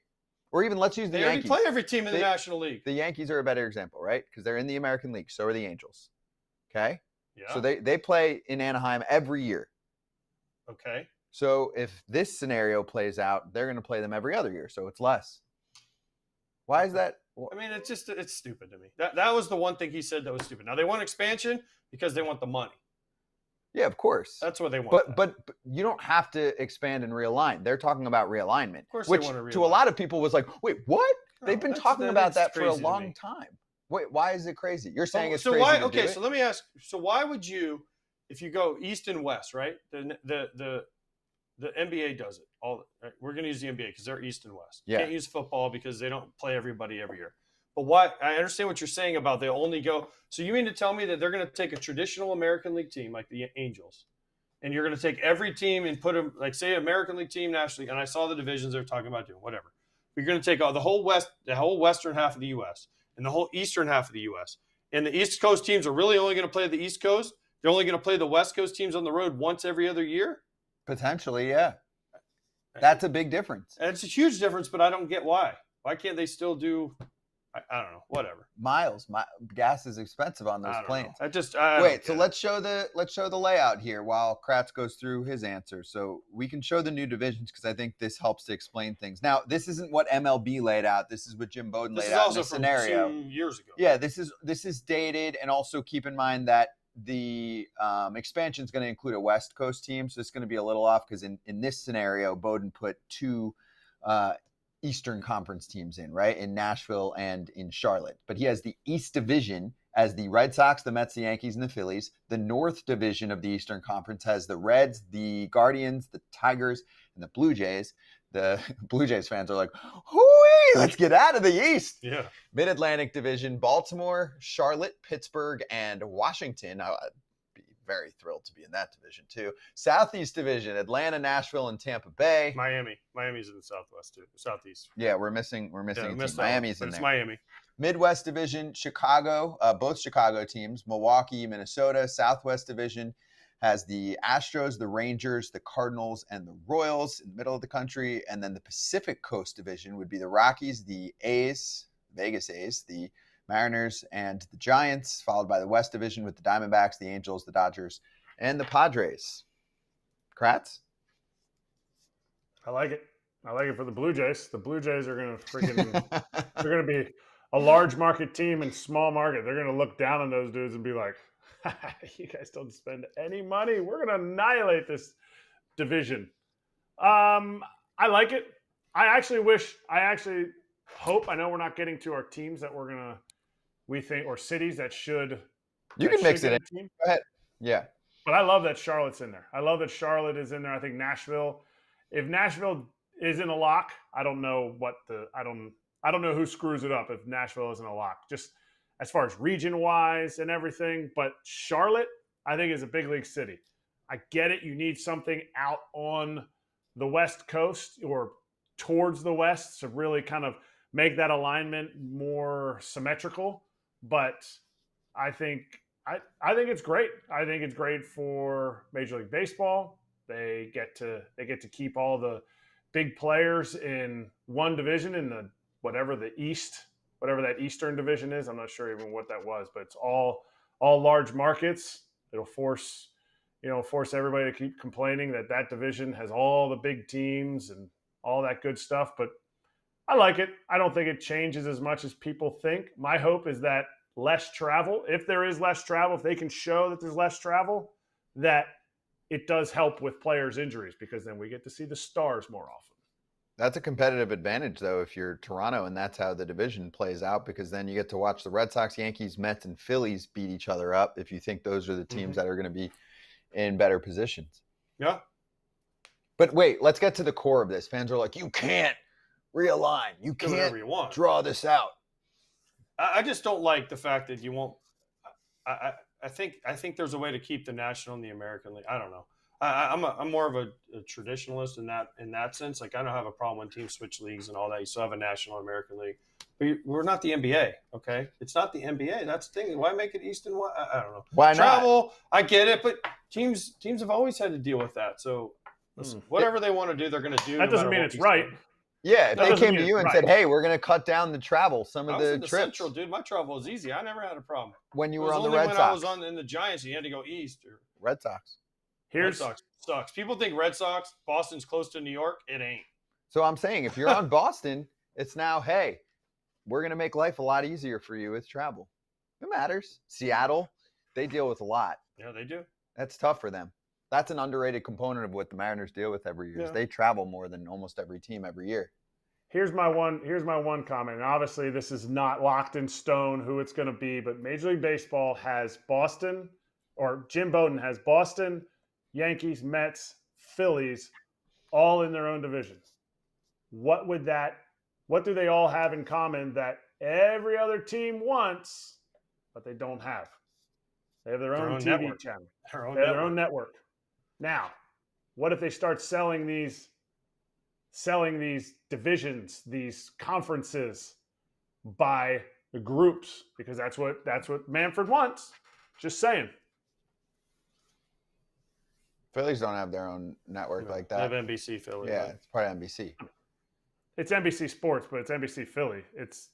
Or even let's use the Yankees. They already play every team in the National League. The Yankees are a better example, right? Because they're in the American League. So are the Angels. Okay. Yeah. So they play in Anaheim every year. Okay. So if this scenario plays out, they're going to play them every other year. So it's less. Why is that? I mean, it's stupid to me. That was the one thing he said that was stupid. Now they want expansion because they want the money. Yeah, of course. That's what they want. But you don't have to expand and realign. They're talking about realignment. Of course, which they want to realign. To a lot of people was like, wait, what? They've been talking about that for a long time. Wait, why is it crazy? You're saying it's crazy. Why? Okay, so let me ask. So why would you, if you go East and West, right? The NBA does it. Right? We're going to use the NBA because they're East and West. Yeah. Can't use football because they don't play everybody every year. But why? I understand what you're saying about they only go. So you mean to tell me that they're going to take a traditional American League team like the Angels, and you're going to take every team and put them, like say American League team, National League, and I saw the divisions they're talking about doing, whatever. You're going to take the whole western half of the U.S. and the whole eastern half of the U.S. And the East Coast teams are really only going to play the East Coast. They're only going to play the West Coast teams on the road once every other year. Potentially, yeah. That's a big difference. And it's a huge difference, but I don't get why. Why can't they still do? I don't know. Whatever. Miles, gas is expensive on those I don't planes. know. Wait. So let's show the layout here while Kratz goes through his answer. So we can show the new divisions because I think this helps to explain things. Now, this isn't what MLB laid out. This is what Jim Bowden laid out in the scenario. 2 years ago. Yeah, this is dated, and also keep in mind that the expansion is going to include a West Coast team, so it's going to be a little off because in this scenario, Bowden put 2 Eastern Conference teams in, right? In Nashville and in Charlotte. But he has the East Division as the Red Sox, the Mets, the Yankees, and the Phillies. The North Division of the Eastern Conference has the Reds, the Guardians, the Tigers, and the Blue Jays. The Blue Jays fans are like, hooey, let's get out of the East. Yeah. Mid-Atlantic Division, Baltimore, Charlotte, Pittsburgh, and Washington. I'd be very thrilled to be in that division too. Southeast Division, Atlanta, Nashville, and Tampa Bay. Miami's in the Southwest too. Southeast. Yeah, we're missing a team. Miami's in there. It's Miami. Midwest Division, Chicago, both Chicago teams, Milwaukee, Minnesota. Southwest Division has the Astros, the Rangers, the Cardinals, and the Royals in the middle of the country. And then the Pacific Coast Division would be the Rockies, the A's, Vegas A's, the Mariners, and the Giants, followed by the West Division with the Diamondbacks, the Angels, the Dodgers, and the Padres. Kratz? I like it. I like it for the Blue Jays. The Blue Jays are going to they're going to be a large market team and small market. They're going to look down on those dudes and be like, you guys don't spend any money. We're going to annihilate this division. I like it. I actually hope, I know we're not getting to our teams that we think, or cities that should. You can mix it in. Go ahead. Yeah. But I love that Charlotte's in there. I love that Charlotte is in there. I think Nashville, if Nashville isn't a lock, I don't know who screws it up if Nashville isn't a lock. Just as far as region-wise and everything. But Charlotte, I think, is a big league city. I get it. You need something out on the West Coast or towards the West to really kind of make that alignment more symmetrical. But I think it's great. I think it's great for Major League Baseball. They get to keep all the big players in one division in the whatever that Eastern division is. I'm not sure even what that was, but it's all large markets. It'll force everybody to keep complaining that division has all the big teams and all that good stuff. But I like it. I don't think it changes as much as people think. My hope is that less travel, if there is less travel, if they can show that there's less travel, that it does help with players' injuries, because then we get to see the stars more often. That's a competitive advantage, though, if you're Toronto, and that's how the division plays out, because then you get to watch the Red Sox, Yankees, Mets, and Phillies beat each other up if you think those are the teams that are going to be in better positions. Yeah. But wait, let's get to the core of this. Fans are like, you can't realign. You can't draw this out. I just don't like the fact that you won't. I think there's a way to keep the National and the American League. I don't know. I'm more of a traditionalist in that sense. Like, I don't have a problem when teams switch leagues and all that. You still have a National and American League. But we're not the NBA, okay? It's not the NBA. That's the thing. Why make it East and West? I don't know. Why not? Travel, I get it, but teams have always had to deal with that. So listen, whatever they want to do, they're going to do. That doesn't mean it's right. Yeah, if they came to you and said, hey, we're going to cut down the travel, some of the trips. Central, dude, my travel was easy. I never had a problem. When you were on the Red Sox. I was in the Giants, you had to go east. Or Red Sox. Red Sox sucks. People think Red Sox, Boston's close to New York. It ain't. So I'm saying, if you're on Boston, it's now, hey, we're going to make life a lot easier for you with travel. It matters. Seattle, they deal with a lot. Yeah, they do. That's tough for them. That's an underrated component of what the Mariners deal with every year. Yeah. They travel more than almost every team every year. Here's my one comment. And obviously, this is not locked in stone who it's going to be, but Major League Baseball has Boston, or Jim Bowden has Boston, Yankees, Mets, Phillies, all in their own division. What do they all have in common that every other team wants, but they don't have? They have their own TV channel. Their own network. Now, what if they start selling these divisions, these conferences by the groups? Because that's what Manfred wants. Just saying. Phillies don't have their own network like that. They have NBC Philly. Yeah, it's part of NBC. It's NBC Sports, but it's NBC Philly. It's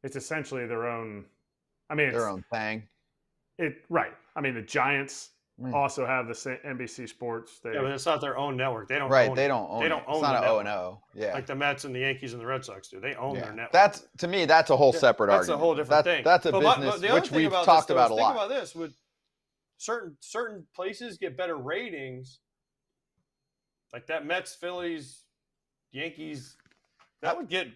it's essentially their own. I mean, their own thing. Right. I mean, the Giants also have the same NBC Sports. Yeah, but it's not their own network. They don't. Right. Own They don't own. They don't it. own It's not the an network. O&O. Yeah. Like the Mets and the Yankees and the Red Sox do. They own their network. That's to me. That's a whole separate That's argument. a whole different thing. That's a but business the other which thing we've about talked this, about a think lot. About this: would certain places get better ratings? Like that Mets, Phillies, Yankees, that would get.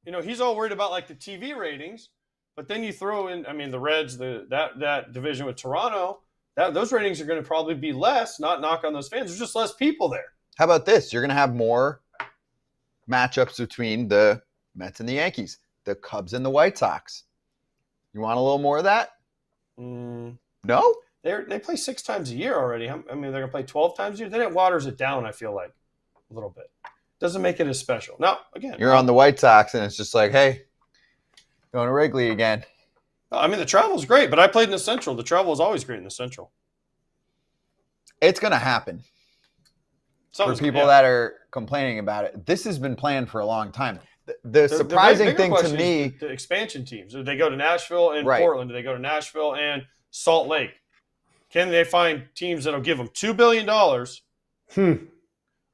He's all worried about like the TV ratings, but then you throw in, I mean, the Reds, that division with Toronto, those ratings are going to probably be less. Not knock on those fans. There's just less people there. How about this? You're going to have more matchups between the Mets and the Yankees, the Cubs and the White Sox. You want a little more of that? No? They play 6 times a year already. I mean, they're going to play 12 times a year. Then it waters it down, I feel like, a little bit. Doesn't make it as special. Now, again. You're on the White Sox, and it's just like, hey, going to Wrigley again. I mean, the travel's great, but I played in the Central. The travel is always great in the Central. It's going to happen. For people that are complaining about it, this has been planned for a long time. The surprising thing to me, the expansion teams. Do they go to Nashville and Portland? Do they go to Nashville and Salt Lake? Can they find teams that'll give them $2 billion or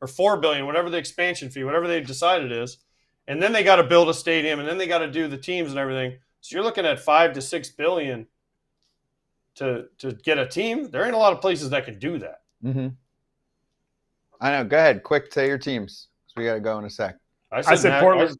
$4 billion, whatever the expansion fee, whatever they decide it is, and then they got to build a stadium, and then they got to do the teams and everything. So you're looking at $5 to $6 billion to get a team. There ain't a lot of places that can do that. Mm-hmm. I know. Go ahead. Quick, say your teams. Because we got to go in a sec. I said Portland.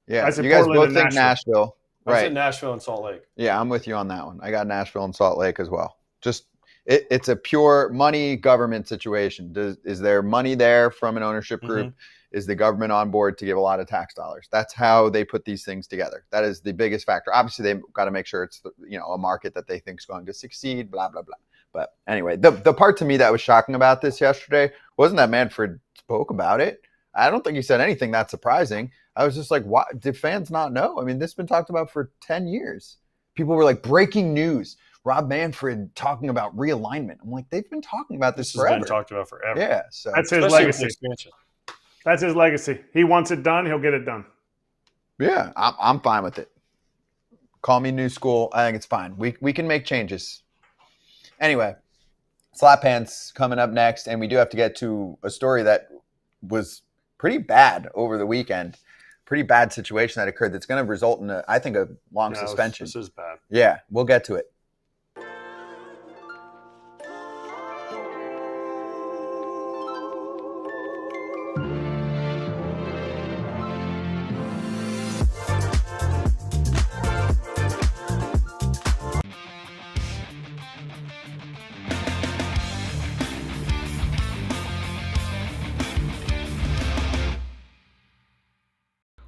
Yeah, you guys both think Nashville. Right. I said Nashville and Salt Lake. Yeah, I'm with you on that one. I got Nashville and Salt Lake as well. Just it's a pure money government situation. Is there money there from an ownership group? Mm-hmm. Is the government on board to give a lot of tax dollars? That's how they put these things together. That is the biggest factor. Obviously, they've got to make sure it's a market that they think is going to succeed. Blah blah blah. But anyway, the part to me that was shocking about this yesterday wasn't that Manfred spoke about it. I don't think he said anything that surprising. I was just like, why did fans not know? I mean, this has been talked about for 10 years. People were like, breaking news. Rob Manfred talking about realignment. I'm like, they've been talking about this forever. Has been talked about forever. Yeah. So that's his legacy. That's his legacy. He wants it done. He'll get it done. Yeah, I'm fine with it. Call me new school. I think it's fine. We can make changes. Anyway, Slap Pants coming up next, and we do have to get to a story that was pretty bad over the weekend. Pretty bad situation that occurred that's going to result in, I think, a long suspension. This is bad. Yeah, we'll get to it.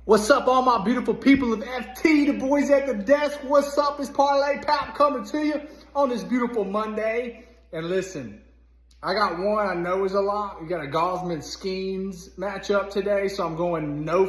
What's up, all my beautiful people of FT, the boys at the desk? What's up? It's Parlay Pap coming to you on this beautiful Monday. And listen, I got one I know is a lot. We got a Gosman Skeens matchup today, so I'm going no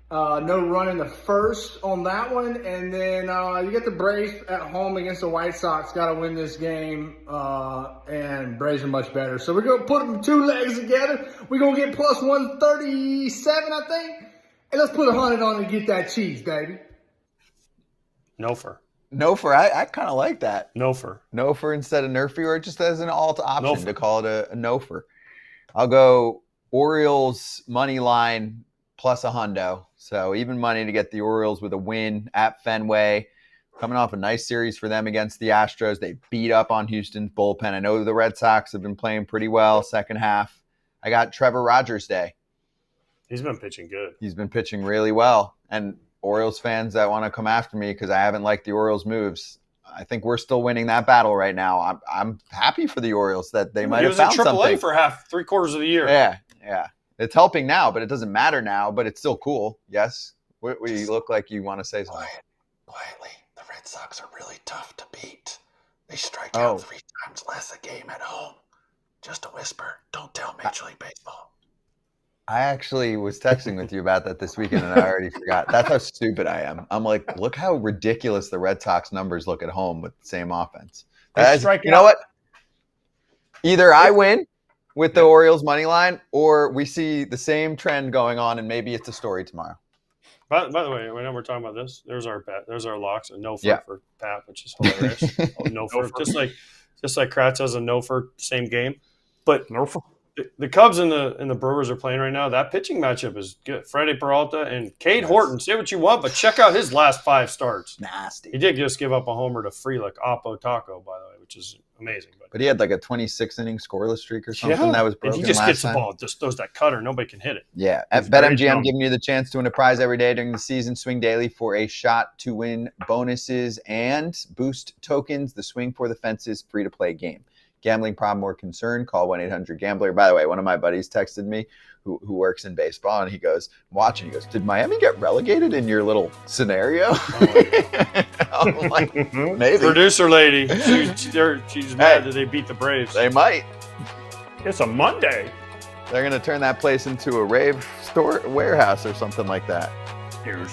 run in the first on that one. And then you get the Braves at home against the White Sox. Got to win this game, and Braves are much better. So we're going to put them 2 legs together. We're going to get plus 137, I think. And let's put 100 on and get that cheese, baby. Nofer. I kind of like that. Nofer instead of Nerfy, or just as an alt option to call it a Nofer. I'll go Orioles money line plus 100. So even money to get the Orioles with a win at Fenway. Coming off a nice series for them against the Astros. They beat up on Houston's bullpen. I know the Red Sox have been playing pretty well second half. I got Trevor Rogers Day. He's been pitching good. He's been pitching really well. And Orioles fans that want to come after me because I haven't liked the Orioles' moves, I think we're still winning that battle right now. I'm happy for the Orioles that they might have found something. He was in AAA for 3/4 of the year. Yeah. It's helping now, but it doesn't matter now, but it's still cool. Yes? You look like you want to say something. Quietly, the Red Sox are really tough to beat. They strike out 3 times less a game at home. Just a whisper. Don't tell Major League Baseball. I actually was texting with you about that this weekend, and I already forgot. That's how stupid I am. I'm like, look how ridiculous the Red Sox numbers look at home with the same offense. You know what? Either I win with the Orioles money line, or we see the same trend going on, and maybe it's a story tomorrow. By the way, whenever we're talking about this, there's our bet. There's our locks. A no for Pat, which is hilarious. No for just like Kratz has a no for same game. But no for the Cubs and the Brewers are playing right now. That pitching matchup is good. Freddie Peralta and Cade Horton. Say what you want, but check out his last 5 starts. Nasty. He did just give up a homer to Frelick, Oppo Taco, by the way, which is amazing. But he had like a 26-inning scoreless streak or something that was broken. And he just gets time. The ball, just throws that cutter. Nobody can hit it. Yeah. At BetMGM, giving you the chance to win a prize every day during the season. Swing daily for a shot to win bonuses and boost tokens. The Swing for the Fences free-to-play game. Gambling problem or concern, call 1-800-GAMBLER. By the way, one of my buddies texted me who works in baseball, and he goes, I'm watching, he goes, did Miami get relegated in your little scenario? I'm like, maybe. Producer lady, she's mad that they beat the Braves. They might. It's a Monday. They're going to turn that place into a rave store warehouse or something like that. Here's.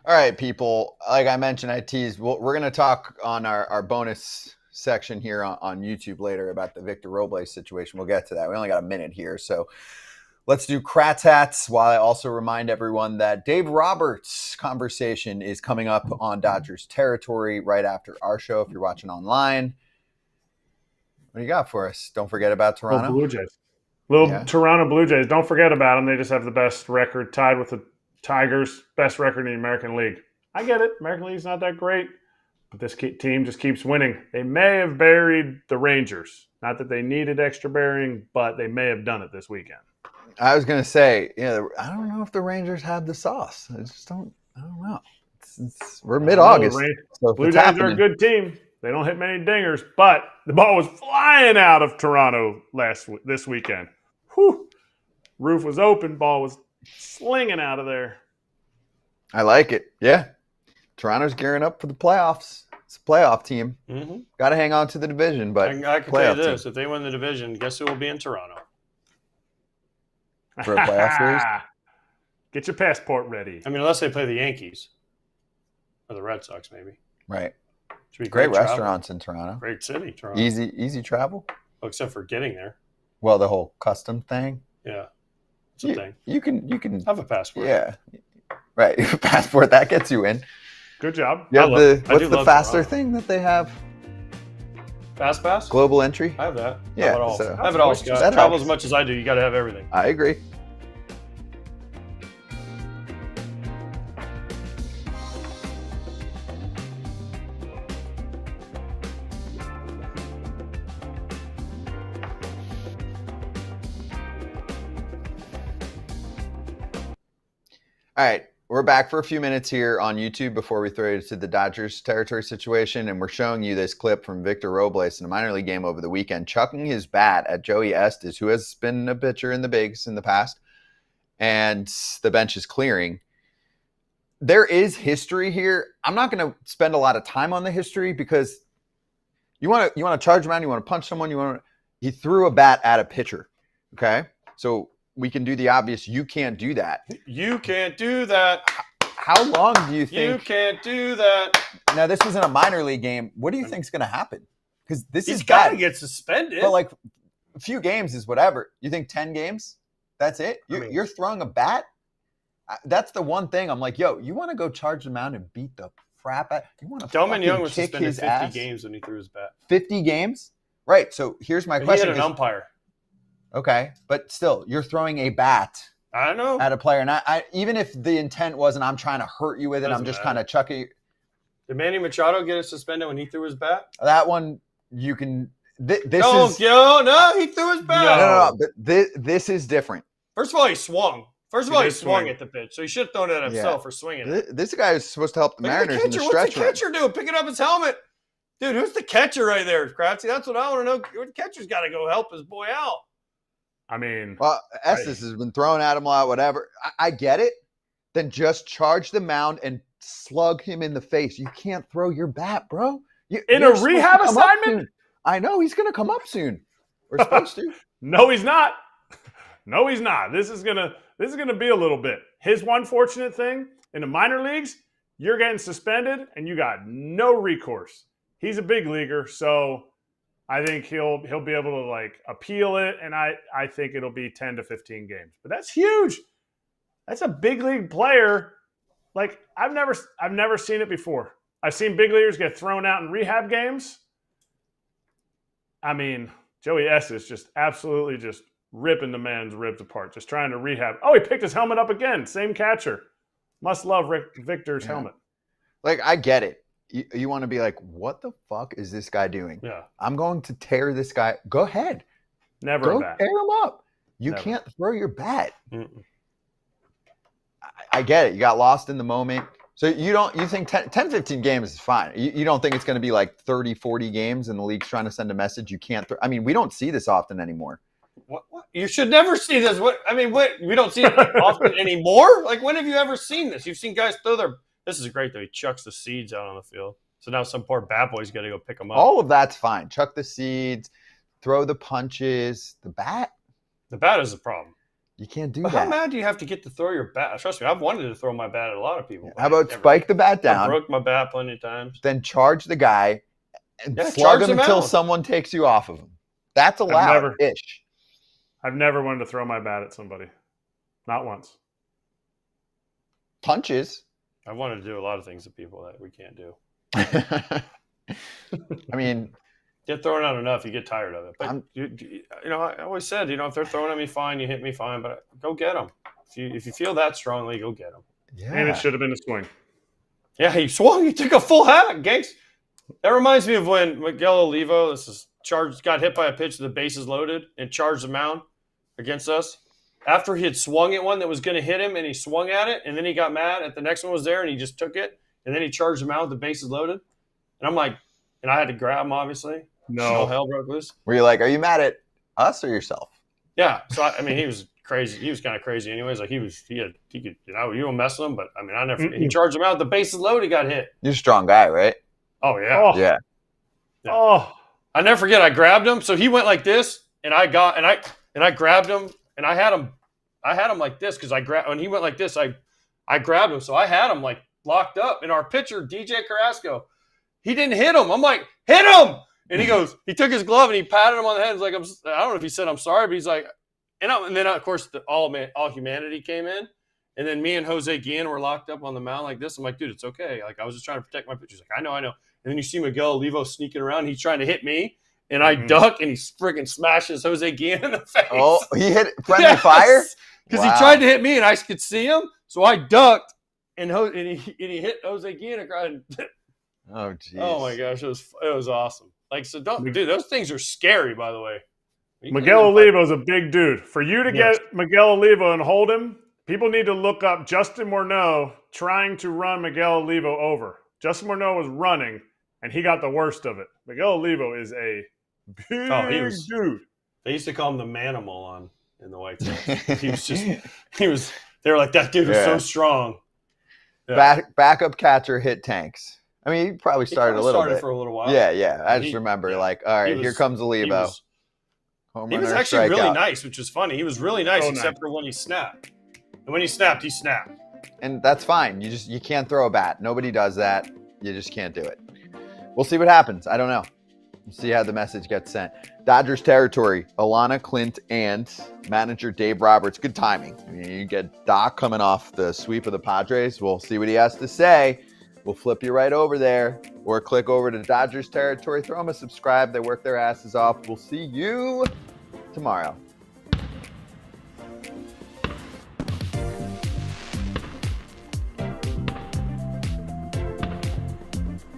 All right, people. Like I mentioned, I teased. We're going to talk on our bonus section here on YouTube later about the Victor Robles situation. We'll get to that. We only got a minute here. So let's do Kratz Hatz, while I also remind everyone that Dave Roberts' conversation is coming up on Dodgers territory right after our show if you're watching online. What do you got for us? Don't forget about Toronto. Blue Jays. Toronto Blue Jays. Don't forget about them. They just have the best record, tied with the Tigers, best record in the American League. I get it. American League's not that great, but this team just keeps winning. They may have buried the Rangers. Not that they needed extra burying, but they may have done it this weekend. I was going to say, I don't know if the Rangers have the sauce. I don't know. We're mid-August. So Blue Jays are a good team. They don't hit many dingers, but the ball was flying out of Toronto this weekend. Whew. Roof was open, ball was slinging out of there. I like it. Yeah. Toronto's gearing up for the playoffs. It's a playoff team. Mm-hmm. Got to hang on to the division, but I can tell you this. If they win the division, guess who will be in Toronto? For a playoff series? Get your passport ready. I mean, unless they play the Yankees or the Red Sox, maybe. Right. Should be great restaurants in Toronto. Great city, Toronto. Easy travel. Well, except for getting there. Well, the whole custom thing. Yeah. It's a thing. You can have a passport. Yeah. Right. Passport, that gets you in. Good job. You have what's the faster thing that they have? Fast pass? Global entry? I have that. Yeah. I have it all. Scott. Travel as much as I do. You got to have everything. I agree. All right, we're back for a few minutes here on YouTube before we throw it to the Dodgers territory situation, and we're showing you this clip from Victor Robles in a minor league game over the weekend, chucking his bat at Joey Estes, who has been a pitcher in the bigs in the past, and the bench is clearing. There is history here. I'm not going to spend a lot of time on the history because you want to charge him out, you want to punch someone, he threw a bat at a pitcher, okay? So we can do the obvious. You can't do that. You can't do that. How long do you think? You can't do that. Now, this was in a minor league game. What do you think is going to happen? Because he's got to get suspended. But like a few games is whatever. You think 10 games? That's it? You're throwing a bat? That's the one thing. I'm like, yo, you want to go charge the mound and beat the crap out? You want to Delman Young was suspended 50 games when he threw his bat. 50 games? Right. So here's my question. He had an umpire. Okay, but still, you're throwing a bat. I know. At a player, and even if the intent wasn't, I'm trying to hurt you with it. I'm just kind of chucking. Did Manny Machado get suspended when he threw his bat? That one you can. No, he threw his bat. No. But this is different. First of all, he swung. He swung at the pitch, so he should have thrown it at himself for swinging it. This guy is supposed to help the Mariners in the stretch run. What's the catcher doing? Picking up his helmet. Dude, who's the catcher right there, Kratzy? That's what I want to know. The catcher's got to go help his boy out. I mean, well, Estes has been thrown at him a lot, whatever. I get it. Then just charge the mound and slug him in the face. You can't throw your bat, bro. In a rehab assignment? I know. He's going to come up soon. We're supposed to. No, he's not. No, he's not. This is gonna be a little bit. His one fortunate thing in the minor leagues, you're getting suspended and you got no recourse. He's a big leaguer, so I think he'll be able to like appeal it, and I think it'll be 10 to 15 games. But that's huge. That's a big league player. Like I've never seen it before. I've seen big leaguers get thrown out in rehab games. I mean, Joey S is just absolutely just ripping the man's ribs apart, just trying to rehab. Oh, he picked his helmet up again. Same catcher. Must love Victor's helmet. Like, I get it. You want to be like, what the fuck is this guy doing? Yeah. I'm going to tear this guy. Go ahead. Never Go a bat. tear him up. You Never. can't throw your bat. I get it. You got lost in the moment. So you think 10, 15 games is fine. You don't think it's going to be like 30, 40 games and the league's trying to send a message you can't throw. I mean, we don't see this often anymore. What? You should never see this. We don't see it often anymore? Like, when have you ever seen this? You've seen guys throw their – this is great, though. He chucks the seeds out on the field. So now some poor bat boy's got to go pick them up. All of that's fine. Chuck the seeds, throw the punches. The bat? The bat is the problem. You can't do But that. how mad do you have to get to throw your bat? Trust me, I've wanted to throw my bat at a lot of people. How about spike the bat I down, broke my bat plenty of times. then charge the guy and Yeah, slug charge him him until out. someone takes you off of him? That's allowed-ish. I've never wanted to throw my bat at somebody. Not once. Punches. I wanted to do a lot of things to people that we can't do. I mean, Get thrown out enough, you get tired of it. But I always said, if they're throwing at me, fine. You hit me, fine. But go get them. If you feel that strongly, go get them. yeah. And it should have been a swing. Yeah, he swung. He took a full hack, Ganks. That reminds me of when Miguel Olivo, got hit by a pitch, the bases loaded, and charged the mound against us. After he had swung at one that was going to hit him, and he swung at it, and then he got mad at the next one was there, and he just took it, and then he charged the mound with the bases loaded. And I'm like, and I had to grab him, obviously. No. All hell broke loose. Were you like, are you mad at us or yourself? Yeah. So he was crazy. He was kind of crazy, anyways. Like he could, you don't mess with him, but I never. He charged him out. The bases loaded. He got hit. You're a strong guy, right? Oh yeah. Oh. Yeah. Yeah. Oh. I never forget. I grabbed him, so he went like this, and I grabbed him, and I had him like this because when he went like this, I grabbed him, so I had him like locked up. And our pitcher DJ Carrasco, he didn't hit him. I'm like, hit him, and he took his glove and he patted him on the head. He's like, I don't know if he said I'm sorry, but he's like, and then of course all humanity came in, and then me and Jose Guillen were locked up on the mound like this. I'm like, dude, it's okay. Like I was just trying to protect my pitcher. He's like, I know. And then you see Miguel Olivo sneaking around. He's trying to hit me, and I duck, and he freaking smashes Jose Guillen in the face. Oh, he hit friendly fire? Because he tried to hit me, and I could see him, so I ducked, and he hit Jose Guillen across. Oh, jeez. Oh my gosh, it was awesome. Like, so dude, those things are scary, by the way. Miguel Olivo's a big dude. For you to get Miguel Olivo and hold him, people need to look up Justin Morneau trying to run Miguel Olivo over. Justin Morneau was running, and he got the worst of it. Miguel Olivo is a big dude. They used to call him the Manimal in the White Sox. They were like, that dude was so strong. Yeah. Backup catcher hit tanks. I mean, he probably started a little bit. For a little while. Yeah. I just remember, all right, here comes Olivo. He was actually really nice, which was funny. He was really nice, except for when he snapped. And when he snapped, he snapped. And that's fine. You can't throw a bat. Nobody does that. You just can't do it. We'll see what happens. I don't know. We'll see how the message gets sent. Dodgers territory, Alana Clint and manager Dave Roberts. Good timing. I mean, you get Doc coming off the sweep of the Padres. We'll see what he has to say. We'll flip you right over there or click over to Dodgers territory. Throw them a subscribe. They work their asses off. We'll see you tomorrow.